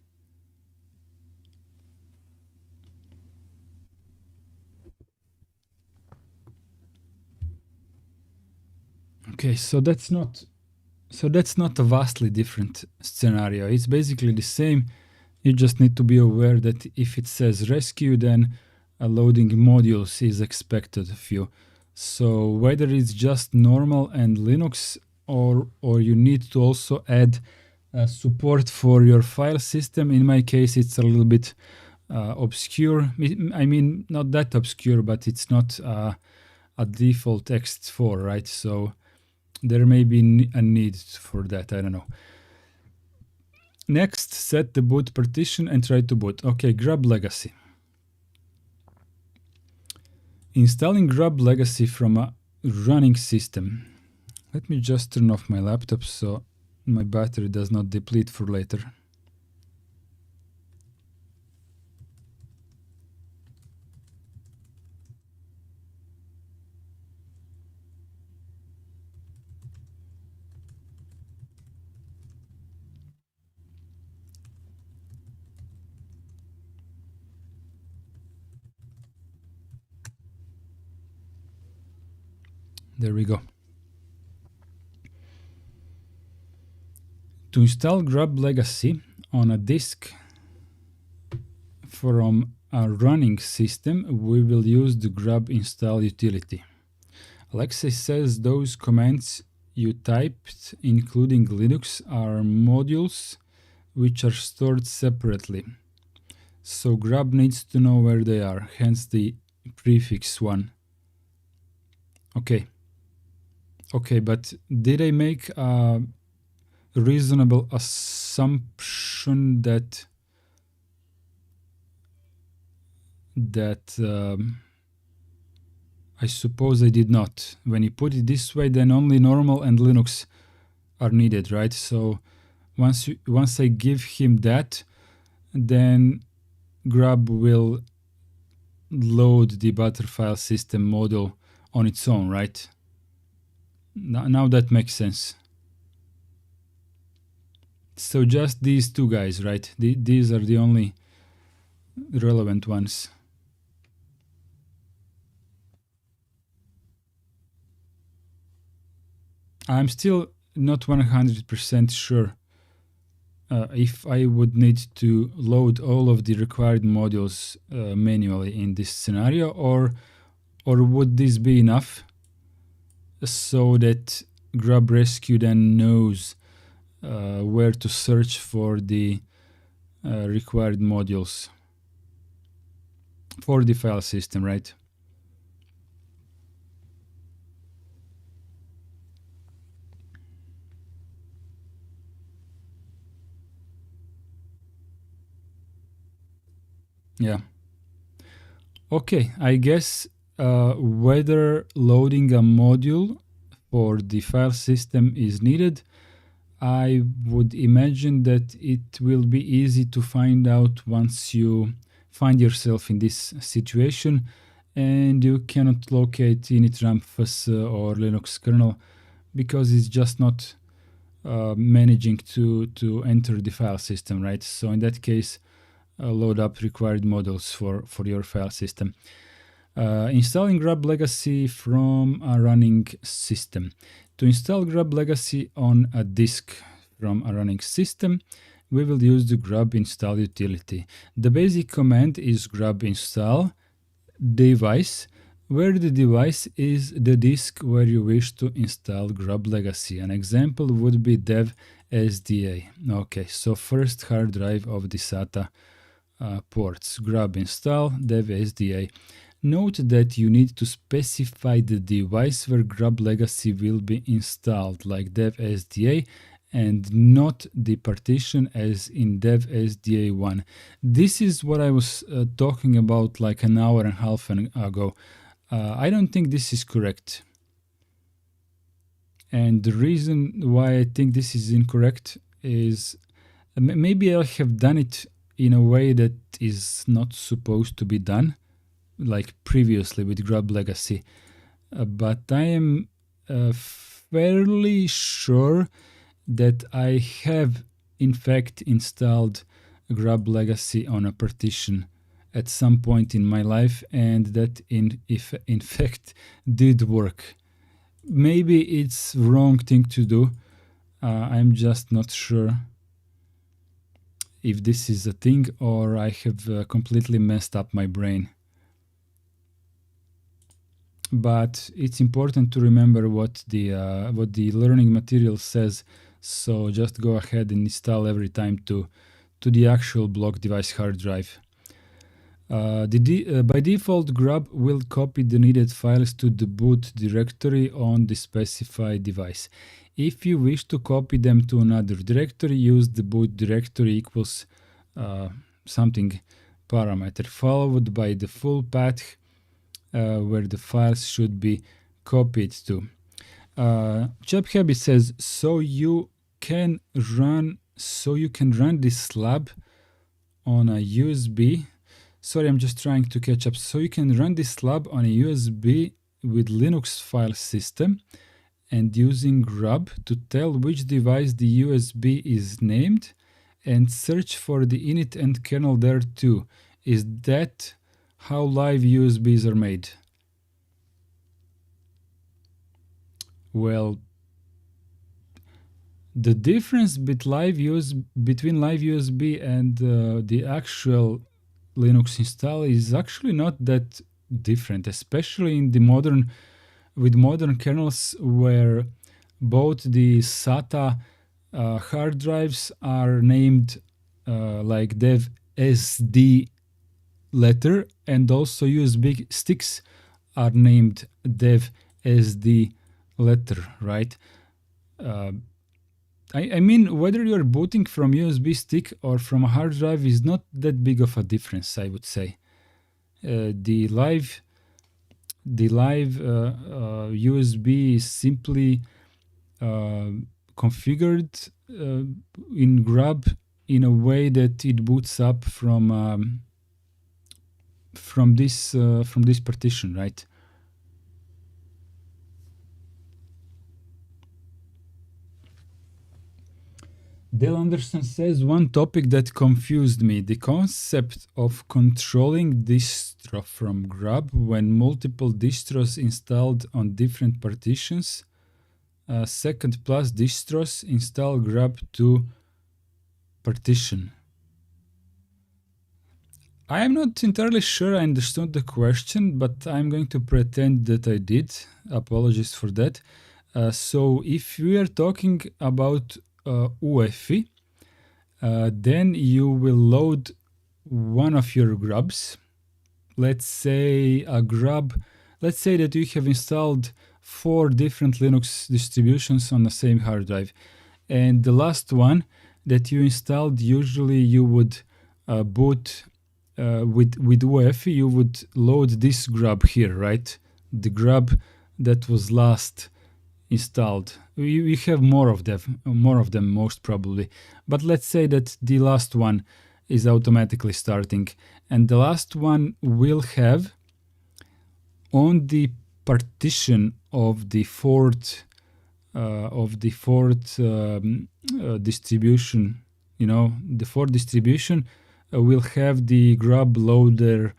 Okay, so that's not a vastly different scenario. It's basically the same. You just need to be aware that if it says rescue, then a loading modules is expected of you. So whether it's just normal and Linux, or you need to also add support for your file system. In my case, it's a little bit obscure. I mean, not that obscure, but it's not a default X4, right? So there may be a need for that. I don't know. Next, set the boot partition and try to boot. Okay, GRUB Legacy. Installing GRUB Legacy from a running system. Let me just turn off my laptop so my battery does not deplete for later. There we go. To install GRUB Legacy, on a disk from a running system, we will use the grub install utility. Alexei says those commands you typed, including Linux, are modules which are stored separately. So grub needs to know where they are, hence the prefix 1. Okay. Okay, but did I make a reasonable assumption that I suppose I did not. When you put it this way, then only normal and Linux are needed, right? So once I give him that, then grub will load the Butterfile system module on its own, right? Now that makes sense. So just these two guys, right? These are the only relevant ones. I'm still not 100% sure if I would need to load all of the required modules manually in this scenario, or would this be enough so that grub rescue then knows where to search for the required modules for the file system, right? Yeah. Okay, I guess whether loading a module for the file system is needed, I would imagine that it will be easy to find out once you find yourself in this situation and you cannot locate init ramfs or Linux kernel because it's just not managing to enter the file system, right? So in that case, load up required modules for your file system. Installing GRUB Legacy from a running system. To install GRUB Legacy on a disk from a running system, we will use the grub install utility. The basic command is grub install device, where the device is the disk where you wish to install GRUB Legacy. An example would be dev SDA. Okay, so first hard drive of the SATA ports, grub install dev SDA. Note that you need to specify the device where GRUB Legacy will be installed, like dev SDA, and not the partition as in dev SDA1. This is what I was talking about like an hour and a half ago. I don't think this is correct. And the reason why I think this is incorrect is maybe I have done it in a way that is not supposed to be done, like previously with GRUB Legacy. But I am fairly sure that I have in fact installed GRUB Legacy on a partition at some point in my life, and that in fact did work. Maybe it's wrong thing to do. I'm just not sure if this is a thing or I have completely messed up my brain. But it's important to remember what the learning material says. So just go ahead and install every time to the actual block device hard drive. By default, grub will copy the needed files to the boot directory on the specified device. If you wish to copy them to another directory, use the boot directory equals something parameter followed by the full path where the files should be copied to. Chaphabi says, so you can run this lab on a USB. Sorry, I'm just trying to catch up. So you can run this lab on a USB with Linux file system and using grub to tell which device the USB is named and search for the init and kernel there too. Is that how live USBs are made? Well, The difference between live USB and the actual Linux install is actually not that different, especially in the modern kernels where both the SATA hard drives are named like dev SD letter, and also USB sticks are named dev SD letter, right? Uh, I mean, whether you're booting from USB stick or from a hard drive is not that big of a difference, I would say. The live USB is simply configured in GRUB in a way that it boots up from this partition, right? Dale Anderson says one topic that confused me: the concept of controlling distro from GRUB when multiple distros installed on different partitions. Second plus distros install GRUB to partition. I am not entirely sure I understood the question, but I'm going to pretend that I did. Apologies for that. So if we are talking about UEFI, then you will load one of your GRUBs. Let's say that you have installed 4 different Linux distributions on the same hard drive. And the last one that you installed, usually you would boot with UEFI, you would load this GRUB here, right? The GRUB that was last installed. We have more of them most probably. But let's say that the last one is automatically starting, and the last one will have on the partition of the fourth distribution, the fourth distribution will have the GRUB loader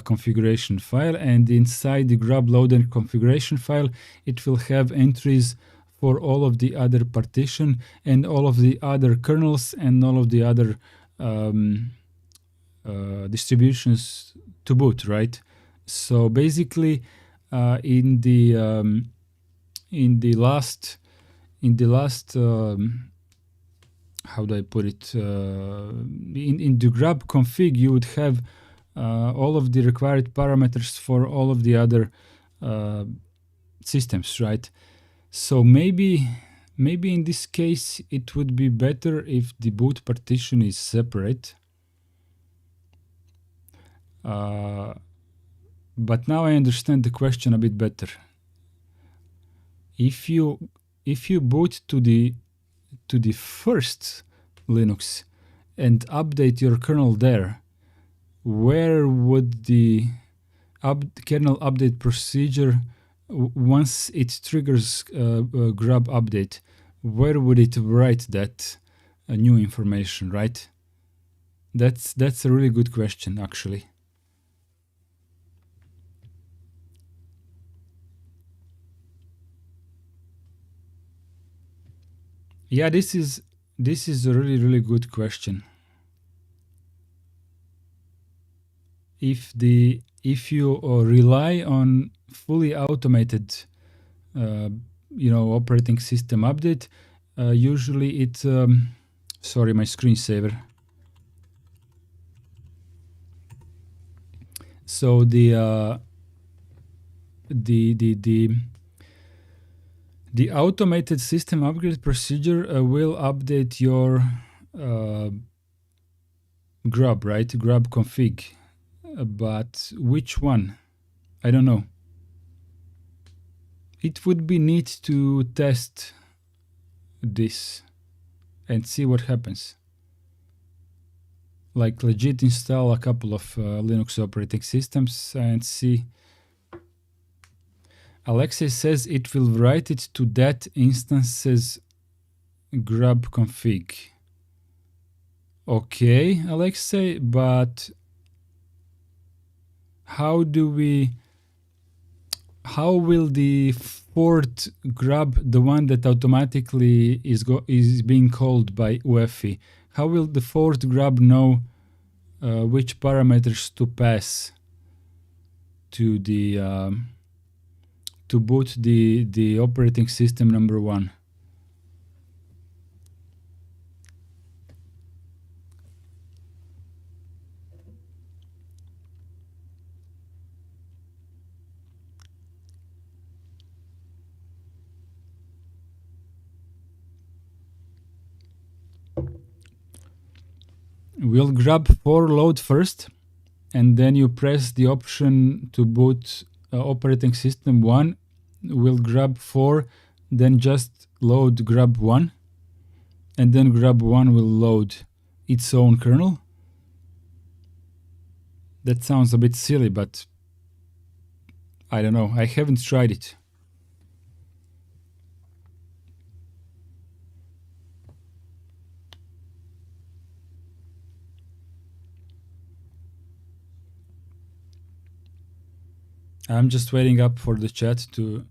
configuration file, and inside the GRUB loader configuration file it will have entries for all of the other partition and all of the other kernels and all of the other distributions to boot, right? So basically in the last how do I put it, in the GRUB config you would have all of the required parameters for all of the other systems, right? So maybe in this case it would be better if the boot partition is separate. But now I understand the question a bit better. If you boot to the first Linux and update your kernel there, where would the kernel update procedure, once it triggers GRUB update, where would it write that new information, right? That's a really good question, actually. Yeah, this is a really good question. If you rely on fully automated operating system update, usually it sorry, my screensaver. So the automated system upgrade procedure will update your GRUB, right? GRUB config. But which one? I don't know. It would be neat to test this and see what happens. Like legit install a couple of Linux operating systems and see. Alexei says it will write it to that instance's GRUB config. Okay, Alexei, but how do we how will the fourth grub, the one that automatically is being called by UEFI, how will the fourth grub know which parameters to pass to the to boot the operating system number one? Will grub4 load first, and then you press the option to boot operating system 1. Will grub4 then just load grub1, and then grub1 will load its own kernel? That sounds a bit silly, but I don't know. I haven't tried it. I'm just waiting up for the chat to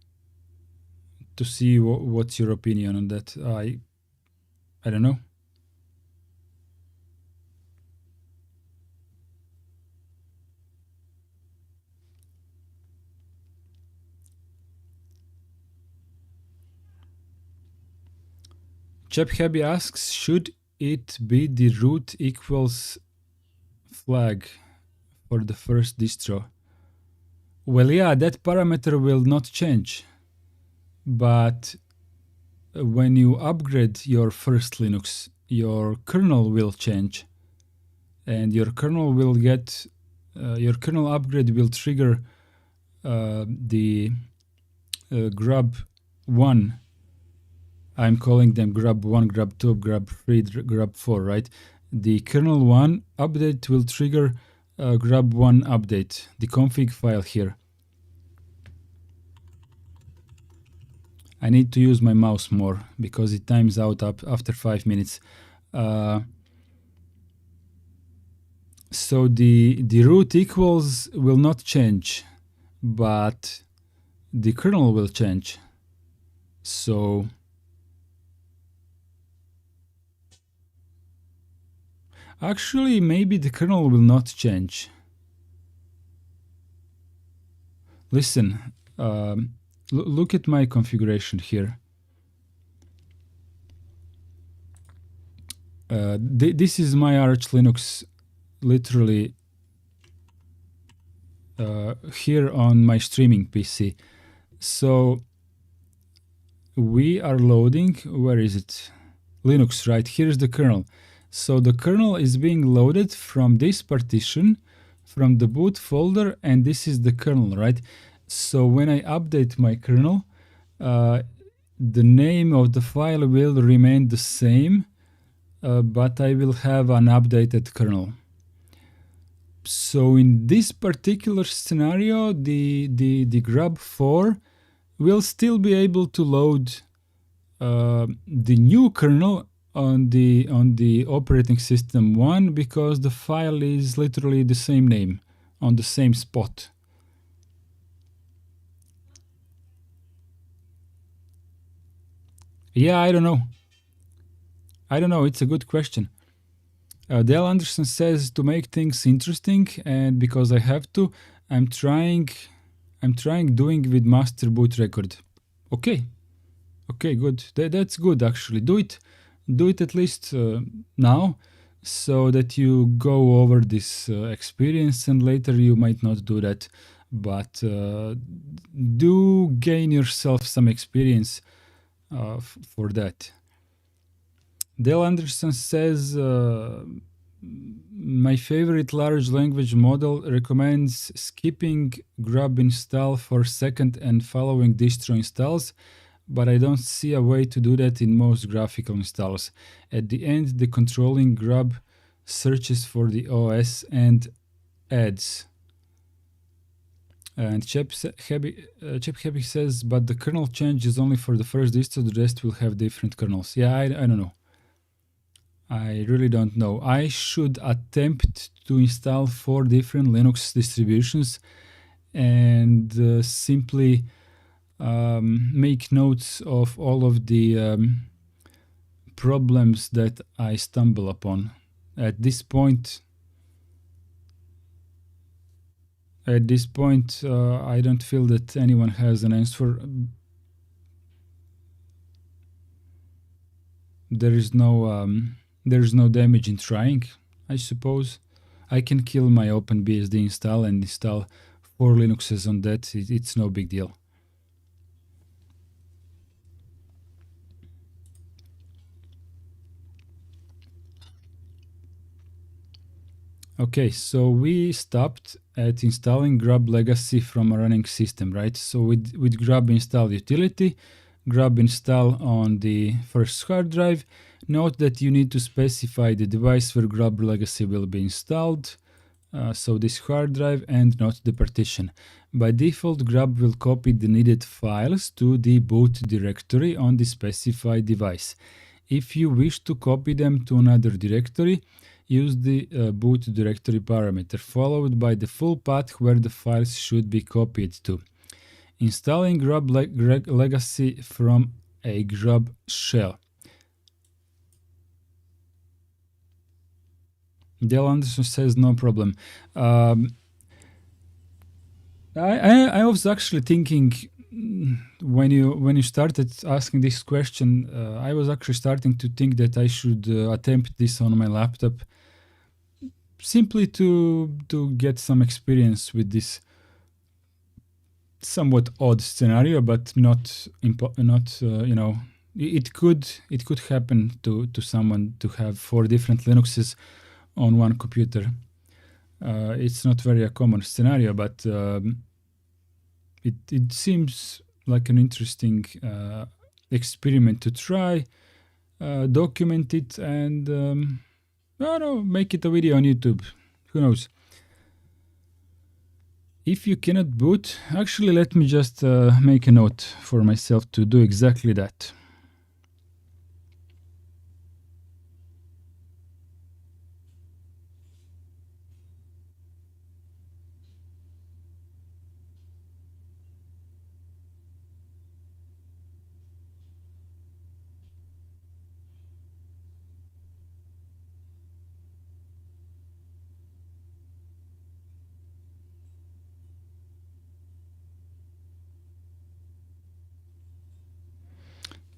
see what's your opinion on that. I don't know. Chep Happy asks, should it be the root equals flag for the first distro? Well, yeah, that parameter will not change. But when you upgrade your first Linux, your kernel will change. And your kernel will get, your kernel upgrade will trigger the grub1. I'm calling them grub1, grub2, grub3, grub4, right? The kernel1 update will trigger grub1 update, the config file here. I need to use my mouse more because it times out after 5 minutes. So the root equals will not change, but the kernel will change. So actually, maybe the kernel will not change. Listen, look at my configuration here. This is my Arch Linux, literally here on my streaming PC. So we are loading, where is it? Linux, right? Here's the kernel. So the kernel is being loaded from this partition, from the boot folder, and this is the kernel, right? So when I update my kernel, the name of the file will remain the same, but I will have an updated kernel. So in this particular scenario, the grub4 will still be able to load the new kernel on the operating system 1 because the file is literally the same name on the same spot. Yeah, I don't know. It's a good question. Dale Anderson says, to make things interesting, and because I have to, I'm trying doing with master boot record. Okay, good. That's good actually. Do it at least now, so that you go over this experience, and later you might not do that. But do gain yourself some experience for that. Dale Anderson says, my favorite large language model recommends skipping grub install for second and following distro installs, but I don't see a way to do that in most graphical installs. At the end, the controlling grub searches for the OS and adds. And Chep Happy says, but the kernel change is only for the first distro, the rest will have different kernels. Yeah, I don't know. I really don't know. I should attempt to install 4 different Linux distributions and simply make notes of all of the problems that I stumble upon. At this point, I don't feel that anyone has an answer. There is no damage in trying, I suppose. I can kill my OpenBSD install and install 4 Linuxes on that. It's no big deal. Okay, so we stopped at installing GRUB Legacy from a running system, right? So with GRUB install utility, GRUB install on the first hard drive. Note that you need to specify the device where GRUB Legacy will be installed. So this hard drive and not the partition. By default, GRUB will copy the needed files to the boot directory on the specified device. If you wish to copy them to another directory, use the boot directory parameter, followed by the full path where the files should be copied to. Installing GRUB Legacy from a GRUB shell. Dale Anderson says no problem. I was actually thinking when you started asking this question, I was actually starting to think that I should attempt this on my laptop, simply to get some experience with this somewhat odd scenario, but not you know, it could happen to someone to have 4 different Linuxes on one computer. It's not very a common scenario, but it seems like an interesting experiment to try, document it, and I don't know, make it a video on YouTube. Who knows? If you cannot boot, actually let me just make a note for myself to do exactly that.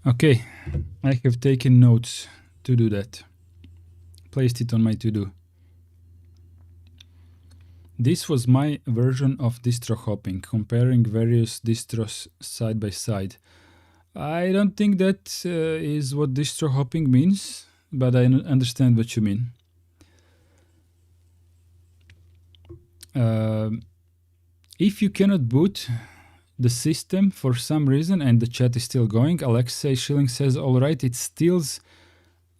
Okay, I have taken notes to do that. Placed it on my to-do. This was my version of distro hopping, comparing various distros side by side. I don't think that is what distro hopping means, but I understand what you mean. If you cannot boot the system for some reason, and the chat is still going, Alexei Schilling says, all right, it steals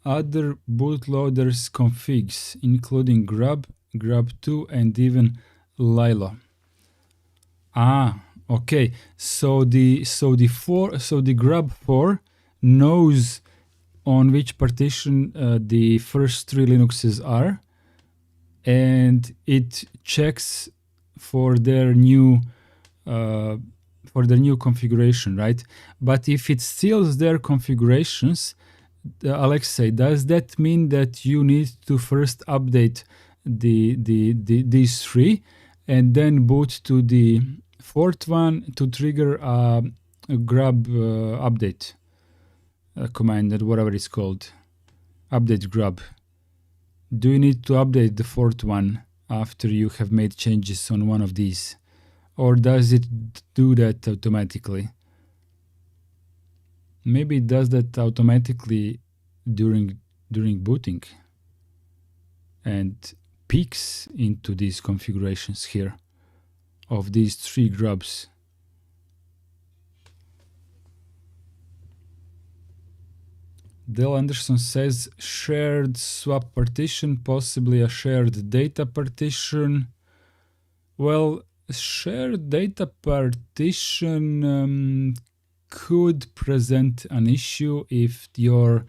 other bootloaders configs, including GRUB, GRUB2, and even Lilo. Ah, okay. So the GRUB4 knows on which partition the first 3 Linuxes are, and it checks for their new configuration, right? But if it steals their configurations, Alexei, does that mean that you need to first update these 3 and then boot to the 4th one to trigger a GRUB update command, or whatever it's called, update GRUB? Do you need to update the 4th one after you have made changes on one of these? Or does it do that automatically? Maybe it does that automatically during booting and peeks into these configurations here of these 3 GRUBs. Dale Anderson says shared swap partition, possibly a shared data partition. Well, shared data partition could present an issue if your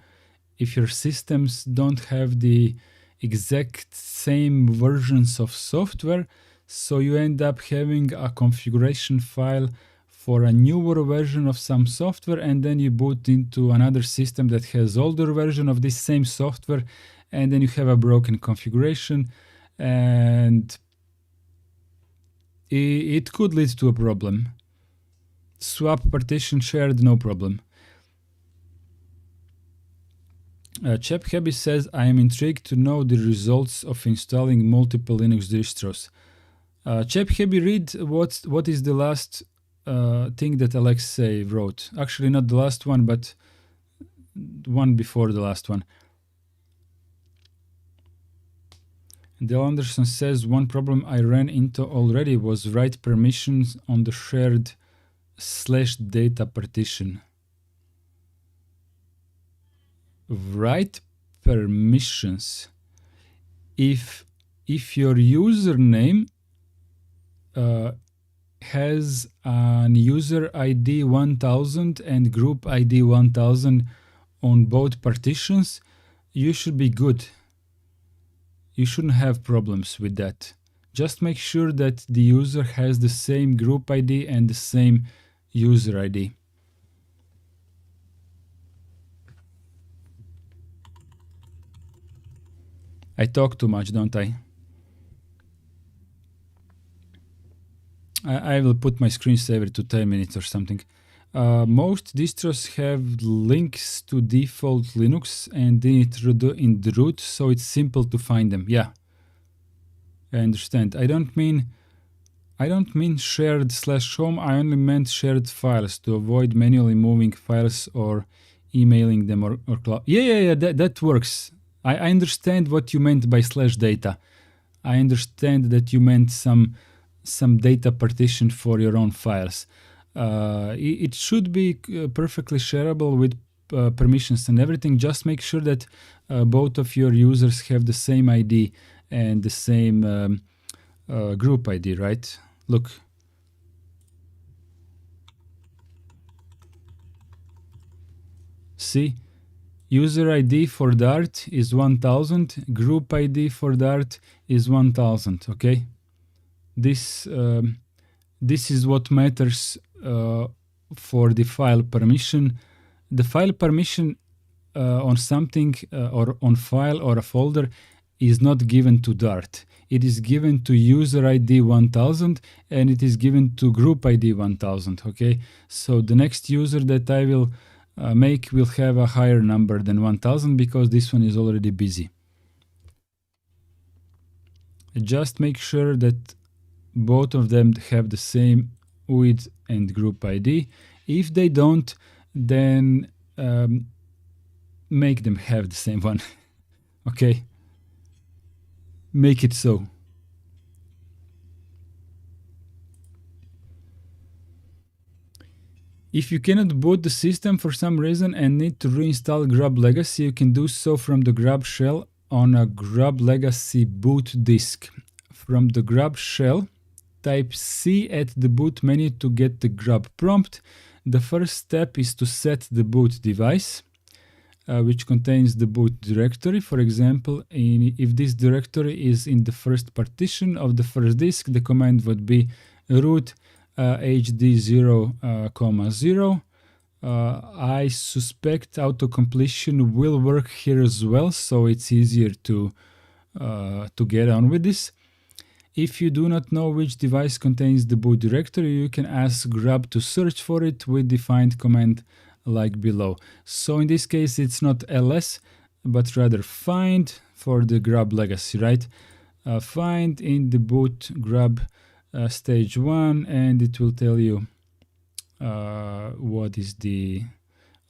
systems don't have the exact same versions of software. So you end up having a configuration file for a newer version of some software, and then you boot into another system that has older version of this same software, and then you have a broken configuration, and it could lead to a problem. Swap partition shared, no problem. Chep Happy says, I am intrigued to know the results of installing multiple Linux distros. Chep Happy, read what is the last thing that Alexei wrote. Actually, not the last one, but one before the last one. Del Anderson says, one problem I ran into already was write permissions on the shared /data partition. Write permissions. If your username has an user ID 1000 and group ID 1000 on both partitions, you should be good. You shouldn't have problems with that. Just make sure that the user has the same group ID and the same user ID. I talk too much, don't I? I will put my screensaver to 10 minutes or something. Most distros have links to default Linux and in the root, so it's simple to find them. Yeah, I understand. I don't mean shared /home. I only meant shared files to avoid manually moving files or emailing them or cloud. Yeah. That works. I understand what you meant by /data. I understand that you meant some data partition for your own files. It should be perfectly shareable with permissions and everything. Just make sure that both of your users have the same ID and the same group ID, right? Look. See? User ID for Dart is 1000. Group ID for Dart is 1000, okay? This is what matters for the file permission. The file permission on something or on file or a folder is not given to Dart. It is given to user ID 1000 and it is given to group ID 1000, okay? So the next user that I will make will have a higher number than 1000 because this one is already busy. Just make sure that both of them have the same UID and group ID. If they don't, then make them have the same one. Okay? Make it so. If you cannot boot the system for some reason and need to reinstall GRUB Legacy, you can do so from the GRUB shell on a GRUB Legacy boot disk. From the GRUB shell, type C at the boot menu to get the GRUB prompt. The first step is to set the boot device, which contains the boot directory. For example, if this directory is in the first partition of the first disk, the command would be root hd0, 0. I suspect autocompletion will work here as well, so it's easier to get on with this. If you do not know which device contains the boot directory, you can ask GRUB to search for it with the find command like below. So in this case, it's not ls, but rather find for the GRUB Legacy, right? Find in the boot GRUB stage 1, and it will tell you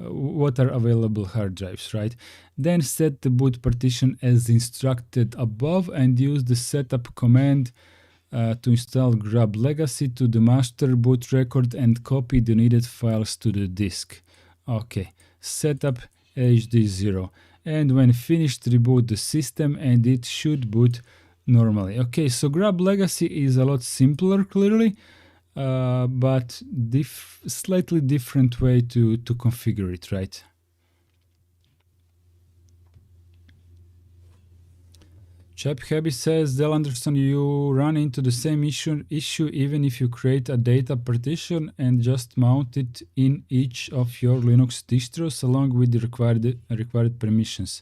what are available hard drives, right? Then set the boot partition as instructed above and use the setup command to install GRUB Legacy to the master boot record and copy the needed files to the disk. Okay, setup hd0, and when finished, reboot the system and it should boot normally. Okay, so GRUB Legacy is a lot simpler, clearly, but slightly different way to configure it, right? Chap Happy says, Dell Anderson, you run into the same issue even if you create a data partition and just mount it in each of your Linux distros along with the required permissions.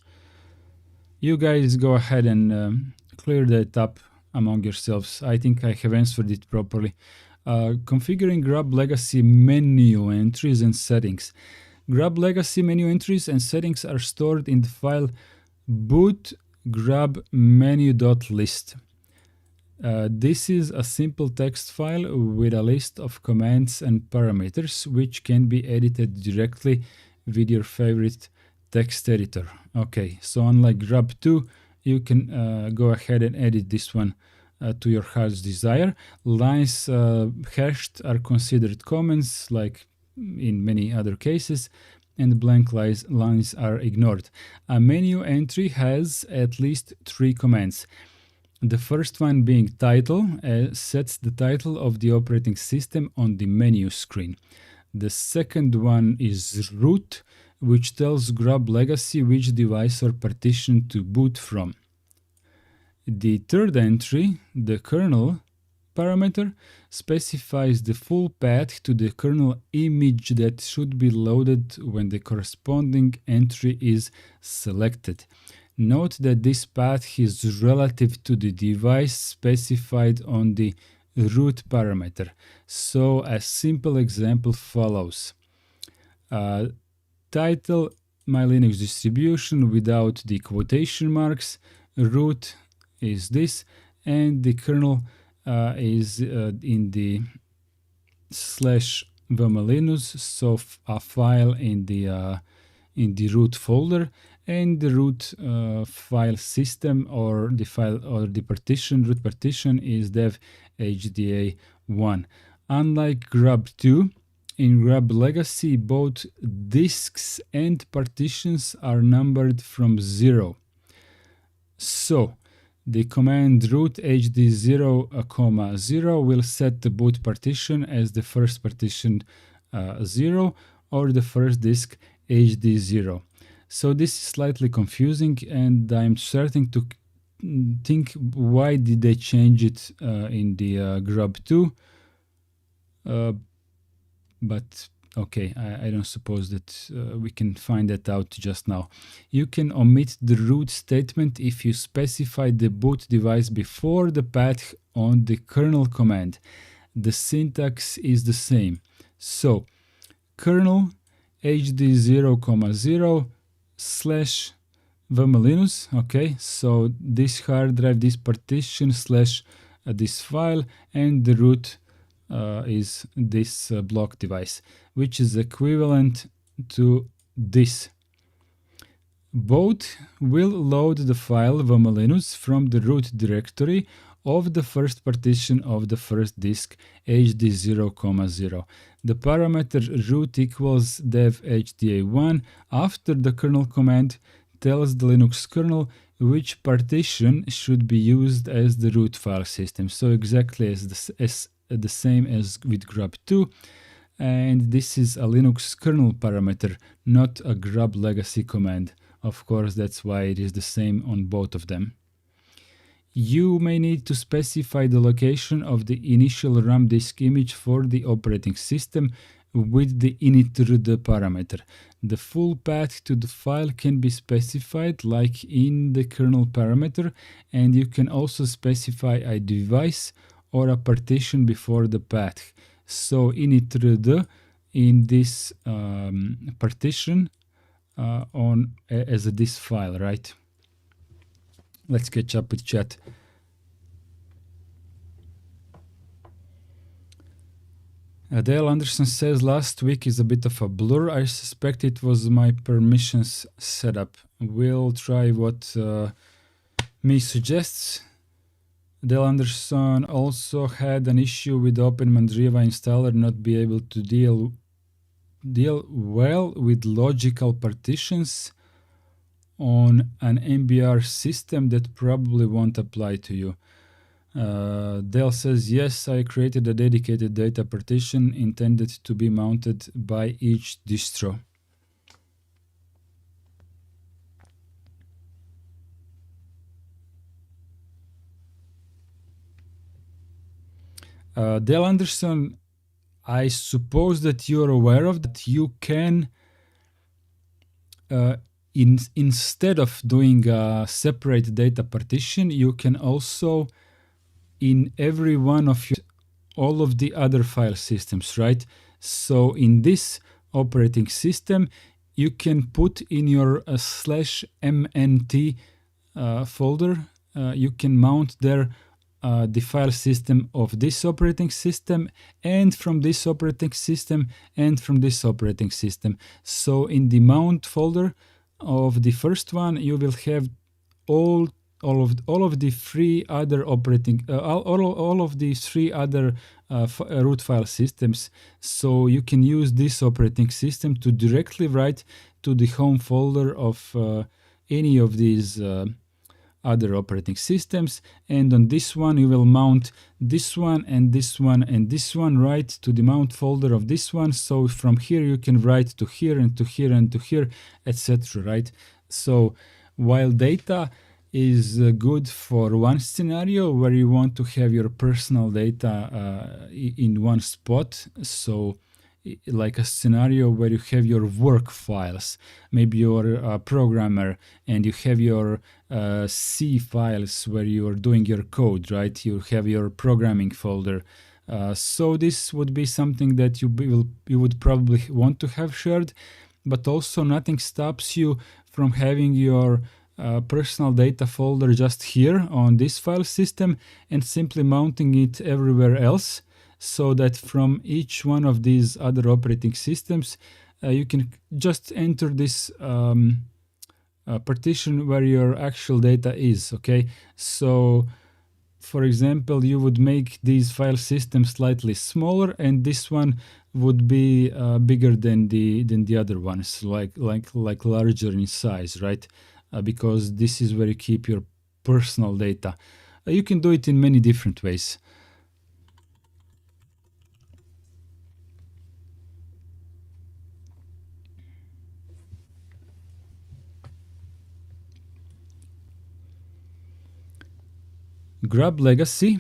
You guys go ahead and clear that up among yourselves. I think I have answered it properly. Configuring GRUB Legacy menu entries and settings. GRUB Legacy menu entries and settings are stored in the file boot grub menu.list. This is a simple text file with a list of commands and parameters which can be edited directly with your favorite text editor. Okay, so unlike GRUB2, you can go ahead and edit this one to your heart's desire. Lines hashed are considered comments, like in many other cases, and blank lines are ignored. A menu entry has at least 3 commands. The first one being title sets the title of the operating system on the menu screen. The second one is root, which tells GRUB Legacy which device or partition to boot from. The third entry, the kernel parameter, specifies the full path to the kernel image that should be loaded when the corresponding entry is selected. Note that this path is relative to the device specified on the root parameter. So a simple example follows. Title, my Linux distribution without the quotation marks, root is this, and the kernel is in the /vmlinux, so a file in the root folder, and the root file system or the file or the partition, root partition, is dev hda1. Unlike GRUB2, in GRUB Legacy, both disks and partitions are numbered from 0. So the command root hd0, 0 will set the boot partition as the first partition 0 or the first disk hd0. So this is slightly confusing, and I'm starting to think, why did they change it in the GRUB2? But okay, I don't suppose that we can find that out just now. You can omit the root statement if you specify the boot device before the path on the kernel command. The syntax is the same. So kernel hd0, 0 /vmlinux. Okay, so this hard drive, this partition / this file, and the root is this block device, which is equivalent to this. Both will load the file vmlinux from the root directory of the first partition of the first disk hd0, 0. The parameter root equals dev hda1 after the kernel command tells the Linux kernel which partition should be used as the root file system. So exactly as the same as with GRUB2, and this is a Linux kernel parameter, not a GRUB Legacy command. Of course, that's why it is the same on both of them. You may need to specify the location of the initial RAM disk image for the operating system with the initRD parameter. The full path to the file can be specified like in the kernel parameter, and you can also specify a device or a partition before the path. So initRD in this partition as this file, right? Let's catch up with chat. Dale Anderson says, last week is a bit of a blur. I suspect it was my permissions setup. We'll try what me suggests. Dale Anderson also had an issue with the OpenMandriva installer not be able to deal well with logical partitions on an MBR system that probably won't apply to you. Dale says, yes, I created a dedicated data partition intended to be mounted by each distro. Dale Anderson, I suppose that you're aware of that you can, instead of doing a separate data partition, you can also, in every one of your, all of the other file systems, right? So in this operating system, you can put in your /mnt folder, you can mount there the file system of this operating system, and from this operating system, and from this operating system. So in the mount folder of the first one, you will have all of the three other operating all of the three other root file systems. So you can use this operating system to directly write to the home folder of any of these other operating systems, and on this one you will mount this one and this one and this one right to the mount folder of this one. So from here you can write to here and to here and to here, etc. Right? So while data is good for one scenario where you want to have your personal data in one spot, so like a scenario where you have your work files, maybe you're a programmer and you have your C files where you are doing your code, right? You have your programming folder. So this would be something that you would probably want to have shared, but also nothing stops you from having your personal data folder just here on this file system and simply mounting it everywhere else, so that from each one of these other operating systems, you can just enter this partition where your actual data is, okay? So, for example, you would make these file systems slightly smaller, and this one would be bigger than the other ones, like larger in size, right? Because this is where you keep your personal data. You can do it in many different ways. GRUB Legacy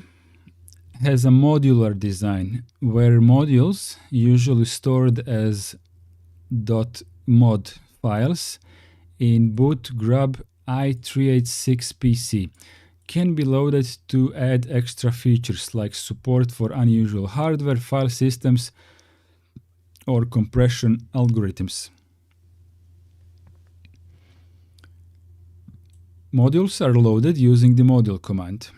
has a modular design where modules, usually stored as .mod files in boot GRUB i386 PC, can be loaded to add extra features like support for unusual hardware file systems or compression algorithms. Modules are loaded using the module command,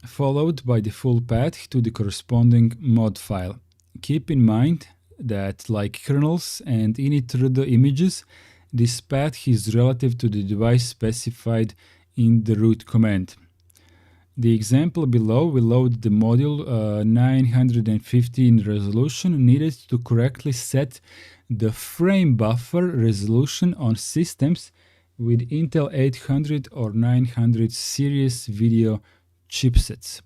followed by the full path to the corresponding mod file. Keep in mind that, like kernels and init images, this path is relative to the device specified in the root command. The example below will load the module 915 resolution needed to correctly set the frame buffer resolution on systems with Intel 800 or 900 series video chipsets.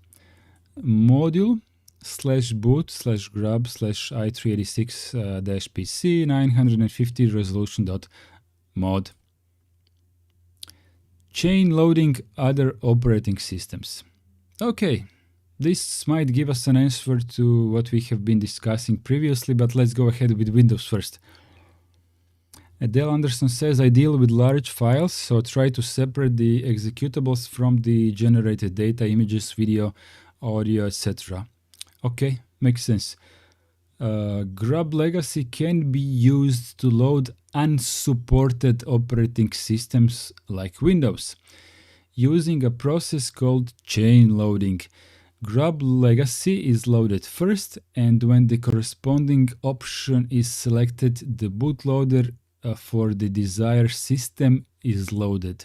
Module /boot/grub /i386-pc 950 resolution.mod. Chain loading other operating systems. Okay, this might give us an answer to what we have been discussing previously, but let's go ahead with Windows first. Dale Anderson says, I deal with large files, so try to separate the executables from the generated data, images, video, audio, etc. Okay, makes sense. GRUB Legacy can be used to load unsupported operating systems like Windows, using a process called chain loading. GRUB Legacy is loaded first, and when the corresponding option is selected, the bootloader for the desired system is loaded.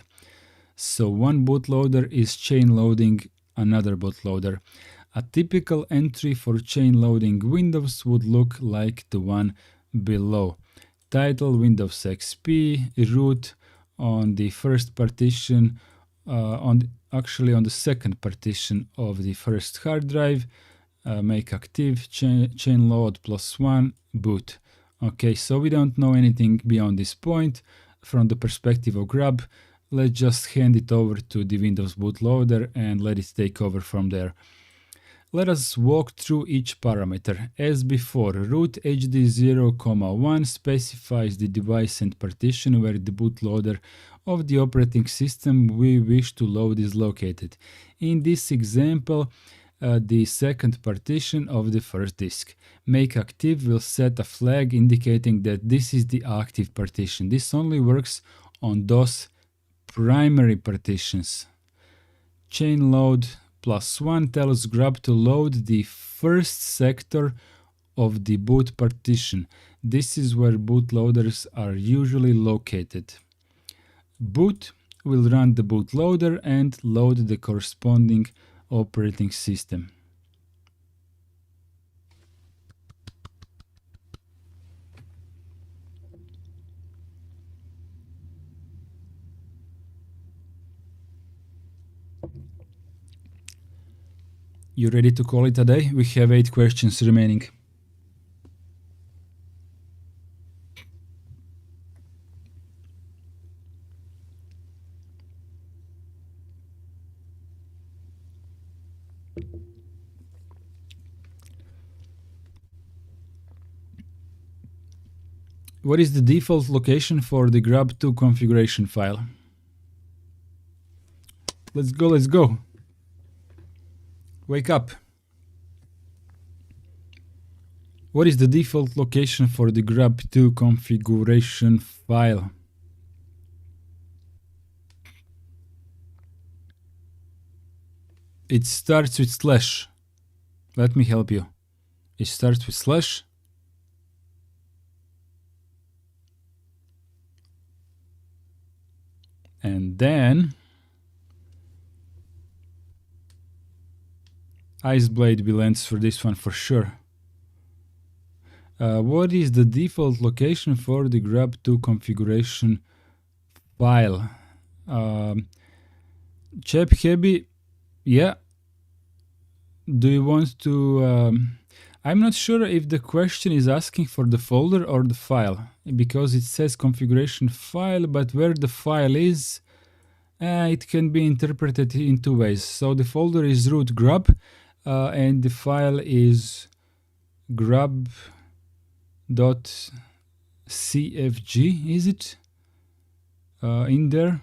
So one bootloader is chain loading another bootloader. A typical entry for chain loading Windows would look like the one below. Title Windows XP, root on the first partition, actually on the second partition of the first hard drive, make active, chain load +1, boot. Okay, so we don't know anything beyond this point. From the perspective of GRUB, let's just hand it over to the Windows bootloader and let it take over from there. Let us walk through each parameter. As before, root hd0, 1 specifies the device and partition where the bootloader of the operating system we wish to load is located. In this example, the second partition of the first disk. Make active will set a flag indicating that this is the active partition. This only works on those primary partitions. Chain load +1 tells GRUB to load the first sector of the boot partition. This is where bootloaders are usually located. Boot will run the bootloader and load the corresponding operating system. You ready to call it a day? We have 8 questions remaining. What is the default location for the GRUB2 configuration file? Let's go. Wake up. What is the default location for the GRUB2 configuration file? It starts with slash. Let me help you. It starts with slash. And then Iceblade will answer this one for sure. What is the default location for the GRUB2 configuration file? Chap Heavy, yeah. Do you want to... I'm not sure if the question is asking for the folder or the file, because it says configuration file, but where the file is, it can be interpreted in 2 ways. So the folder is root grub, and the file is grub.cfg, is it? In there.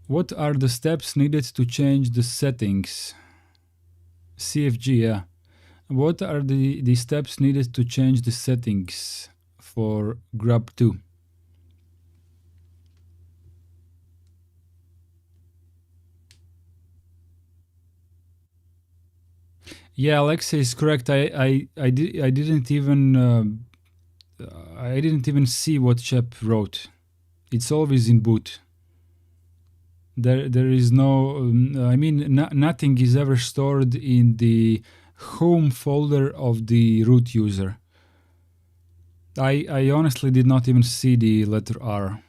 What are the steps needed to change the settings? CFG, yeah. What are the steps needed to change the settings for GRUB2? Yeah, Alexa is correct. I didn't even see what Chep wrote. It's always in boot. There is no, I mean, nothing is ever stored in the home folder of the root user. I honestly did not even see the letter R.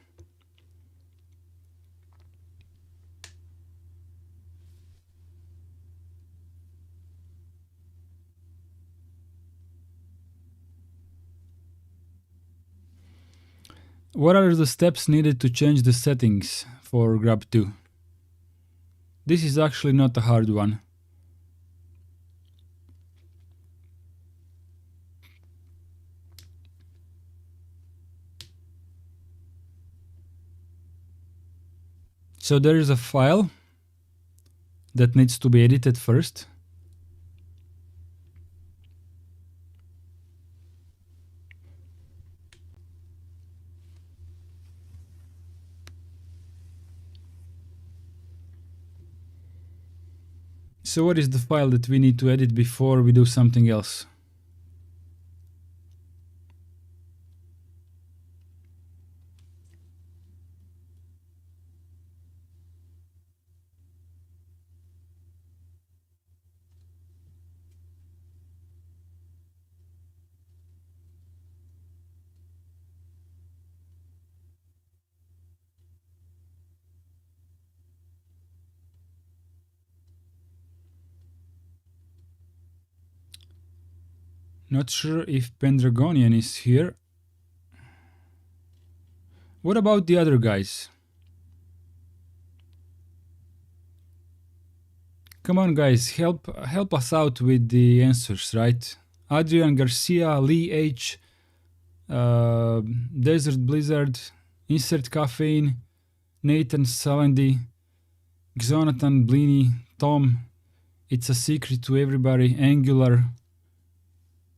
What are the steps needed to change the settings for GRUB2? This is actually not a hard one. So there is a file that needs to be edited first. So what is the file that we need to edit before we do something else? Not sure if Pendragonian is here. What about the other guys? Come on, guys, help us out with the answers, right? Adrian Garcia, Lee H, uh, Desert Blizzard, Insert Caffeine, Nathan Salandy, Xonathan Bliney, Tom, It's a Secret to Everybody, Angular.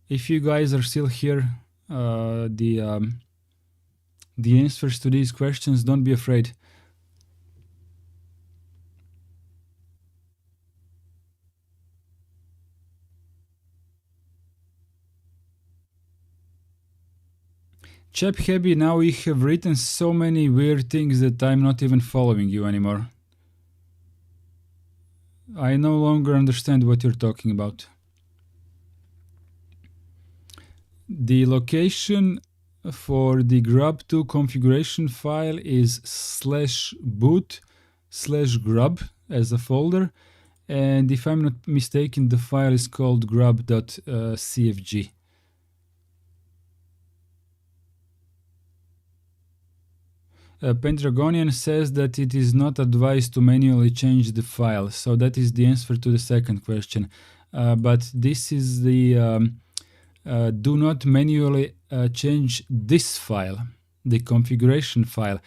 If you guys are still here, the answers to these questions, don't be afraid. Chap Heavy, now you have written so many weird things that I'm not even following you anymore. I no longer understand what you're talking about. The location for the grub2 configuration file is /boot/grub as a folder, and if I'm not mistaken, the file is called grub.cfg. Pendragonian says that it is not advised to manually change the file, so that is the answer to the second question. But this is the do not manually change this file, the configuration file.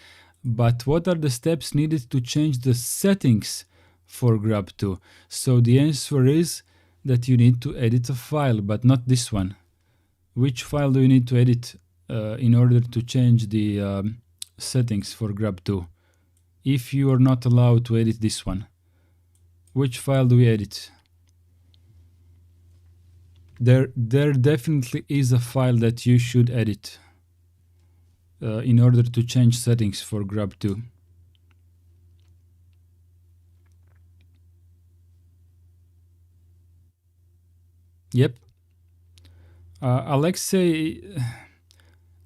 But what are the steps needed to change the settings for grub2? So the answer is that you need to edit a file, but not this one. Which file do you need to edit in order to change the settings for grub2? If you are not allowed to edit this one, which file do we edit? There definitely is a file that you should edit in order to change settings for grub2. Yep. Alexei,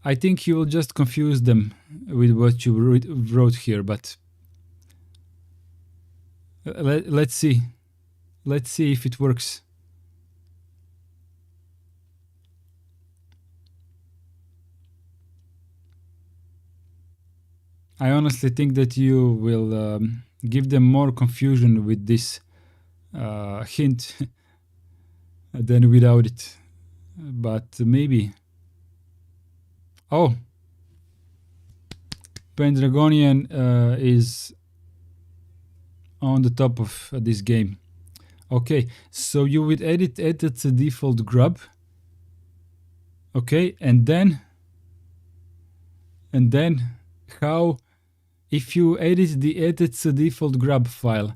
I think you will just confuse them with what you wrote here, but let's see. Let's see if it works. I honestly think that you will give them more confusion with this hint than without it. But maybe. Oh, Pendragonian is on the top of this game. Okay, so you would edit the default grub. Okay, and then how, if you edit the default grub file,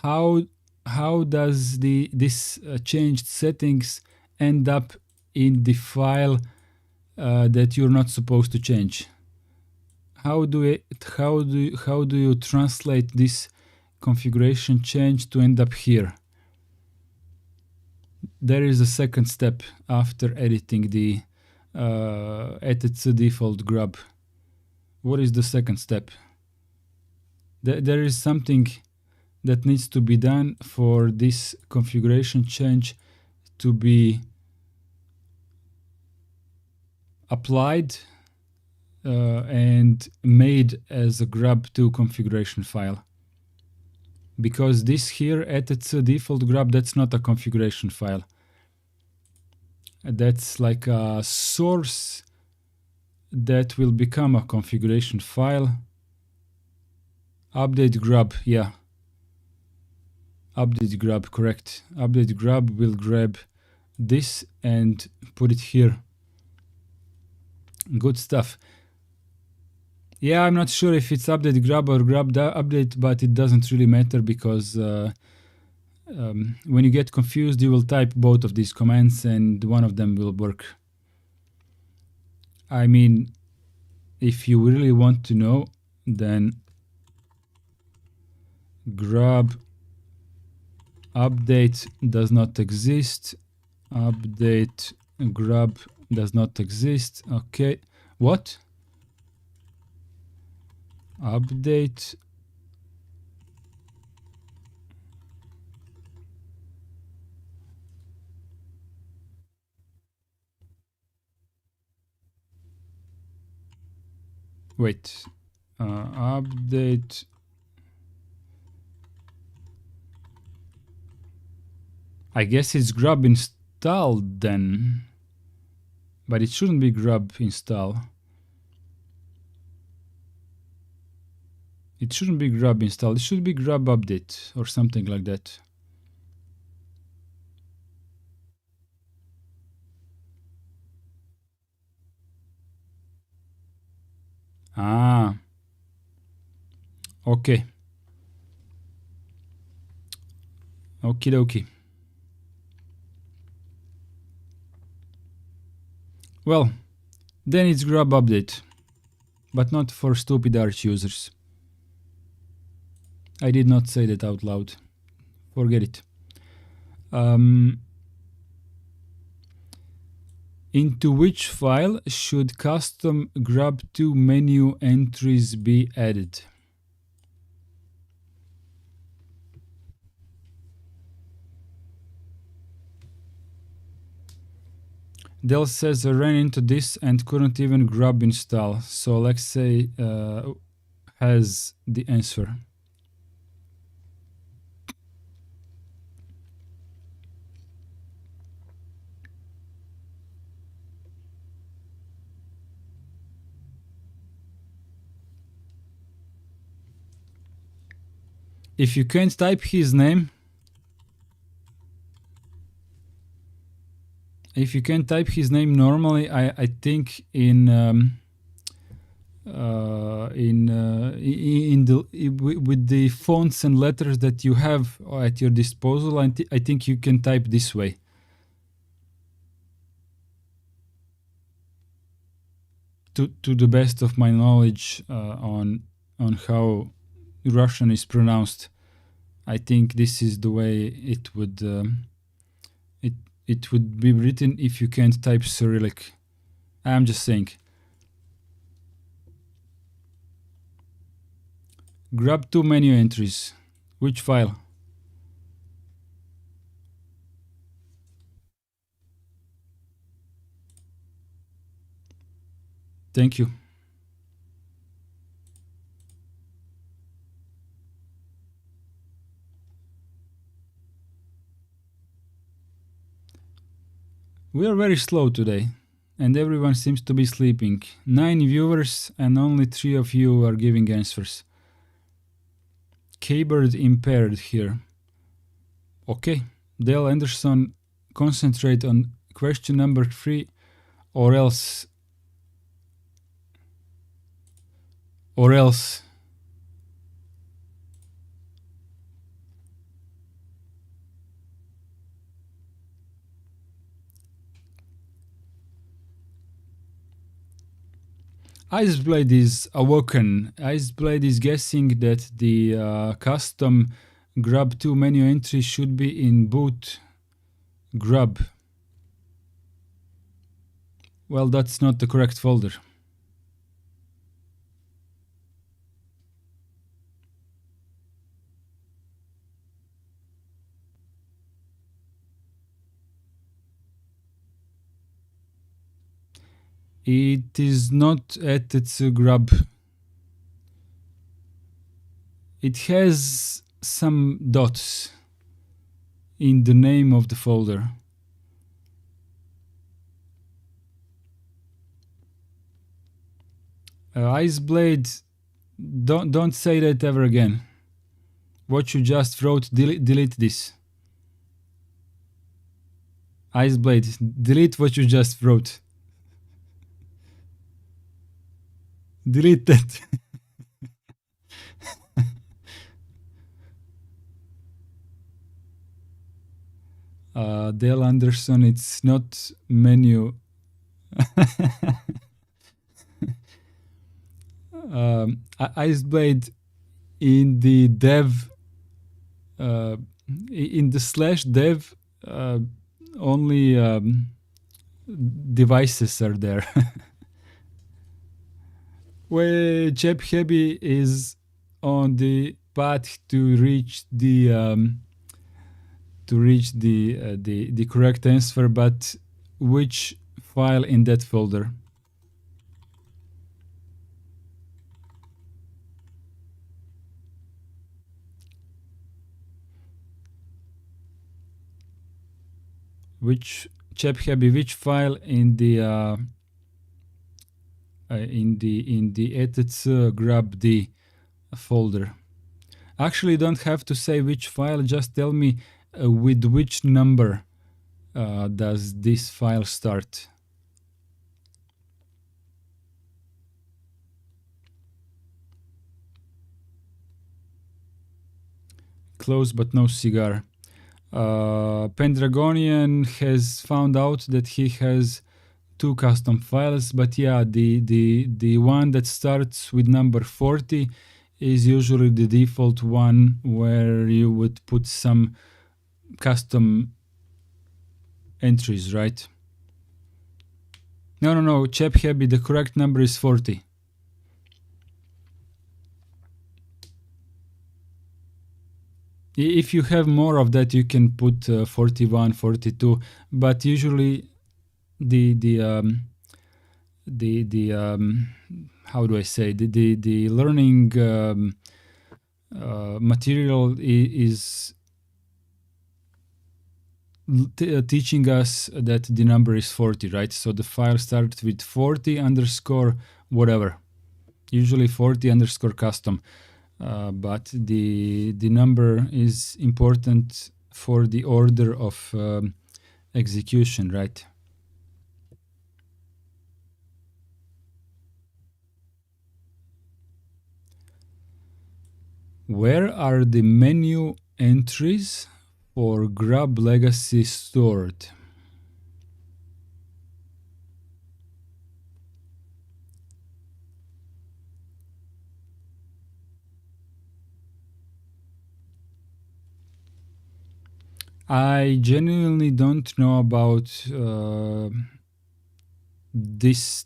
how does this changed settings end up in the file that you're not supposed to change? How do you translate this configuration change to end up here? There is a second step after editing the default grub. What is the second step? There is something that needs to be done for this configuration change to be applied and made as a grub2 configuration file. Because this here default grub, that's not a configuration file. That's like a source that will become a configuration file. Update grub, yeah. Update grub, correct. Update grub will grab this and put it here. Good stuff. Yeah, I'm not sure if it's update grub or grub update, but it doesn't really matter because when you get confused, you will type both of these commands and one of them will work. I mean, if you really want to know, then grub update does not exist. Update grub does not exist. Okay, what? Update Wait, update. I guess it's grub installed then, but it shouldn't be grub install. It shouldn't be grub install. It should be grub update or something like that. Ah, okay. Okie dokie. Well, then it's grub update, but not for stupid Arch users. I did not say that out loud. Forget it. Into which file should custom grub2 menu entries be added? Dell says I ran into this and couldn't even grub install. So Alexei has the answer. If you can't type his name, normally, I think with the fonts and letters that you have at your disposal, I think you can type this way. To the best of my knowledge on how Russian is pronounced, I think this is the way it would it would be written if you can't type Cyrillic. I'm just saying. Grub2 menu entries. Which file? Thank you. We are very slow today, and everyone seems to be sleeping. 9 viewers and only 3 of you are giving answers. Keyboard impaired here. Okay, Dale Anderson, concentrate on question number 3, or else. Iceblade is awoken. Iceblade is guessing that the custom grub2 menu entry should be in boot grub. Well, that's not the correct folder. It is not at its grub. It has some dots in the name of the folder. Iceblade, don't say that ever again. What you just wrote, delete this. Iceblade, delete what you just wrote. Delete that. Dale Anderson, it's not menu. Iceblade in the dev, in the /dev, only devices are there. Where Jeb Hebi is on the path to reach the correct answer, but which file in that folder? which which file in the edit grub folder. Actually, you don't have to say which file, just tell me with which number does this file start. Close but no cigar. Pendragonian has found out that he has 2 custom files, but yeah, the one that starts with number 40 is usually the default one where you would put some custom entries, right? No, Chep Happy, the correct number is 40. If you have more of that, you can put 41, 42, but usually the how do I say, the learning material is teaching us that the number is 40, right? So the file starts with 40 underscore whatever, usually 40 underscore custom, but the number is important for the order of execution, right? Where are the menu entries for GRUB Legacy stored? I genuinely don't know about this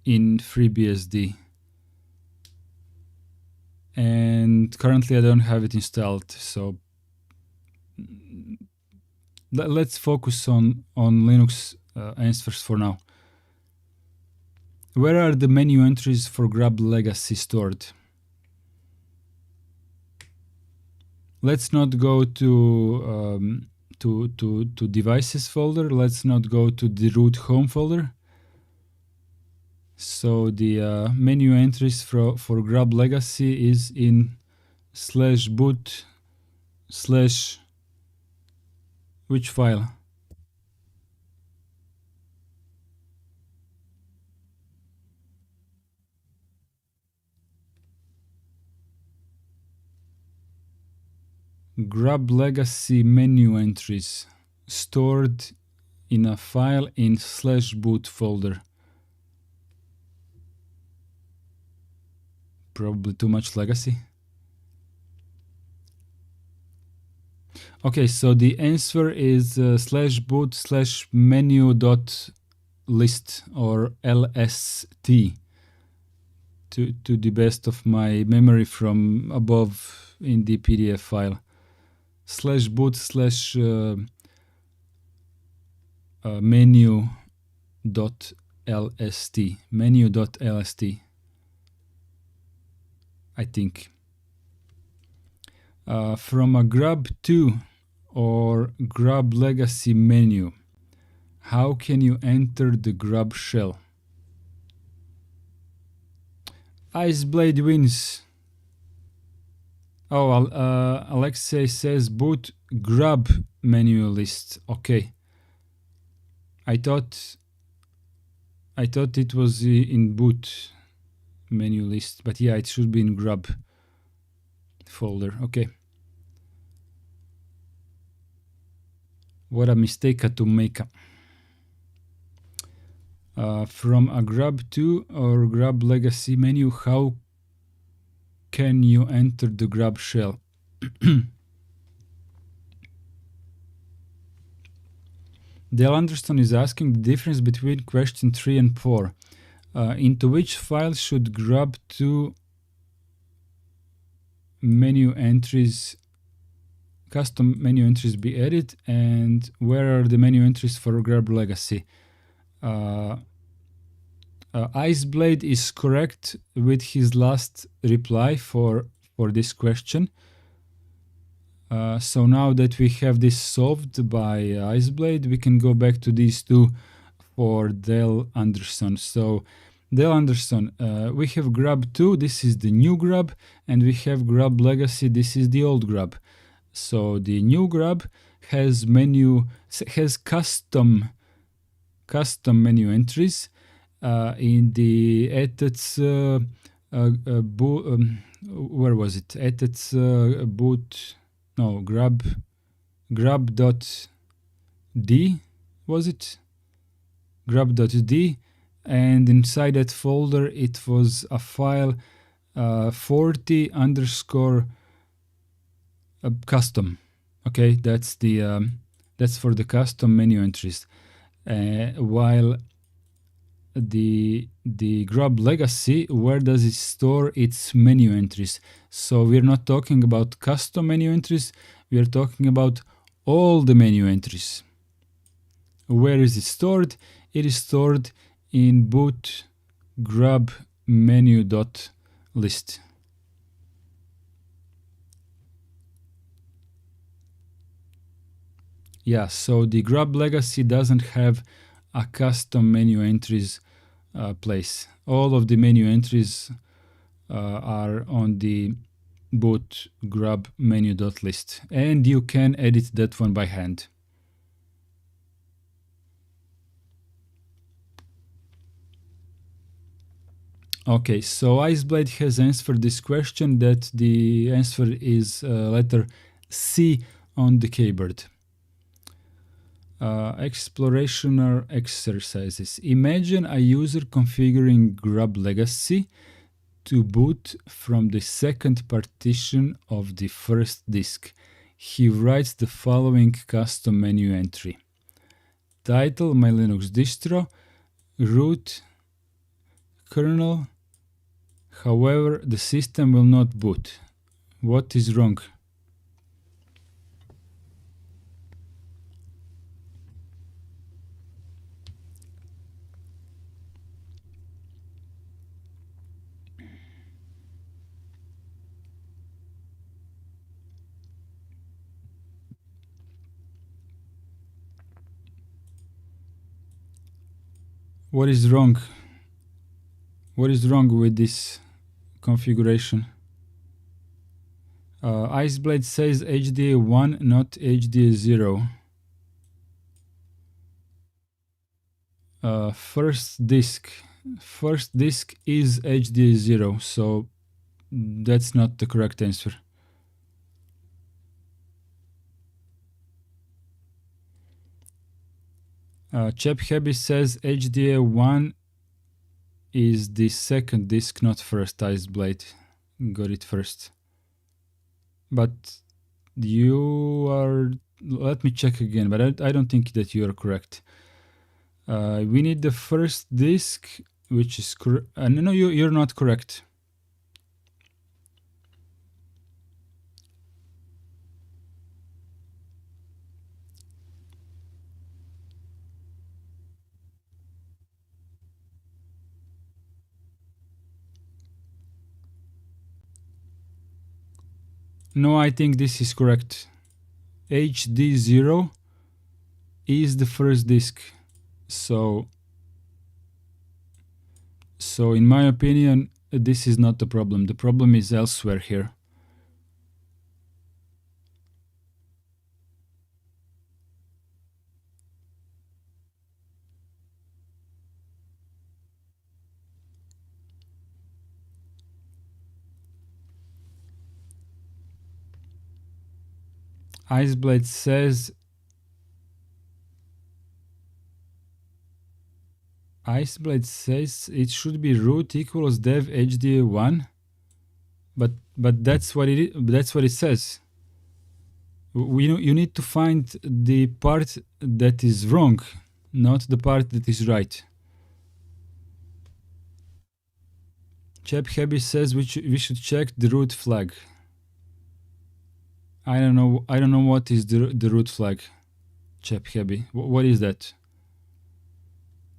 in FreeBSD. And currently I don't have it installed, so let's focus on Linux answers for now. Where are the menu entries for GRUB Legacy stored? Let's not go to devices folder. Let's not go to the root home folder. So the menu entries for GRUB Legacy is in /boot/ which file? GRUB Legacy menu entries stored in a file in /boot folder. Probably too much legacy. Okay, so the answer is /boot/ menu.list or LST to the best of my memory from above in the PDF file. /boot/ menu.lst I think. From a GRUB2 or GRUB Legacy menu, how can you enter the GRUB shell? Iceblade wins. Oh, Alexei says boot GRUB menu list. Okay. I thought it was in boot menu list, but yeah, it should be in GRUB folder. Okay. What a mistake to make. From a GRUB2 or GRUB Legacy menu, how can you enter the GRUB shell? Dale Anderson is asking the difference between question 3 and 4. Into which file should GRUB2 menu entries, custom menu entries be added, and where are the menu entries for GRUB Legacy? Iceblade is correct with his last reply for this question. So now that we have this solved by Iceblade, we can go back to these two for Dale Anderson. So Dale Anderson, we have GRUB 2, this is the new GRUB, and we have GRUB Legacy, this is the old GRUB. So the new GRUB has custom menu entries in the edits. Where was it? Edits boot. No, grub.d was it? Grub.d, and inside that folder it was a file 40 underscore custom. Okay, that's for the custom menu entries. While the GRUB Legacy, where does it store its menu entries? So we're not talking about custom menu entries, we are talking about all the menu entries. Where is it stored? It is stored in boot grub menu.list. Yeah, so the GRUB Legacy doesn't have a custom menu entries place. All of the menu entries are on the boot grub menu.list, and you can edit that one by hand. Okay, so Iceblade has answered this question, that the answer is letter C on the keyboard. Explorational exercises. Imagine a user configuring GRUB Legacy to boot from the second partition of the first disk. He writes the following custom menu entry. Title, my Linux distro, root, kernel. However, the system will not boot. What is wrong? What is wrong? What is wrong with this configuration? Iceblade says HDA1, not HDA0. First disk is HDA0, so that's not the correct answer. Chep Heavy says HDA1 is the second disk, not first. Iceblade got it first. But you are... Let me check again, but I don't think that you are correct. We need the first disk, which is correct. No, you're not correct. No, I think this is correct. HD0 is the first disk. So in my opinion, this is not the problem. The problem is elsewhere here. Iceblade says it should be root equals dev HDA1, but that's what it says. You need to find the part that is wrong, not the part that is right. Chep Heavy says we should check the root flag. I don't know what is the root flag, Chep Heavy. What is that?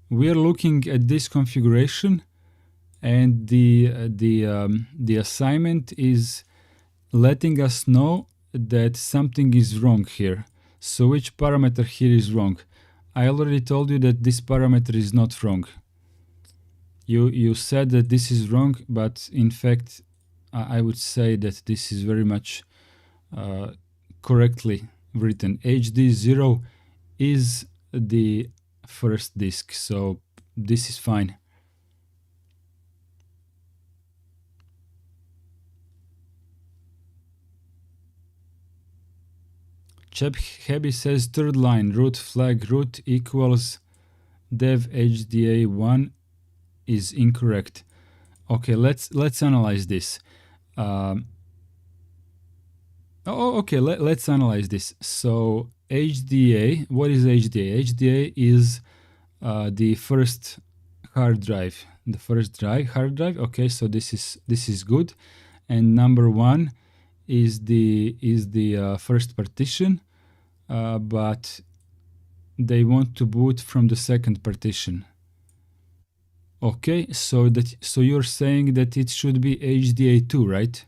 We are looking at this configuration, and the assignment is letting us know that something is wrong here. So which parameter here is wrong? I already told you that this parameter is not wrong. You said that this is wrong, but in fact, I would say that this is very much correctly written. HD0 is the first disk, so this is fine. Chep Hebi says third line root flag root equals dev HDA1 is incorrect. Okay, let's analyze this. Let's analyze this. So HDA, what is HDA? HDA is the first hard drive, the first hard drive. Okay, so this is good, and number one is the first partition, but they want to boot from the second partition. Okay, so you're saying that it should be HDA2, right?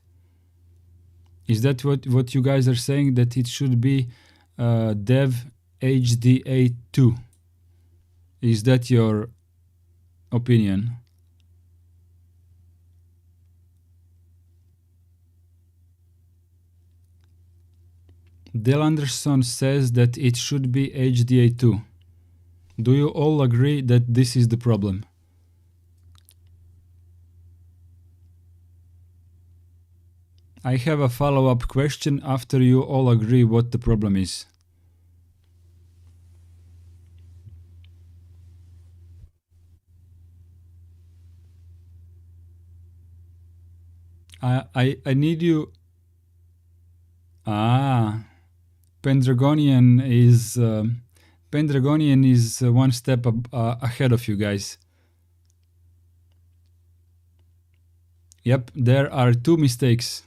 Is that what you guys are saying, that it should be dev HDA2? Is that your opinion? Del Anderson says that it should be HDA2. Do you all agree that this is the problem? I have a follow-up question after you all agree what the problem is. I need you. Pendragonian is one step ahead of you guys. Yep, there are two mistakes.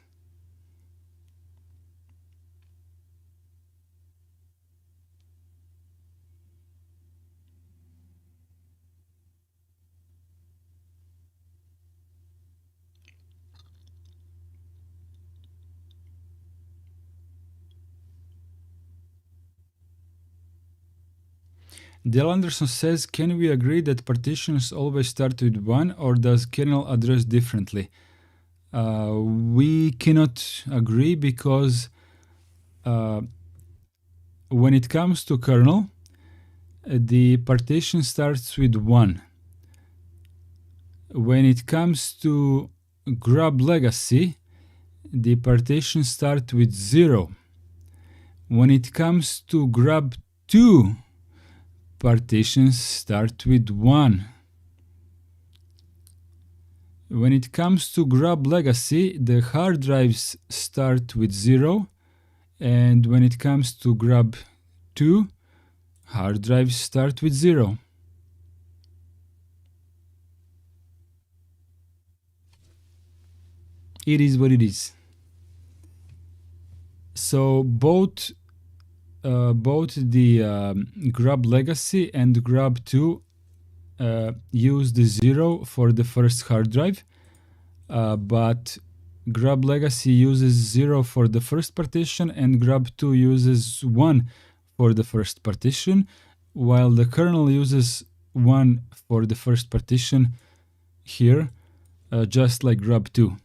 Del Anderson says, can we agree that partitions always start with 1, or does kernel address differently? We cannot agree because when it comes to kernel, the partition starts with 1. When it comes to GRUB Legacy, the partition starts with 0. When it comes to GRUB 2, partitions start with 1. When it comes to GRUB Legacy, the hard drives start with 0, and when it comes to GRUB 2, hard drives start with 0. It is what it is. So both the GRUB Legacy and GRUB 2 use the 0 for the first hard drive, but GRUB Legacy uses 0 for the first partition and GRUB 2 uses 1 for the first partition, while the kernel uses 1 for the first partition here, just like GRUB 2.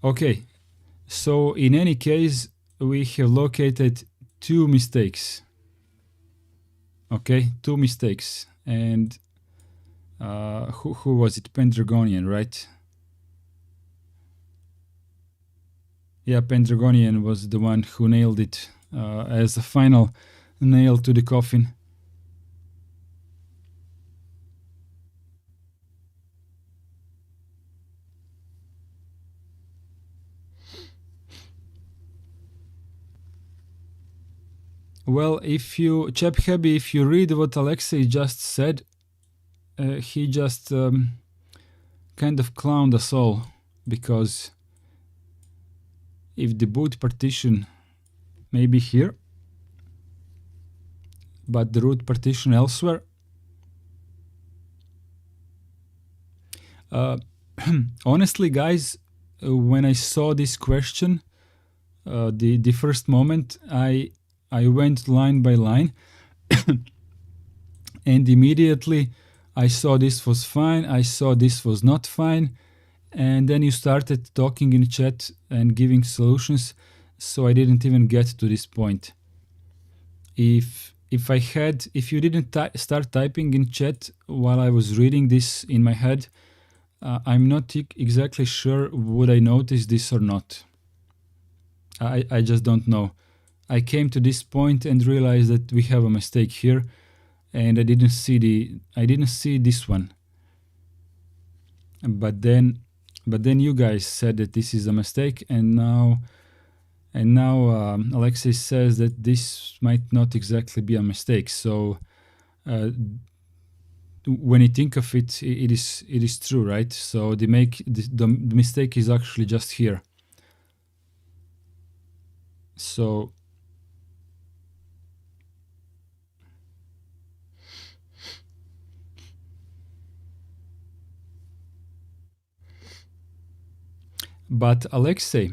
Okay, so in any case, we have located two mistakes. Okay, two mistakes. And who was it? Pendragonian, right? Yeah, Pendragonian was the one who nailed it as a final nail to the coffin. Well, if you, Chep Hebi, if you read what Alexei just said, he just kind of clowned us all, because if the boot partition may be here, but the root partition elsewhere, Honestly, guys, when I saw this question, the first moment, I went line by line, and immediately I saw this was fine, I saw this was not fine, and then you started talking in chat and giving solutions, so I didn't even get to this point. If you didn't start typing in chat while I was reading this in my head, I'm not exactly sure would I notice this or not. I just don't know. I came to this point and realized that we have a mistake here, and I didn't see this one. But then you guys said that this is a mistake, and now Alexei says that this might not exactly be a mistake. So when you think of it, it is true, right? So the mistake is actually just here. So but Alexei,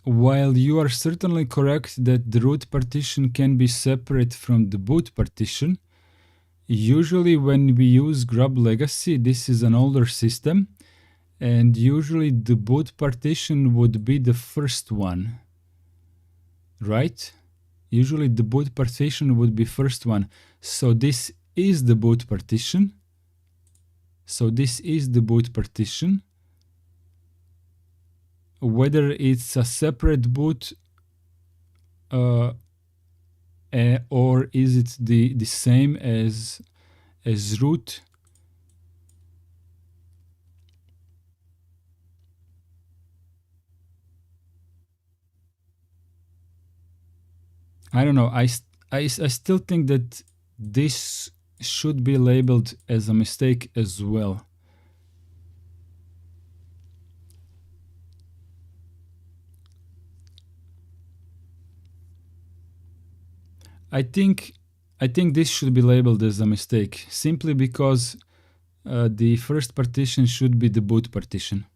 while you are certainly correct that the root partition can be separate from the boot partition, usually when we use GRUB Legacy, this is an older system, and usually the boot partition would be the first one, right? Usually the boot partition would be first one. So this is the boot partition. Whether it's a separate boot or is it the same as root? I don't know. I still think that this should be labeled as a mistake as well. I think this should be labeled as a mistake simply because the first partition should be the boot partition.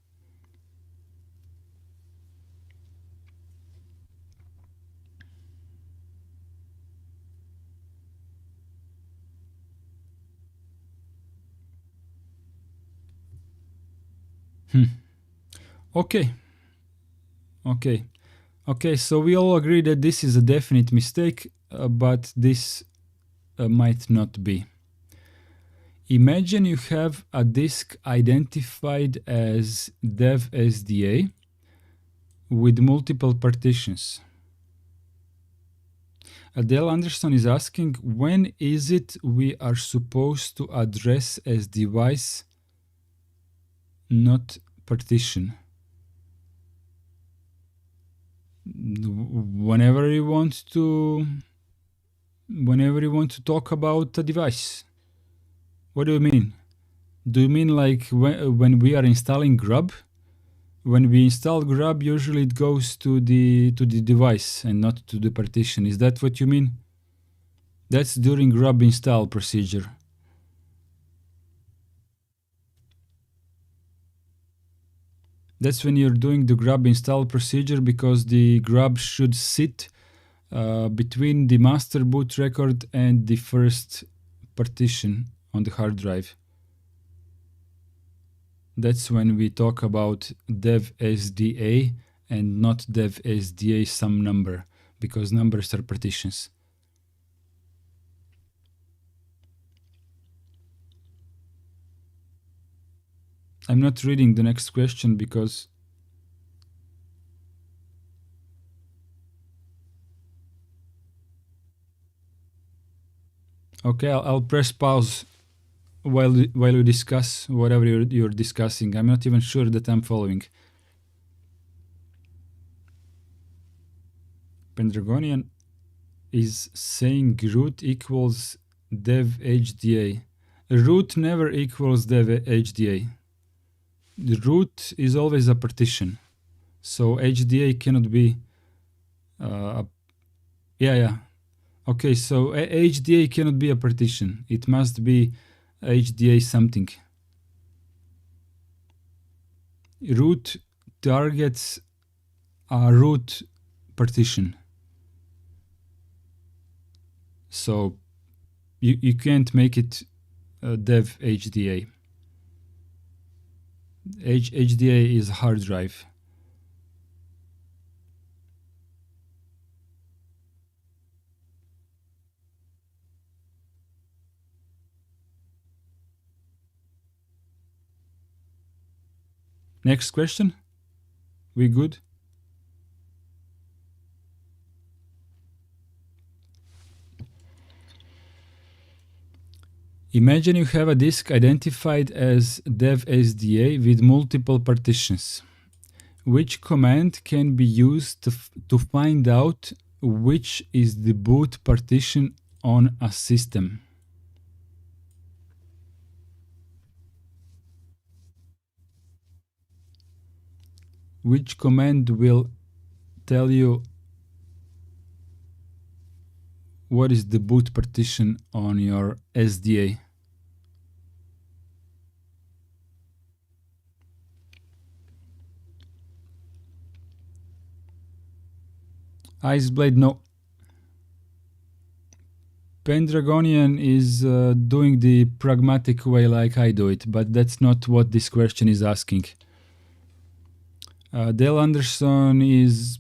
Okay, so we all agree that this is a definite mistake, but this might not be. Imagine you have a disk identified as dev SDA with multiple partitions. Adele Anderson is asking, when is it we are supposed to address as device, not partition? Whenever you want to talk about a device. What do you mean? Do you mean like when we are installing GRUB? When we install GRUB, usually it goes to the device and not to the partition. Is that what you mean? That's during GRUB install procedure. That's when you're doing the GRUB install procedure, because the GRUB should sit between the master boot record and the first partition on the hard drive. That's when we talk about dev SDA and not dev SDA some number, because numbers are partitions. I'm not reading the next question because okay, I'll press pause while you discuss whatever you're discussing. I'm not even sure that I'm following. Pendragonian is saying root equals dev HDA. Root never equals dev HDA. The root is always a partition, so HDA cannot be yeah. Okay, so HDA cannot be a partition. It must be HDA something. Root targets a root partition. So you can't make it dev HDA. HDA is a hard drive. Next question. We good? Imagine you have a disk identified as dev SDA with multiple partitions. Which command can be used to find out which is the boot partition on a system? Which command will tell you what is the boot partition on your SDA? Iceblade, no. Pendragonian is doing the pragmatic way like I do it, but that's not what this question is asking. Dale Anderson is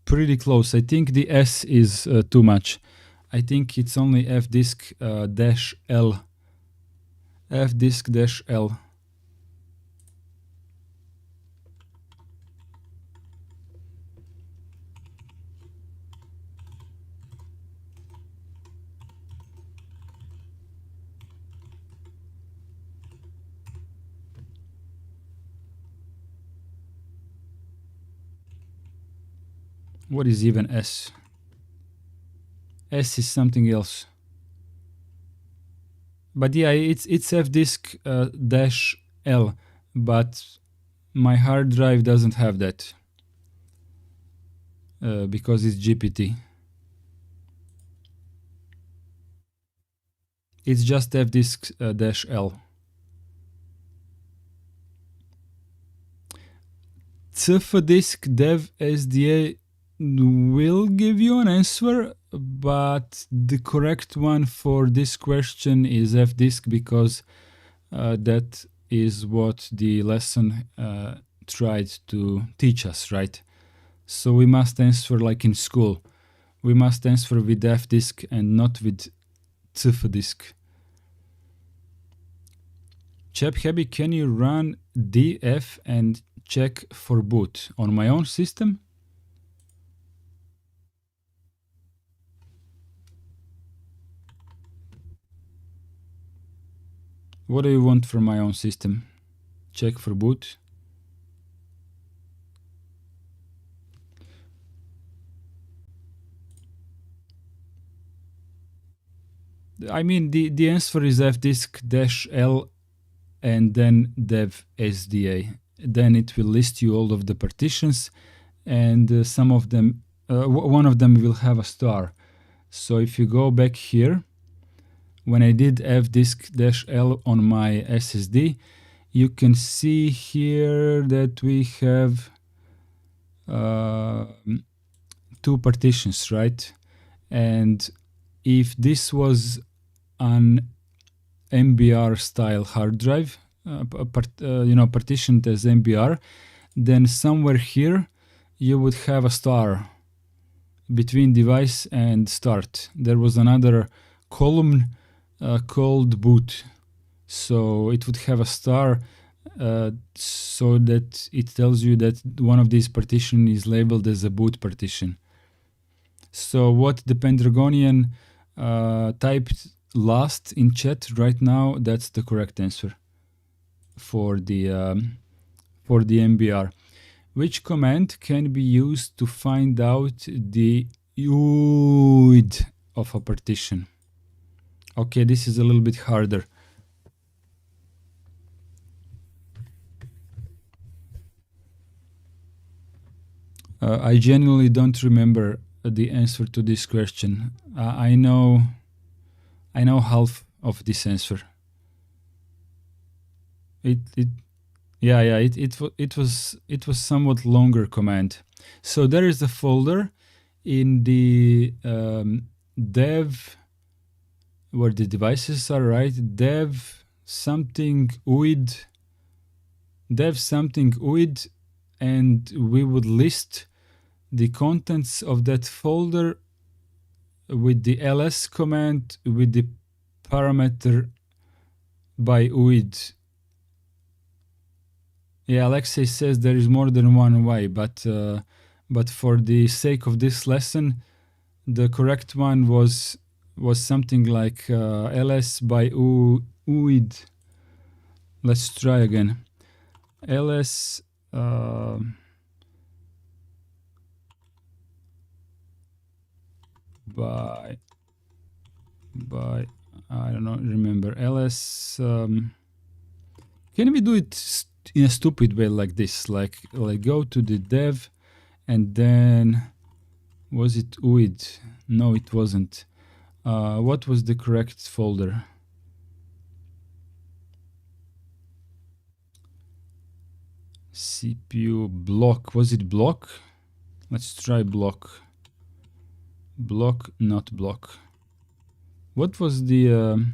pretty close. I think the S is too much. I think it's only fdisk dash L. Fdisk dash L. What is even S? S is something else. But yeah, it's fdisk dash L, but my hard drive doesn't have that because it's GPT. It's just fdisk dash L. Cfdisk dev SDA will give you an answer, but the correct one for this question is fdisk because that is what the lesson tried to teach us, right? So we must answer like in school. We must answer with fdisk and not with cfdisk. ChapHappy, can you run df and check for boot on my own system? What do you want from my own system? Check for boot. I mean, the answer is fdisk dash L and then dev SDA. Then it will list you all of the partitions, and some of them, one of them will have a star. So if you go back here, when I did fdisk dash L on my SSD, you can see here that we have two partitions, right? And if this was an MBR style hard drive, partitioned as MBR, then somewhere here you would have a star between device and start. There was another column called boot, so it would have a star so that it tells you that one of these partitions is labeled as a boot partition. So what the Pendragonian typed last in chat right now, that's the correct answer for the MBR. Which command can be used to find out the UEFI of a partition? Okay, this is a little bit harder. I genuinely don't remember the answer to this question. I know half of this answer. It was somewhat longer command. So there is the folder in the dev where the devices are, right? Dev something UID, and we would list the contents of that folder with the ls command with the parameter by UID. Yeah, Alexei says there is more than one way, but for the sake of this lesson, the correct one was something like ls by UID. Let's try again. ls by I don't know, remember ls. Can we do it in a stupid way like this? Like go to the dev, and then was it UID? No, it wasn't. What was the correct folder? CPU block. Was it block? Let's try block. Block, not block. What was the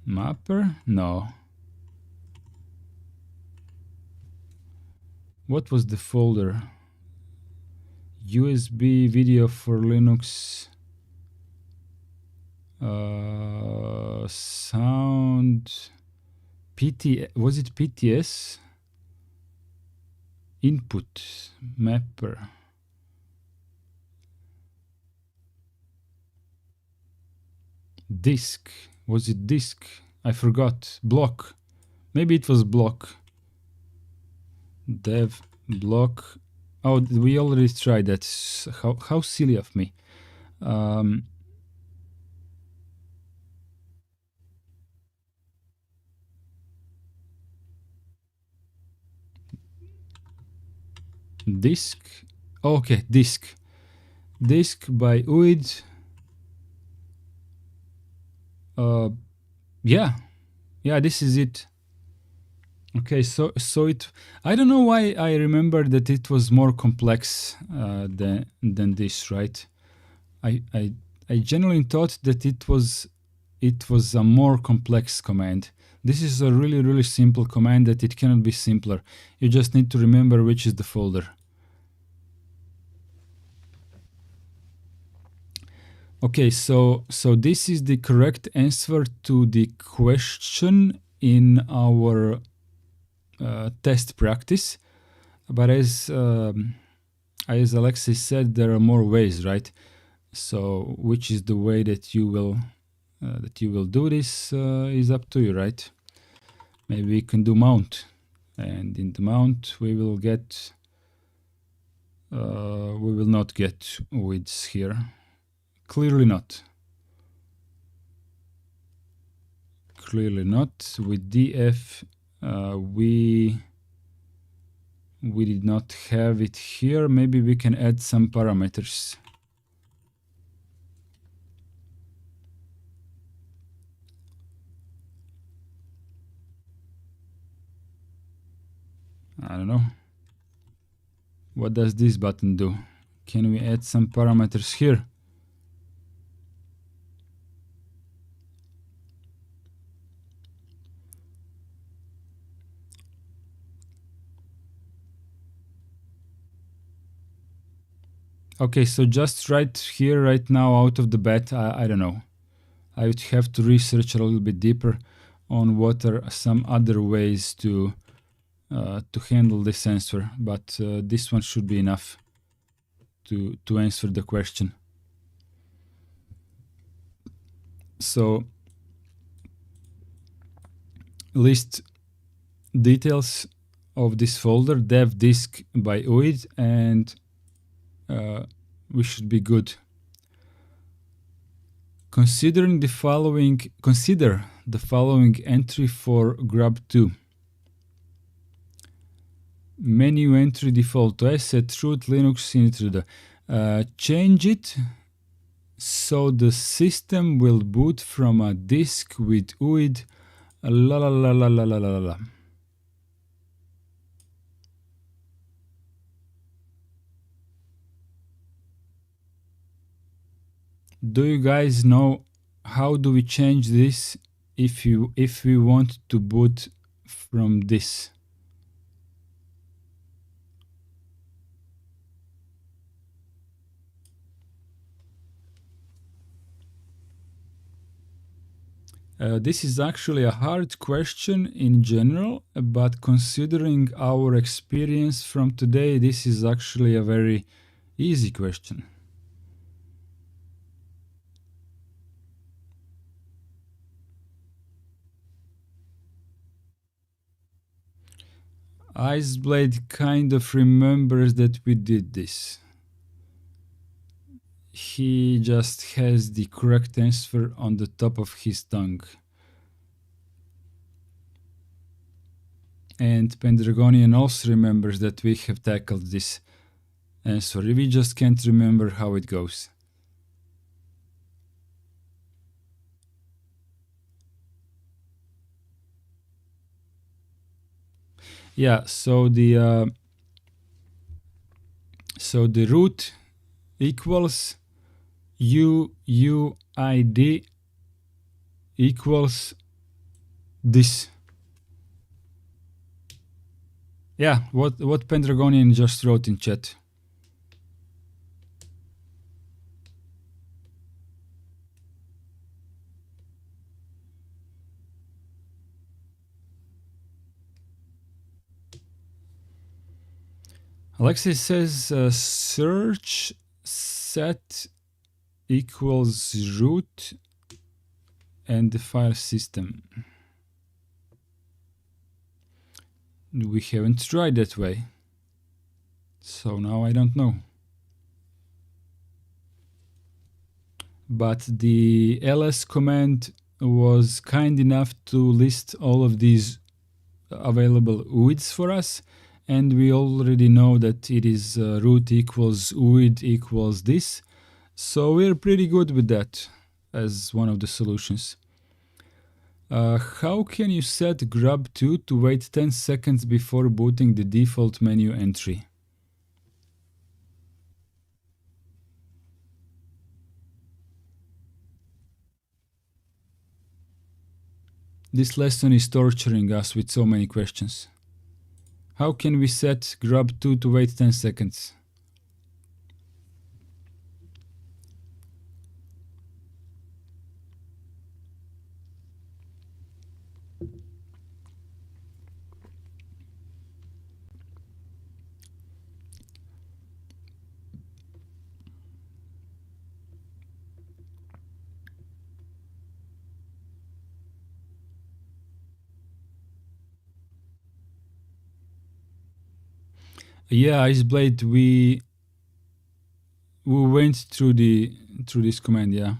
mapper? No. What was the folder? USB video for Linux. Sound. PT. Was it PTS? Input mapper. Disk. Was it disk? I forgot. Block. Maybe it was block. Dev block. Oh, we already tried that. How silly of me. Disk. Okay, disk. Disk by UID. Yeah, this is it. Okay, so it. I don't know why I remember that it was more complex than this, right? I genuinely thought that it was a more complex command. This is a really simple command that it cannot be simpler. You just need to remember which is the folder. Okay, so this is the correct answer to the question in our test practice. But as Alexei said, there are more ways, right? So which is the way that you will do this is up to you, right? Maybe we can do mount, and in the mount we will get we will not get widths here. Clearly not. Clearly not. With df we did not have it here. Maybe we can add some parameters. I don't know. What does this button do? Can we add some parameters here? Okay, so just right here, right now, out of the bat, I don't know. I would have to research a little bit deeper on what are some other ways to handle this answer, but this one should be enough to answer the question. So list details of this folder, dev disk by UID, and we should be good. Consider the following entry for GRUB2. Menu entry default to asset root Linux intruder. Change it so the system will boot from a disk with UID La la la la la la la la. Do you guys know how do we change this if we want to boot from this? This is actually a hard question in general, but considering our experience from today, this is actually a very easy question. Iceblade kind of remembers that we did this. He just has the correct answer on the top of his tongue. And Pendragonian also remembers that we have tackled this answer. We just can't remember how it goes. Yeah, so the root equals UUID equals this. Yeah, what Pendragonian just wrote in chat. Alexei says search set equals root and the file system. We haven't tried that way, so now I don't know. But the ls command was kind enough to list all of these available UIDs for us, and we already know that it is root equals UID equals this, so we're pretty good with that as one of the solutions. How can you set GRUB2 to wait 10 seconds before booting the default menu entry? This lesson is torturing us with so many questions. How can we set GRUB2 to wait 10 seconds? Yeah, Iceblade, we went through this command, yeah.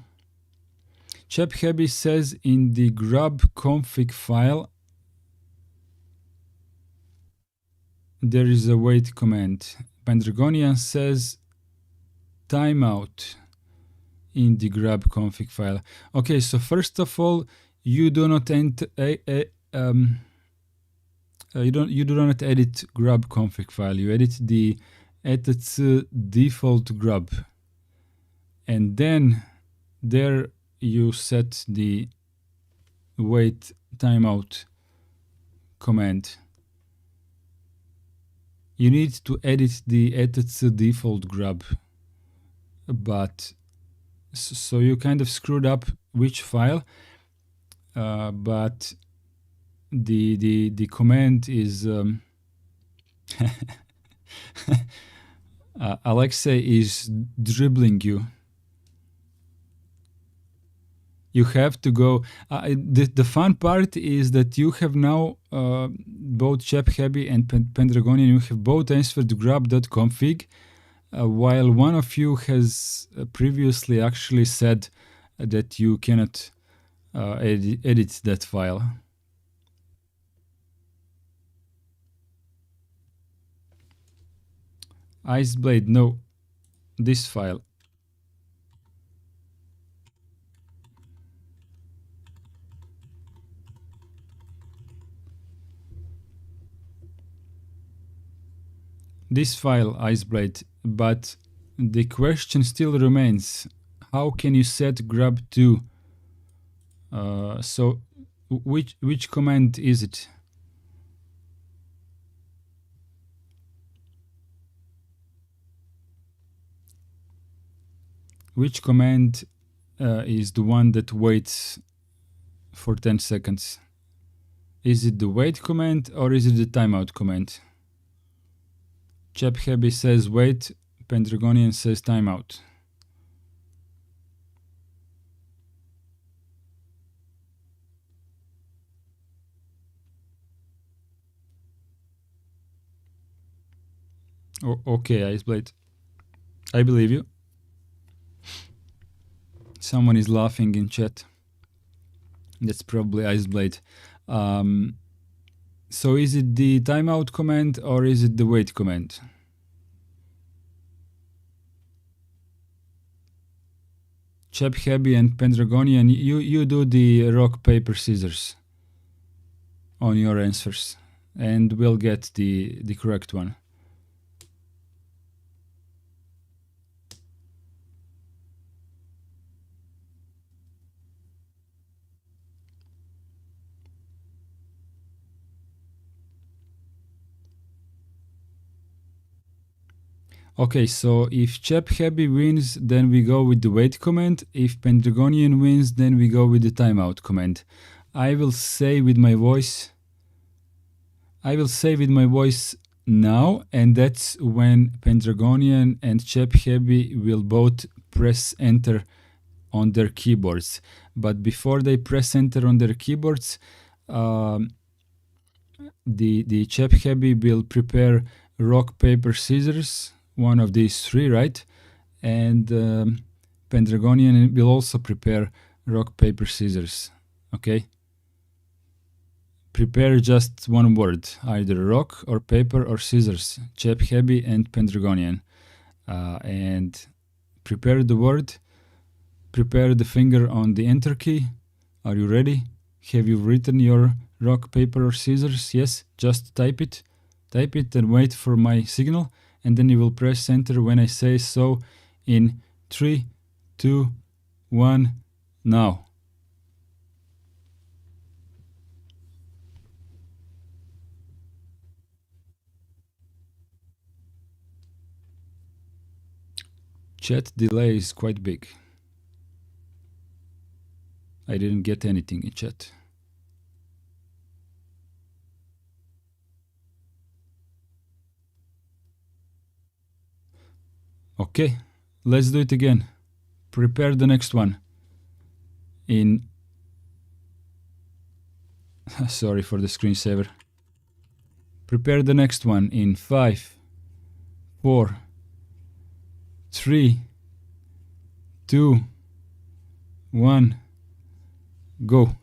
ChapHappy says in the grub config file there is a wait command. Pendragonian says timeout in the grub config file. Okay, so first of all, you do not enter you do not edit grub config file. You edit the etc default grub, and then there you set the wait timeout command. You need to edit the etc default grub, but so you kind of screwed up which file, but the command is Alexei is dribbling you. You have to go. The fun part is that you have now both ChapHappy and Pendragonian. You have both answered grub.config, while one of you has previously actually said that you cannot edit that file. Iceblade, no, this file. this file, Iceblade, but the question still remains, how can you set grub to? So which command is it? Which command is the one that waits for 10 seconds? Is it the wait command or is it the timeout command? ChapHappy says wait, Pendragonian says timeout. Okay, Iceblade. I believe you. Someone is laughing in chat. That's probably Iceblade. So is it the timeout command or is it the wait command? ChapHappy and Pendragonian, you do the rock, paper, scissors on your answers and we'll get the correct one. Okay, so if ChapHappy wins, then we go with the wait command. If Pendragonian wins, then we go with the timeout command. I will say with my voice now, and that's when Pendragonian and ChapHappy will both press enter on their keyboards. But before they press enter on their keyboards, the ChapHappy will prepare rock, paper, scissors, one of these three, right? And Pendragonian will also prepare rock, paper, scissors. Okay? Prepare just one word, either rock or paper or scissors, ChapHappy and Pendragonian. And prepare the word, prepare the finger on the enter key. Are you ready? Have you written your rock, paper or scissors? Yes, just type it and wait for my signal, and then you will press enter when I say so in 3, 2, 1, now. Chat delay is quite big. I didn't get anything in chat. Okay, let's do it again. Prepare the next one in sorry for the screensaver. Prepare the next one in 5, 4, 3, 2, 1, go.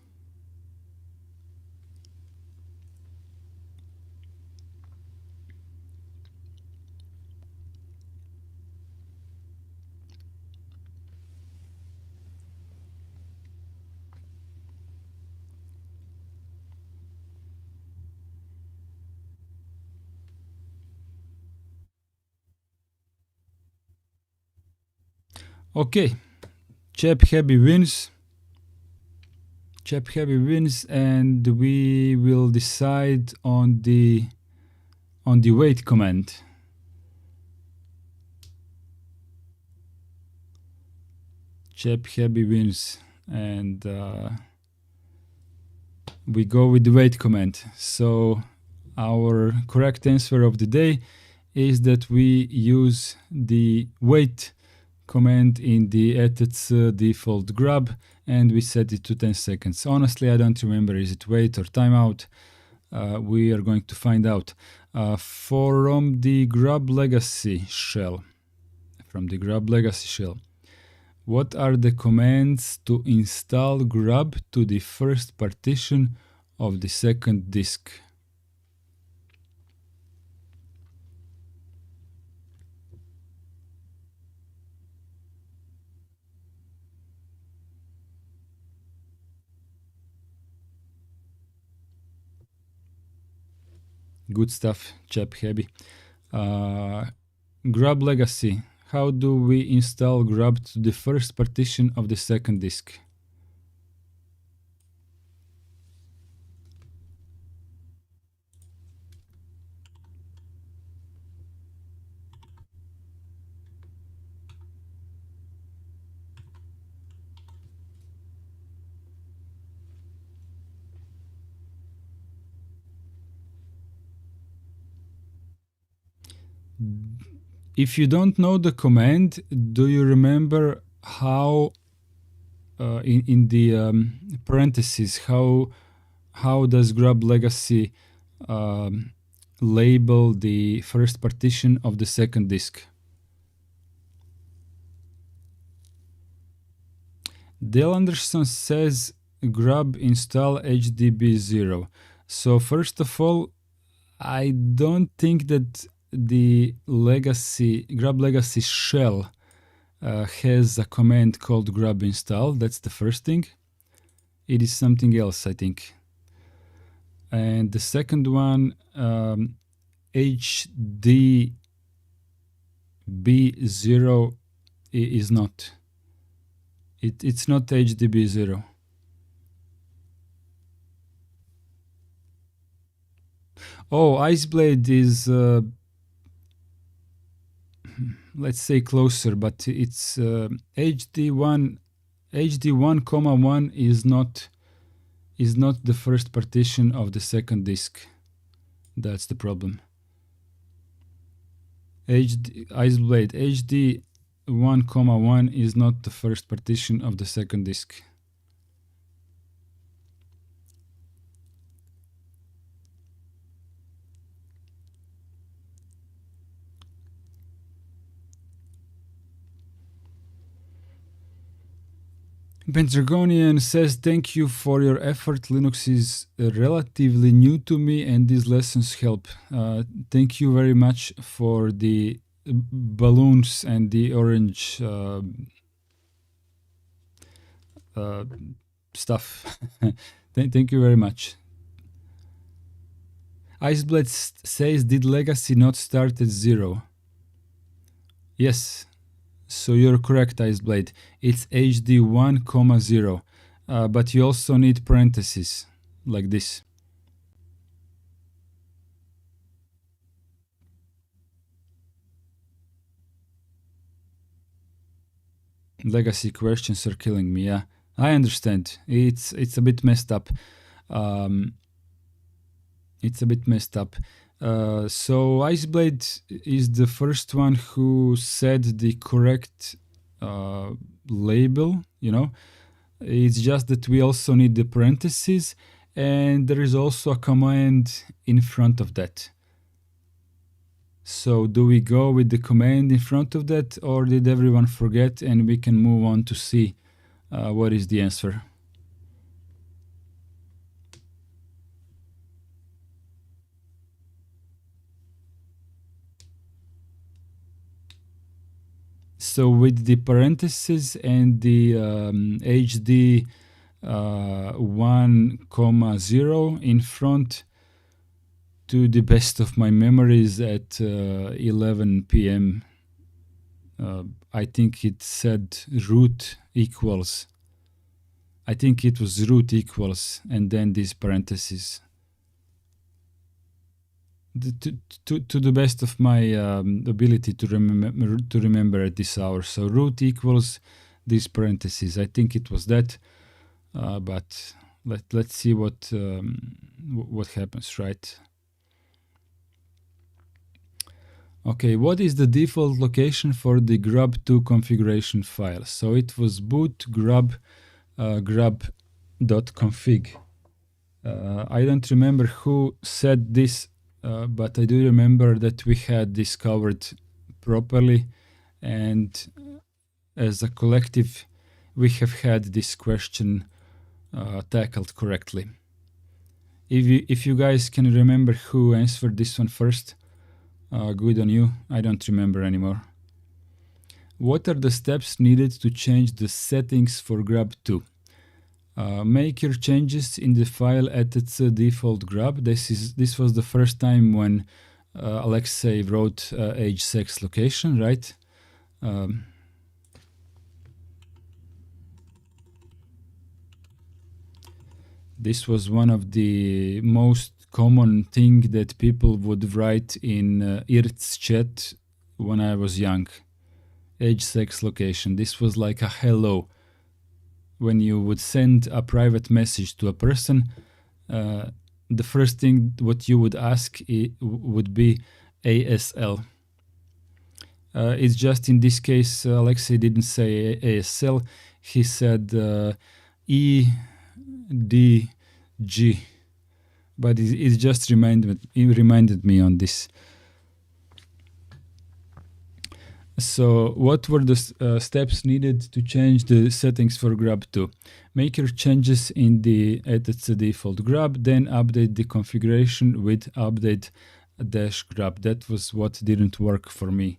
Okay, ChapHappy wins. ChapHappy wins, and we will decide on the wait command. ChapHappy wins, and we go with the wait command. So our correct answer of the day is that we use the wait command in the at its default grub, and we set it to 10 seconds. Honestly, I don't remember, is it wait or timeout? We are going to find out. From the GRUB Legacy shell, what are the commands to install grub to the first partition of the second disk? Good stuff, ChapHappy. GRUB Legacy. How do we install GRUB to the first partition of the second disk? If you don't know the command, do you remember how in the parentheses, how does GRUB Legacy label the first partition of the second disk? Dale Anderson says GRUB install HDB0. So first of all, I don't think that the GRUB Legacy shell has a command called grub install. That's the first thing. It is something else, I think. And the second one, HDB0 is not. It's not HDB0. Oh, Iceblade is, let's say closer, but it's HD1, HD1,1 is not the first partition of the second disk. That's the problem. Iceblade HD1,1 is not the first partition of the second disk. Bendragonian says, thank you for your effort. Linux is relatively new to me and these lessons help. Thank you very much for the balloons and the orange stuff. Thank you very much. Iceblade says, did Legacy not start at 0? Yes. So you're correct, Iceblade. It's HD1,0. But you also need parentheses, like this. Legacy questions are killing me, yeah. I understand. It's a bit messed up. It's a bit messed up. So Iceblade is the first one who said the correct label, you know. It's just that we also need the parentheses and there is also a command in front of that. So do we go with the command in front of that or did everyone forget and we can move on to see what is the answer? So with the parentheses and the HD 1,0 in front, to the best of my memories at 11 p.m. I think it said root equals. I think it was root equals and then these parentheses. To the best of my ability to remember at this hour. So root equals these parentheses. I think it was that, but let's see what happens, right? Okay, what is the default location for the grub2 configuration file? So it was boot grub grub.config. I don't remember who said this, but I do remember that we had this covered properly, and as a collective, we have had this question tackled correctly. If you guys can remember who answered this one first, good on you. I don't remember anymore. What are the steps needed to change the settings for grub2? Make your changes in the file at its default grub. This was the first time when Alexei wrote age, sex, location, right? This was one of the most common thing that people would write in IRT's chat when I was young. Age, sex, location. This was like a hello. When you would send a private message to a person, the first thing what you would ask would be ASL. It's just in this case, Alexei didn't say ASL. He said EDG, but it just reminded me on this. So what were the steps needed to change the settings for GRUB2? Make your changes in the etc default GRUB, then update the configuration with update-grub. That was what didn't work for me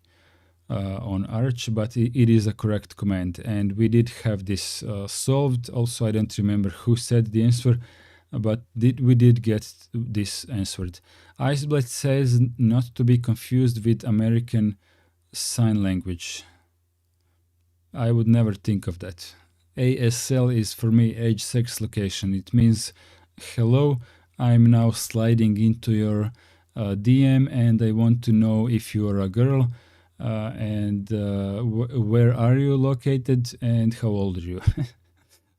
on Arch, but it is a correct command. And we did have this solved. Also, I don't remember who said the answer, but we did get this answered. Iceblade says not to be confused with American Sign Language. I would never think of that. ASL is for me age, sex, location. It means hello, I'm now sliding into your DM and I want to know if you are a girl and where are you located and how old are you.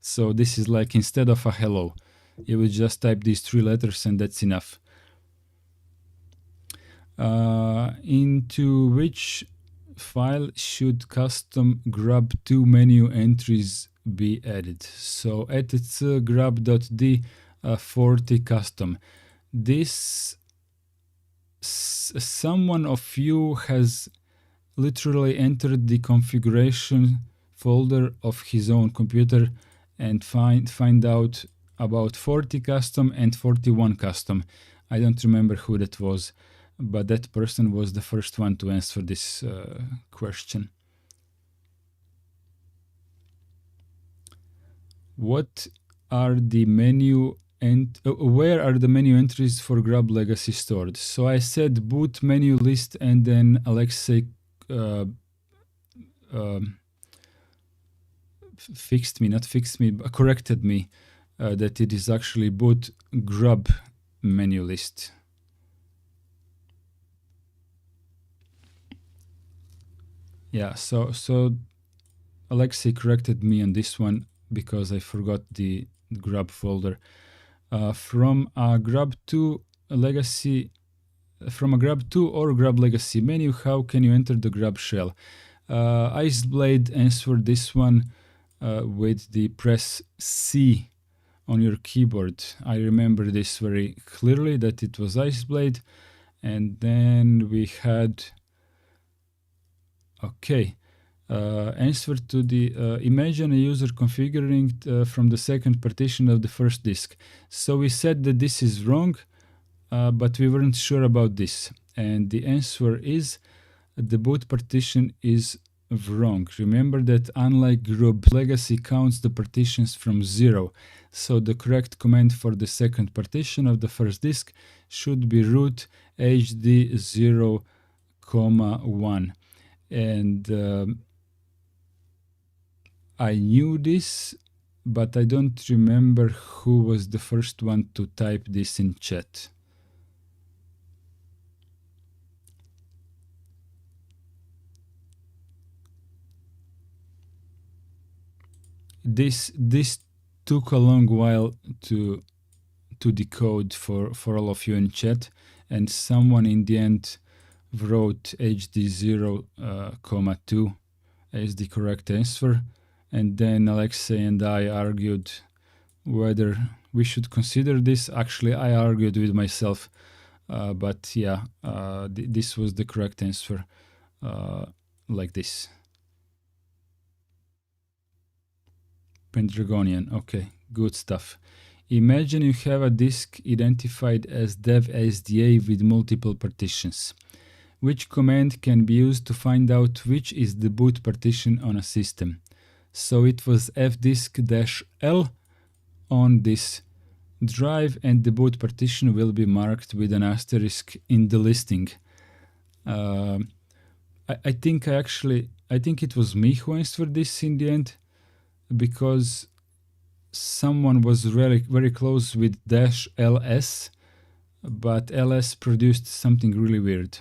So this is like instead of a hello, you would just type these 3 letters and that's enough. Into which file should custom grub2 menu entries be added? So etc grub.d 40 custom. This someone of you has literally entered the configuration folder of his own computer and find out about 40 custom and 41 custom. I don't remember who that was, but that person was the first one to answer this question. What are the menu and where are the menu entries for GRUB Legacy stored? So I said boot menu list, and then Alexei corrected me that it is actually boot grub menu list. Yeah, so Alexei corrected me on this one because I forgot the grub folder. From a grub2 legacy, from a grub2 or grub legacy menu, how can you enter the grub shell? Iceblade answered this one with the press C on your keyboard. I remember this very clearly that it was Iceblade, and then we had answer to the imagine a user configuring from the second partition of the first disk. So we said that this is wrong, but we weren't sure about this. And the answer is the boot partition is wrong. Remember that unlike GRUB, Legacy counts the partitions from 0. So the correct command for the second partition of the first disk should be root hd 0,1. And I knew this, but I don't remember who was the first one to type this in chat. This took a long while to decode for all of you in chat, and someone in the end wrote hd 0,2 as the correct answer, and then Alexei and I argued whether we should consider this. Actually, I argued with myself, but yeah, this was the correct answer, like this. Pendragonian, okay, good stuff. Imagine you have a disk identified as dev SDA with multiple partitions. Which command can be used to find out which is the boot partition on a system? So it was fdisk-l on this drive, and the boot partition will be marked with an asterisk in the listing. Uh, I think I think it was me who answered this in the end, because someone was really very close with dash ls, but ls produced something really weird.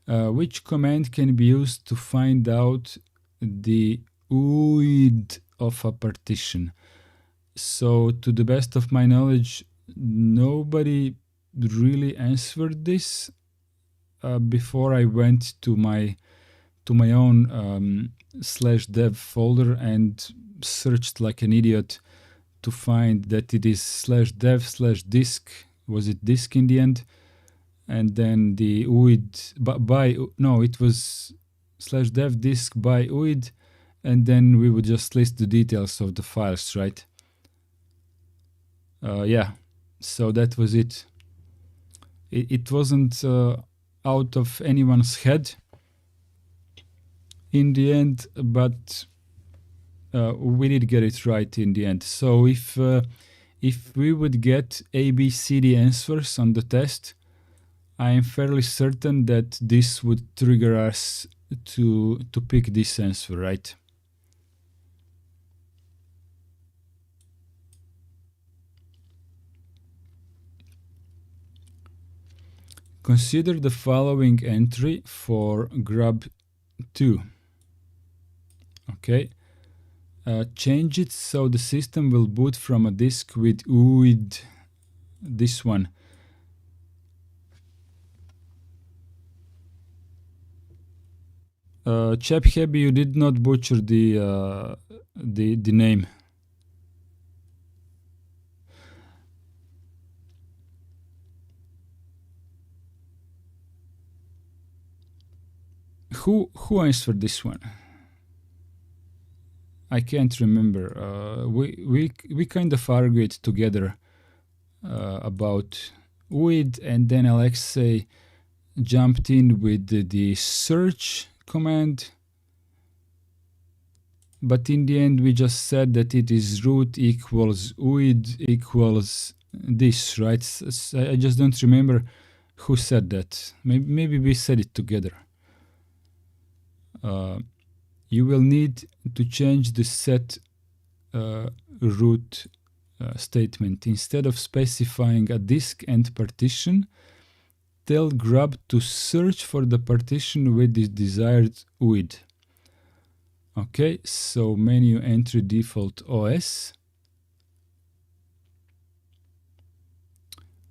Which command can be used to find out the UID of a partition? So, to the best of my knowledge, nobody really answered this before I went to my own /dev folder and searched like an idiot to find that it is /dev/disk. Was it disk in the end? And then the UID it was /dev disk by UID, and then we would just list the details of the files, right? Yeah, so that was it. It wasn't out of anyone's head in the end, but we did get it right in the end. So if we would get A, B, C, D answers on the test, I am fairly certain that this would trigger us to pick this answer, right? Consider the following entry for GRUB 2. Okay. Change it so the system will boot from a disk with UID. This one. Chap Happy, you did not butcher the name. Who answered this one? I can't remember. We kind of argued together about UID, and then Alexei jumped in with the search command. But in the end, we just said that it is root equals UID equals this, right? I just don't remember who said that. Maybe we said it together. You will need to change the set root statement. Instead of specifying a disk and partition, tell GRUB to search for the partition with the desired UID. Okay, so menu entry default OS.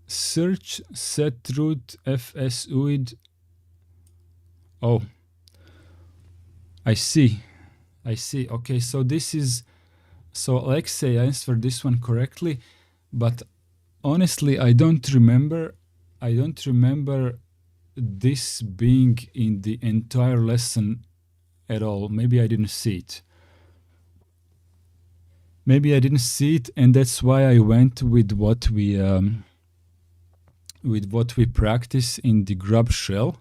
Search set root fs UID. Oh, I see. Okay, so this is, so Alexei answered this one correctly, but honestly, I don't remember this being in the entire lesson at all. Maybe I didn't see it. And that's why I went with what we practice in the GRUB shell.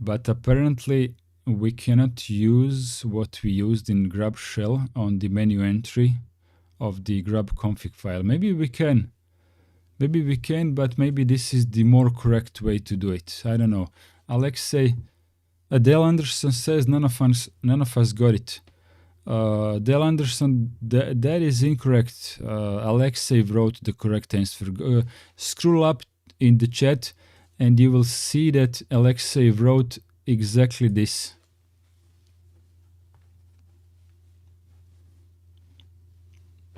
But apparently we cannot use what we used in GRUB shell on the menu entry of the GRUB config file. Maybe we can, but maybe this is the more correct way to do it. I don't know. Alexei, Dale Anderson says none of us got it. Dale Anderson, that is incorrect. Alexei wrote the correct answer. Scroll up in the chat and you will see that Alexei wrote exactly this.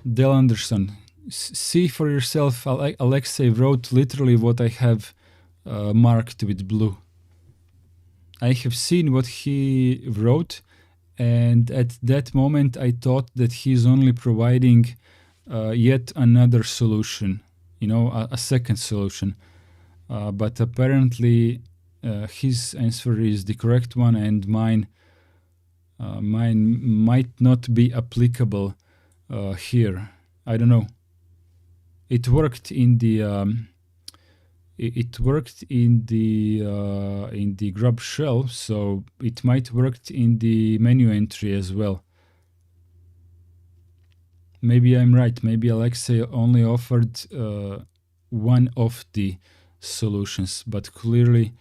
Dale Anderson, see for yourself. Alexei wrote literally what I have marked with blue. I have seen what he wrote, and at that moment I thought that he's only providing yet another solution, a second solution. But apparently his answer is the correct one, and mine might not be applicable here. I don't know. It worked in the GRUB shell, so it might worked in the menu entry as well. Maybe I'm right. Maybe Alexei only offered one of the solutions, but clearly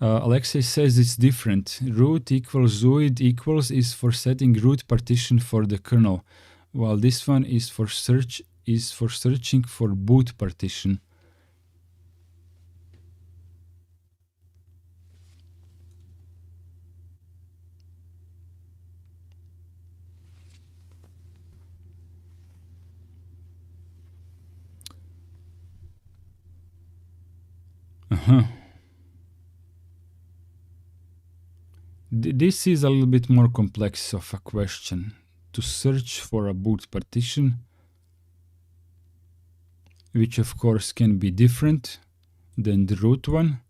Alexei says it's different. Root equals ZUID equals is for setting root partition for the kernel, while this one is for searching for boot partition. This is a little bit more complex of a question. To search for a boot partition, which of course can be different than the root one.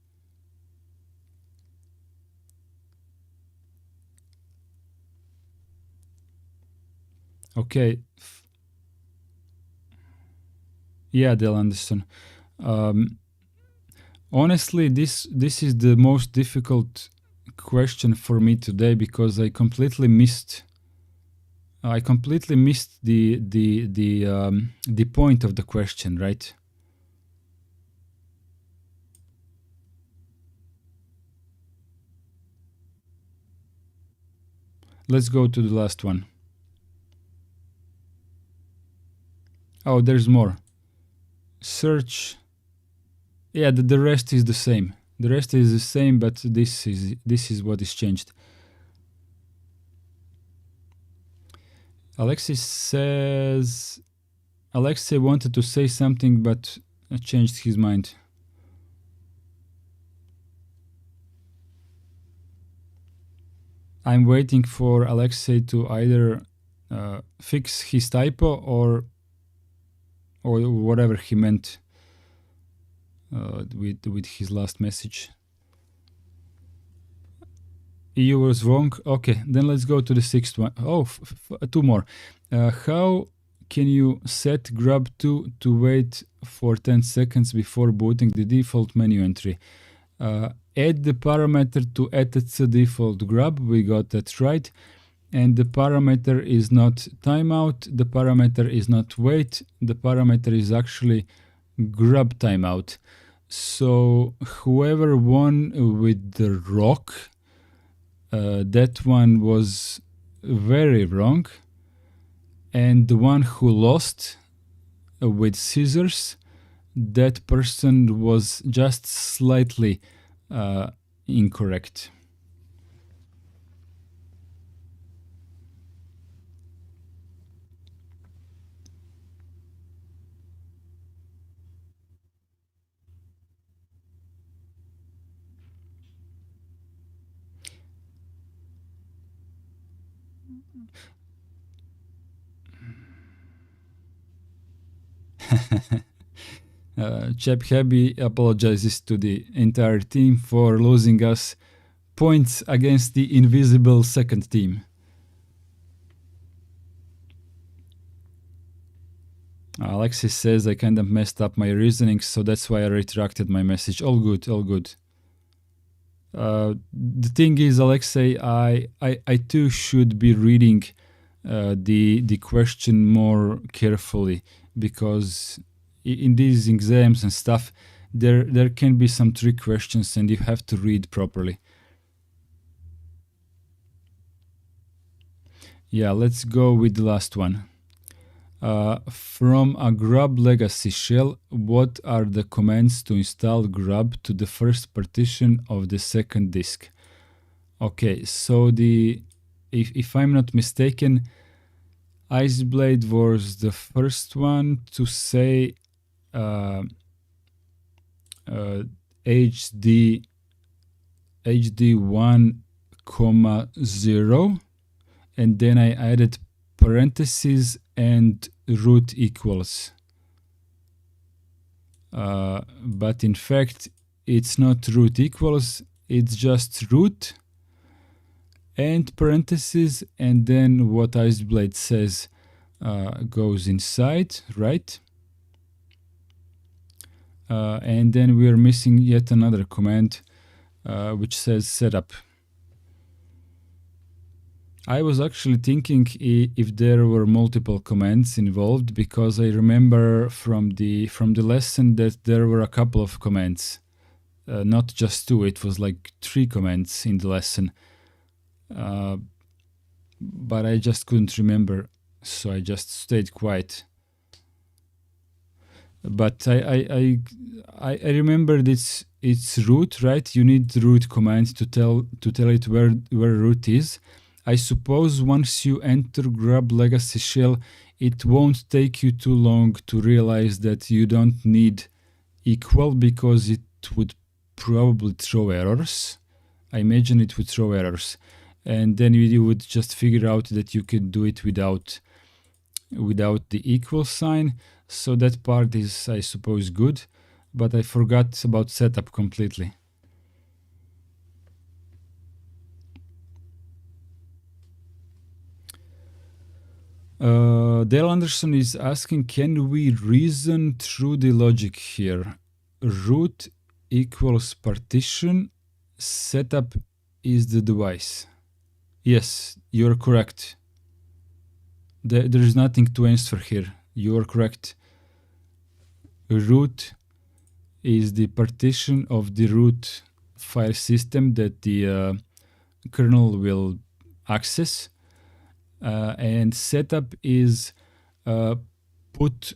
Okay. Yeah, Del Anderson. Honestly, this is the most difficult question for me today because I completely missed the point of the question, right? Let's go to the last one. Oh, there's more. Search. Yeah, the rest is the same. The rest is the same, but this is what is changed. Alexei says Alexei wanted to say something, but changed his mind. I'm waiting for Alexei to either fix his typo or whatever he meant with his last message. EU was wrong. Okay, then let's go to the sixth one. Oh, two more. How can you set GRUB2 to wait for 10 seconds before booting the default menu entry? Add the parameter to etc default grub. We got that right. And the parameter is not timeout. The parameter is not wait. The parameter is actually grub timeout. So whoever won with the rock, that one was very wrong. And the one who lost with scissors, that person was just slightly incorrect. Chap Happy apologizes to the entire team for losing us points against the invisible second team. Alexis says I kind of messed up my reasoning, so that's why I retracted my message. All good, all good. The thing is, Alexei, I too should be reading the question more carefully, because in these exams and stuff, there can be some trick questions and you have to read properly. Yeah, let's go with the last one. From a GRUB Legacy shell, what are the commands to install GRUB to the first partition of the second disk? Okay, so if I'm not mistaken, Iceblade was the first one to say HD1, 0, and then I added parentheses and root equals. But in fact, it's not root equals, it's just root and parentheses, and then what Iceblade says goes inside, right? And then we are missing yet another command which says setup. I was actually thinking if there were multiple commands involved, because I remember from the lesson that there were a couple of commands, not just 2. It was like 3 commands in the lesson, but I just couldn't remember, so I just stayed quiet. But I remember this. It's root, right? You need the root command to tell it where root is. I suppose once you enter GRUB Legacy shell, it won't take you too long to realize that you don't need equal, because it would probably throw errors. I imagine it would throw errors, and then you would just figure out that you can do it without the equal sign. So that part is, I suppose, good, but I forgot about setup completely. Dale Anderson is asking, can we reason through the logic here? Root equals partition, setup is the device. Yes, you're correct. There is nothing to answer here. You're correct. Root is the partition of the root file system that the kernel will access. And setup is put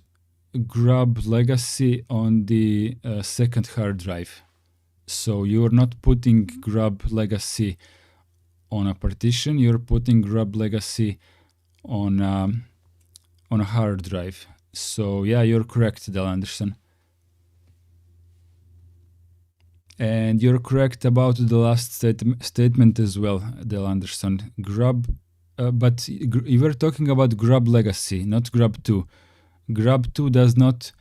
GRUB Legacy on the second hard drive. So you're not putting GRUB Legacy on a partition, you're putting GRUB Legacy on a hard drive. So yeah, you're correct, Del Anderson. And you're correct about the last statement as well, Del Anderson. GRUB, but you were talking about GRUB Legacy, not GRUB2. GRUB2 does not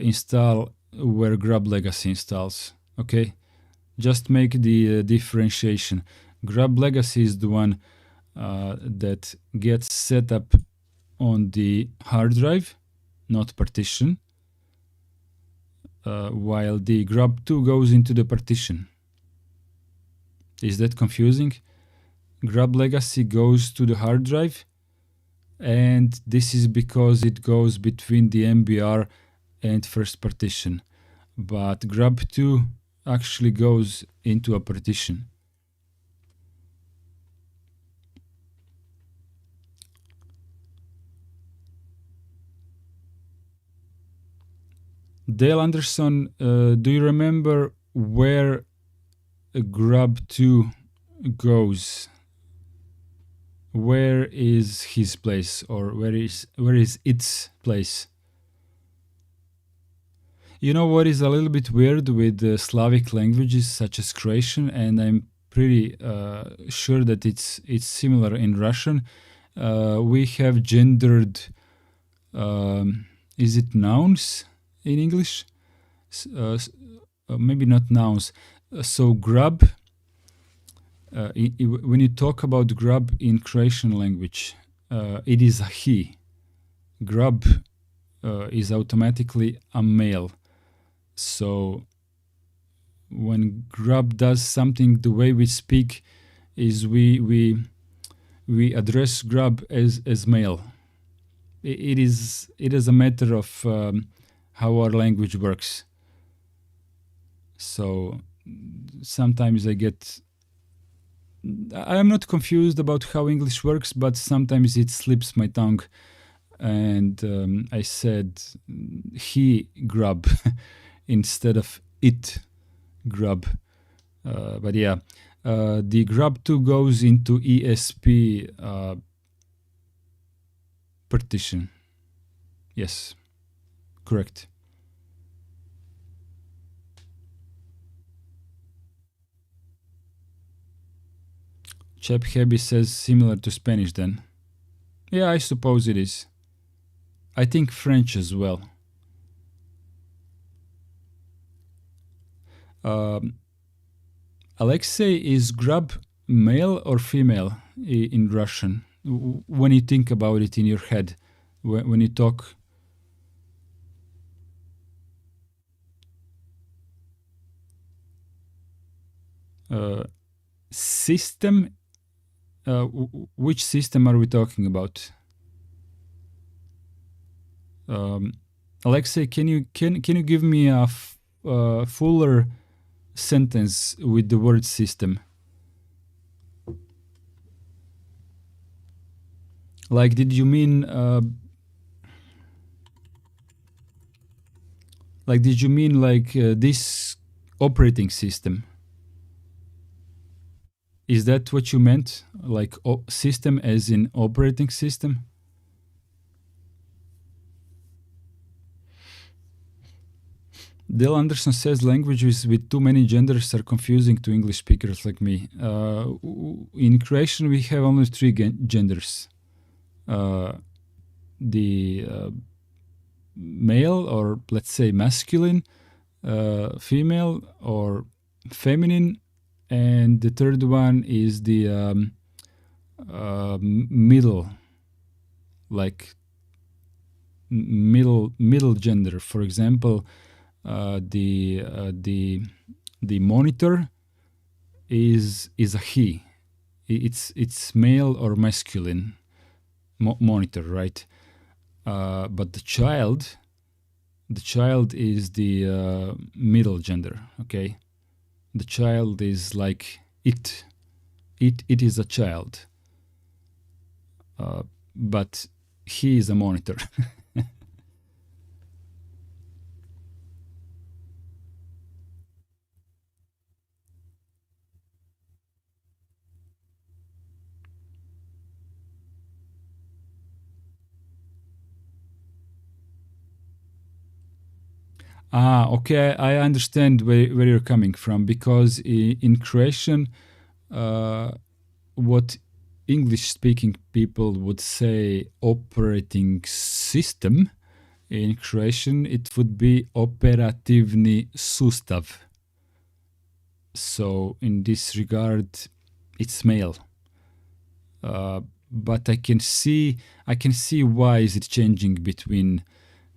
install where GRUB Legacy installs. Okay, just make the differentiation. GRUB Legacy is the one that gets set up on the hard drive, not partition, while the GRUB2 goes into the partition. Is that confusing? GRUB Legacy goes to the hard drive, and this is because it goes between the MBR and first partition. But GRUB2 actually goes into a partition. Dale Anderson, do you remember where GRUB2 goes? Where is his place, or where is its place? You know what is a little bit weird with Slavic languages such as Croatian, and I'm pretty sure that it's similar in Russian. We have gendered, is it nouns in English? Maybe not nouns. So GRUB, when you talk about GRUB in Croatian language, it is a he. GRUB is automatically a male. So when GRUB does something, the way we speak is we address GRUB as male. It is a matter of how our language works. So sometimes I am not confused about how English works, but sometimes it slips my tongue, and I said he GRUB instead of it GRUB. But yeah, the GRUB2 goes into ESP partition. Yes, correct. Chep Hebi says similar to Spanish then. Yeah, I suppose it is. I think French as well. Alexei, is GRUB male or female in Russian? When you think about it in your head, when you talk. System which system are we talking about? Alexei, can you give me a fuller sentence with the word system? Like, did you mean this operating system? Is that what you meant? Like system as in operating system? Dale Anderson says languages with too many genders are confusing to English speakers like me. In Croatian, we have only 3 genders. The male, or let's say masculine, female, or feminine, and the third one is the middle, like middle gender. For example, the monitor is a he. It's male or masculine monitor, right? But the child is the middle gender. Okay, the child is like it is a child, but he is a monitor. Okay, I understand where you're coming from, because in Croatian, what English-speaking people would say operating system, in Croatian it would be operativni sustav. So in this regard, it's male. But I can see why is it changing between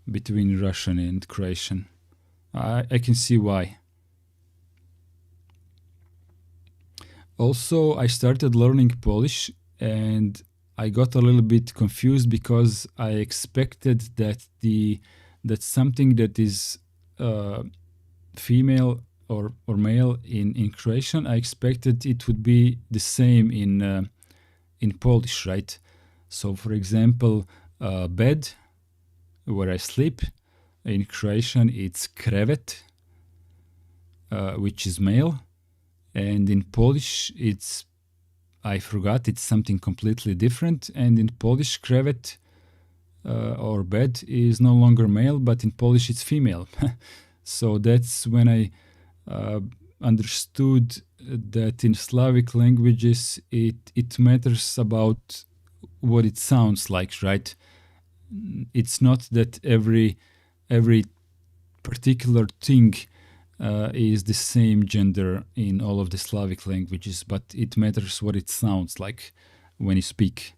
Russian and Croatian. I can see why. Also, I started learning Polish and I got a little bit confused because I expected that something that is female or male in Croatian, I expected it would be the same in Polish, right? So, for example, bed, where I sleep, in Croatian it's krevet, which is male, and in Polish it's something completely different. And in Polish, krevet or bed is no longer male, but in Polish it's female. So that's when I understood that in Slavic languages it matters about what it sounds like, right? It's not that every particular thing is the same gender in all of the Slavic languages, but it matters what it sounds like when you speak.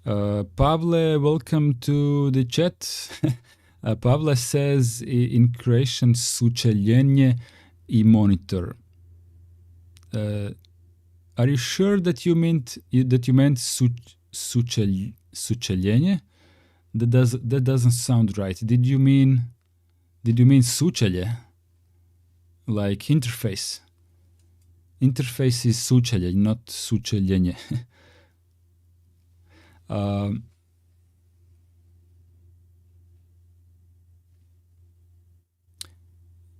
Pavle, welcome to the chat. Pavle says in Croatian sučeljenje I monitor. Are you sure that you meant sučeljenje? That doesn't sound right. Did you mean sučelje? Like interface. Interface is sučelje, not sučeljenje.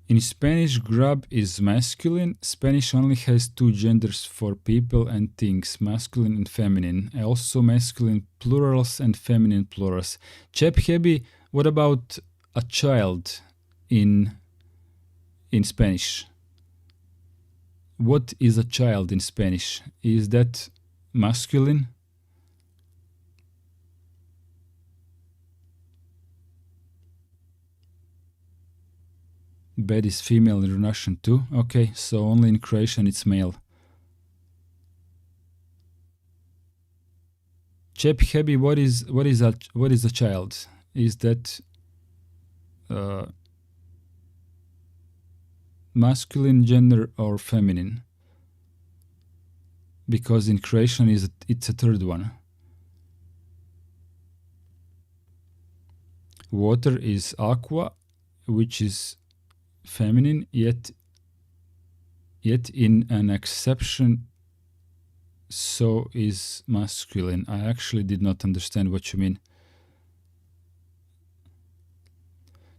In Spanish, GRUB is masculine. Spanish only has 2 genders for people and things, masculine and feminine. Also masculine plurals and feminine plurals. Chep Hebi, what about a child in Spanish? What is a child in Spanish? Is that masculine? Bed is female in Russian too. Okay, so only in Croatian it's male. Chep Hebi, what is a child? Is that masculine gender or feminine? Because in Croatian it's a third one. Water is aqua, which is feminine, yet in an exception so is masculine. I actually did not understand what you mean.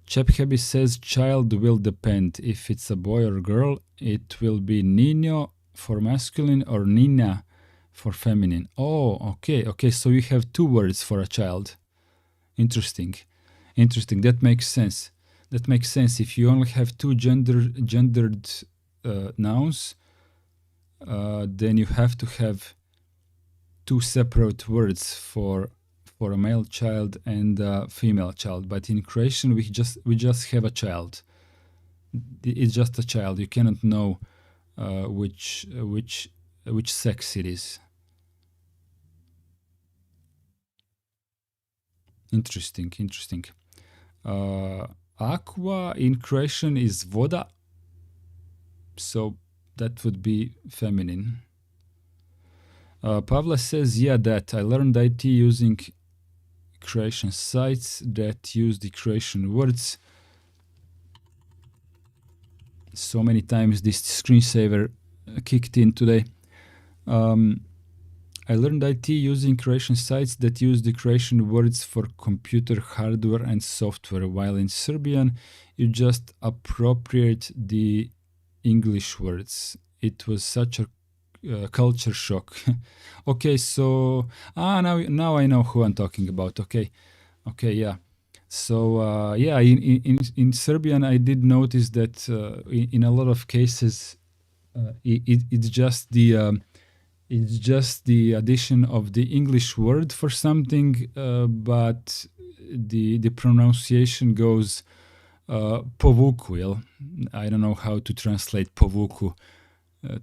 Chephebi says child will depend. If it's a boy or girl, it will be Nino for masculine or Nina for feminine. Oh, okay. Okay, so you have two words for a child. Interesting. Interesting. That makes sense. That makes sense. If you only have two gendered nouns, then you have to have two separate words for a male child and a female child. But in Croatian, we just have a child. It's just a child. You cannot know which sex it is. Interesting. Interesting. Aqua in Croatian is voda, so that would be feminine. Pavla says, yeah, that I learned IT using Croatian sites that use the Croatian words. So many times this screensaver kicked in today. I learned IT using Croatian sites that use the Croatian words for computer hardware and software, while in Serbian you just appropriate the English words. It was such a culture shock. Okay, so now I know who I'm talking about. Okay, yeah. So yeah, in Serbian I did notice that in a lot of cases it's just the addition of the English word for something, but the pronunciation goes povuku. I don't know how to translate povuku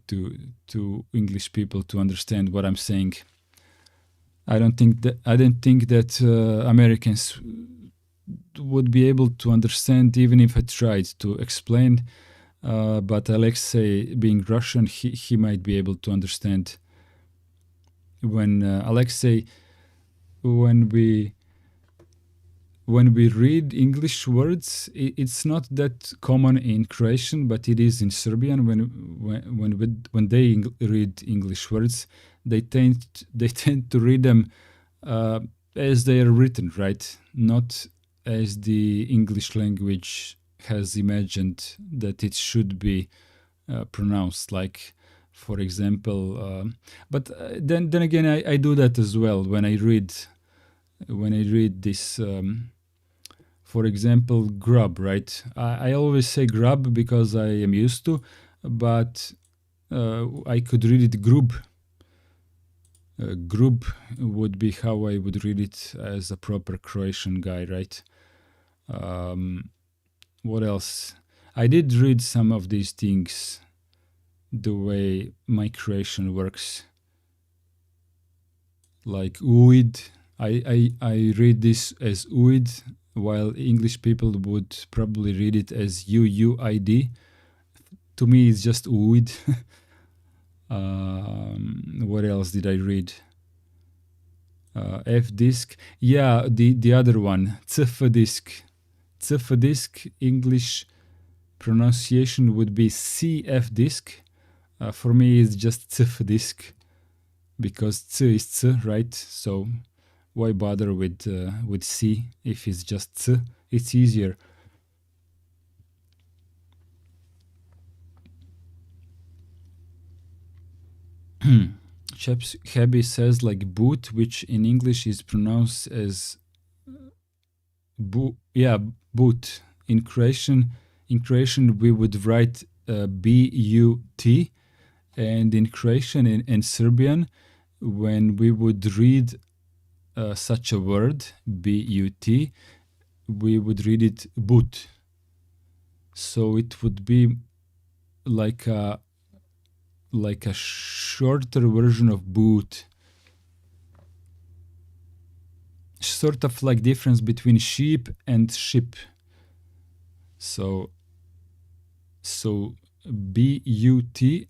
to English people to understand what I'm saying. I don't think that Americans would be able to understand even if I tried to explain. But Alexei, being Russian, he might be able to understand. When Alexei, when we read English words, it's not that common in Croatian, but it is in Serbian. When they read English words, they tend to read them as they are written, right? Not as the English language has imagined that it should be pronounced. Like, for example, but then again, I do that as well when I read this. For example, GRUB, right? I always say GRUB because I am used to, but I could read it GRUB. GRUB would be how I would read it as a proper Croatian guy, right? What else? I did read some of these things the way my Croatian works. Like UID. I read this as UID, while English people would probably read it as UUID. To me, it's just UID. What else did I read? F-disk. Yeah, the other one, CF-disk. CF-disk, English pronunciation would be CF-disk. For me, it's just CF-disk because C is C, right? So why bother with C if it's just C? It's easier. Chephebi says like boot, which in English is pronounced as boot. In Croatian we would write B-U-T, and in Croatian and Serbian, when we would read such a word, B-U-T, we would read it boot. So it would be like a shorter version of boot. Sort of like difference between sheep and ship. So So B-U-T,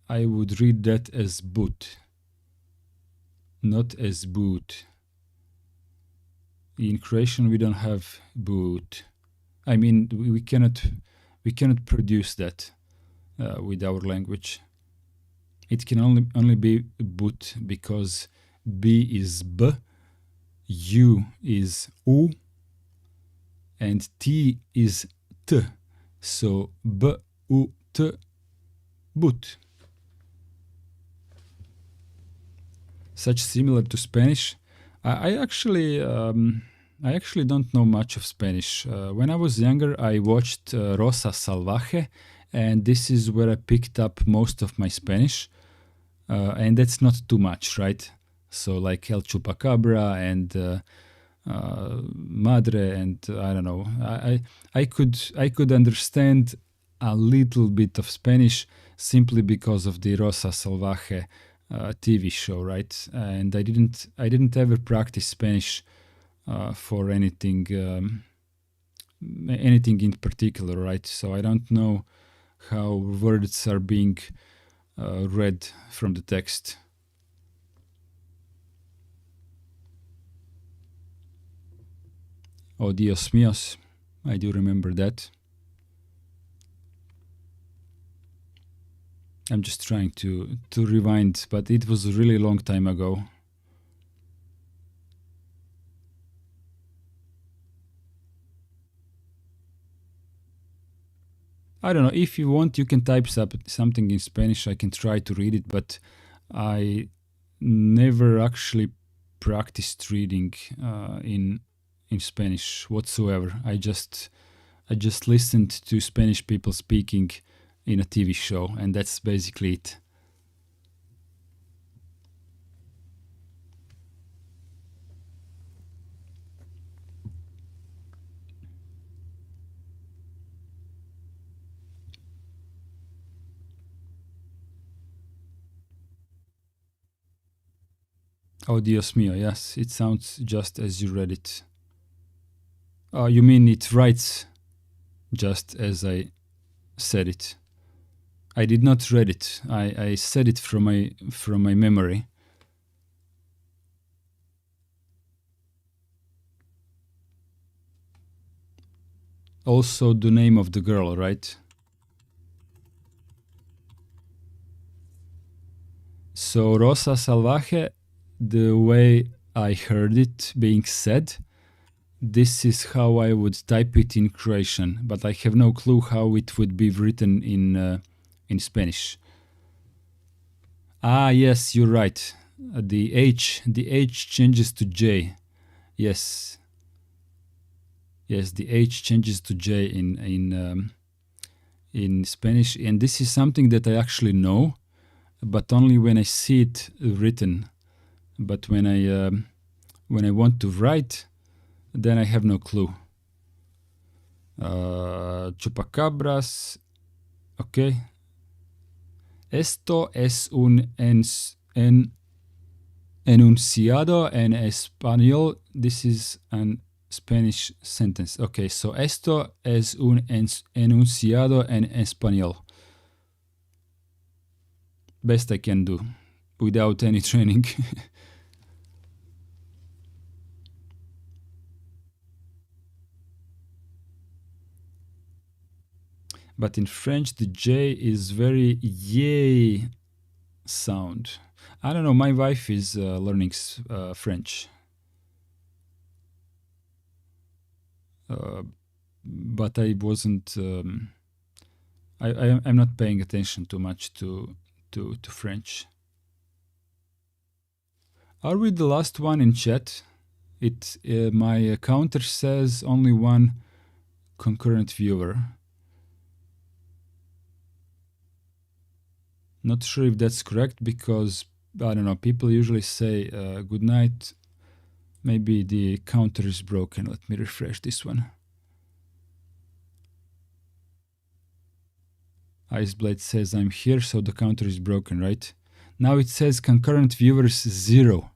I would read that as boot, not as boot. In Croatian, we don't have boot. I mean, we cannot produce that with our language. It can only be boot because B is B, U is U, and T is T. So B, U, T, boot. Such similar to Spanish. I actually don't know much of Spanish. When I was younger, I watched Rosa Salvaje, and this is where I picked up most of my Spanish. And that's not too much, right? So like El Chupacabra and Madre, and I don't know. I could understand a little bit of Spanish simply because of the Rosa Salvaje TV show, right? And I didn't ever practice Spanish for anything in particular, right? So I don't know how words are being read from the text. Oh, Dios míos, I do remember that. I'm just trying to rewind, but it was a really long time ago. I don't know, if you want, you can type something in Spanish. I can try to read it, but I never actually practiced reading in Spanish whatsoever. I just listened to Spanish people speaking in a TV show, and that's basically it. Oh, Dios mío, yes, it sounds just as you read it. You mean it writes just as I said it? I did not read it. I said it from my memory. Also the name of the girl, right? So Rosa Salvaje, the way I heard it being said, this is how I would type it in Croatian, but I have no clue how it would be written in Spanish. Ah, yes, you're right. The H changes to J. Yes. Yes, the H changes to J in Spanish, and this is something that I actually know, but only when I see it written. But when I want to write, then I have no clue. Chupacabras. Okay. Esto es un enunciado en español. This is an Spanish sentence. Okay, so esto es un enunciado en español. Best I can do without any training. But in French, the J is very yay sound. I don't know, my wife is learning French. But I wasn't... I'm not paying attention too much to French. Are we the last one in chat? My counter says only one concurrent viewer. Not sure if that's correct because, I don't know, people usually say good night. Maybe the counter is broken. Let me refresh this one. Iceblade says I'm here, so the counter is broken, right? Now it says concurrent viewers 0.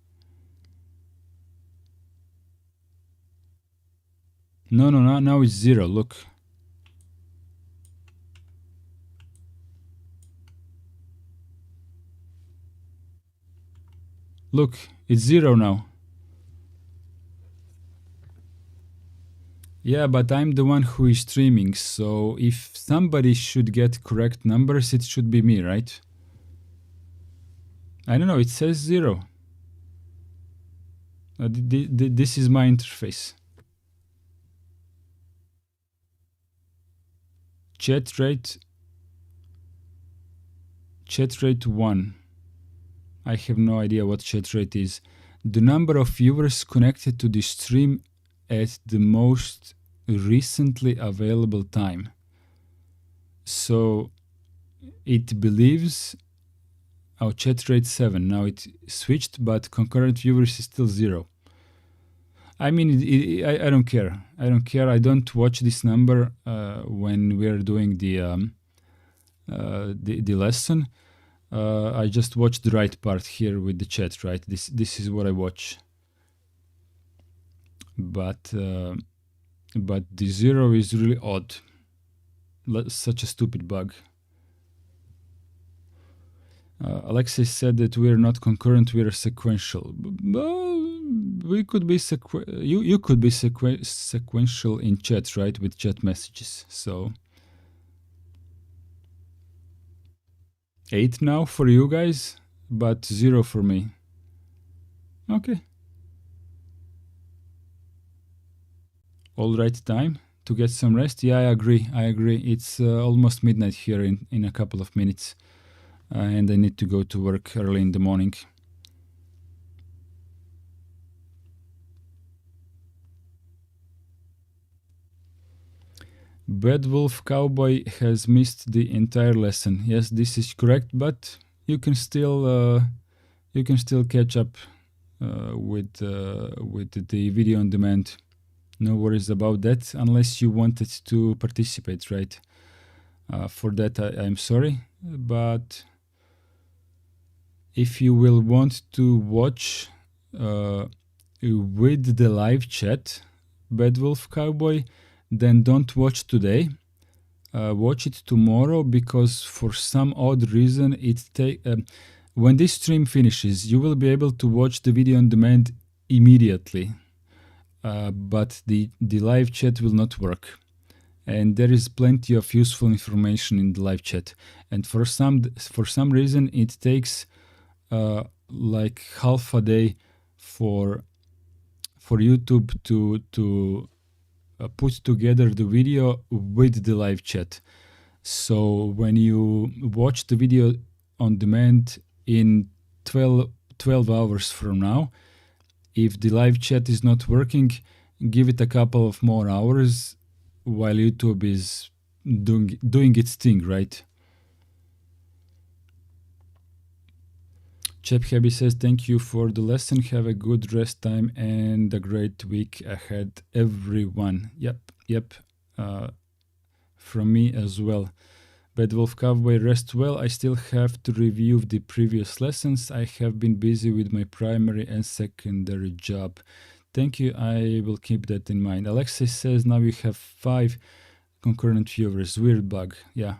No, now it's 0, look. Look, it's 0 now. Yeah, but I'm the one who is streaming, so if somebody should get correct numbers, it should be me, right? I don't know, it says 0. This is my interface. Chat rate 1. I have no idea what chat rate is. The number of viewers connected to the stream at the most recently available time. So it believes our chat rate 7. Now it switched, but concurrent viewers is still 0. I mean, I don't care. I don't care. I don't watch this number when we're doing the lesson. I just watch the right part here with the chat, right? This is what I watch. But the 0 is really odd. Such a stupid bug. Alexei said that we're not concurrent, we're sequential. We could be you could be sequential in chat, right? With chat messages. So 8 now for you guys, but 0 for me. Okay. All right time to get some rest. Yeah, I agree. It's almost midnight here in a couple of minutes. And I need to go to work early in the morning. Bad Wolf Cowboy has missed the entire lesson. Yes, this is correct, but you can still catch up with the video on demand. No worries about that, unless you wanted to participate, right? For that, I'm sorry, but if you will want to watch with the live chat, Bad Wolf Cowboy, then don't watch today. Watch it tomorrow, because for some odd reason when this stream finishes, you will be able to watch the video on demand immediately, but the live chat will not work. And there is plenty of useful information in the live chat, and for some reason it takes like half a day for YouTube to put together the video with the live chat. So when you watch the video on demand in 12 hours from now, if the live chat is not working, give it a couple of more hours while YouTube is doing its thing, right? Chep Happy says, thank you for the lesson. Have a good rest time and a great week ahead, everyone. Yep. From me as well. Bad Wolf Cowboy, rest well. I still have to review the previous lessons. I have been busy with my primary and secondary job. Thank you. I will keep that in mind. Alexei says, now you have 5 concurrent viewers. Weird bug. Yeah.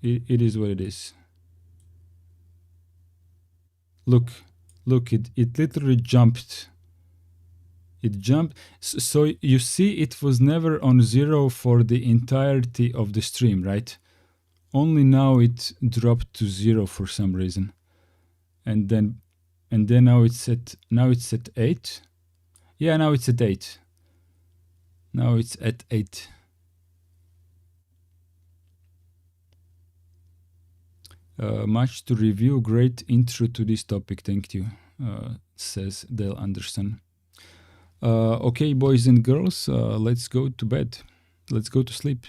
It is what it is. Look, it literally jumped. It jumped. So you see, it was never on 0 for the entirety of the stream, right? Only now it dropped to 0 for some reason. And then now it's at 8. Yeah, now it's at 8. Now it's at 8. Much to review. Great intro to this topic. Thank you, says Dale Anderson. Okay, boys and girls, let's go to bed. Let's go to sleep.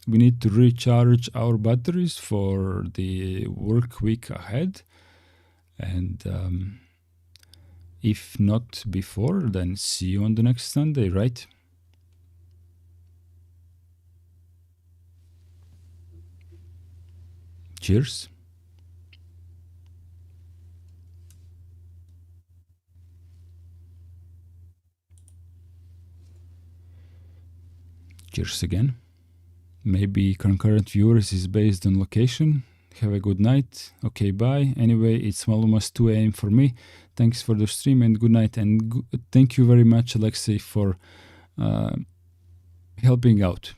We need to recharge our batteries for the work week ahead. And if not before, then see you on the next Sunday, right? Cheers. Cheers again. Maybe concurrent viewers is based on location. Have a good night. Okay, bye. Anyway, it's almost 2 a.m. for me. Thanks for the stream and good night. And thank you very much, Alexei, for helping out.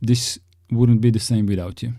This wouldn't be the same without you.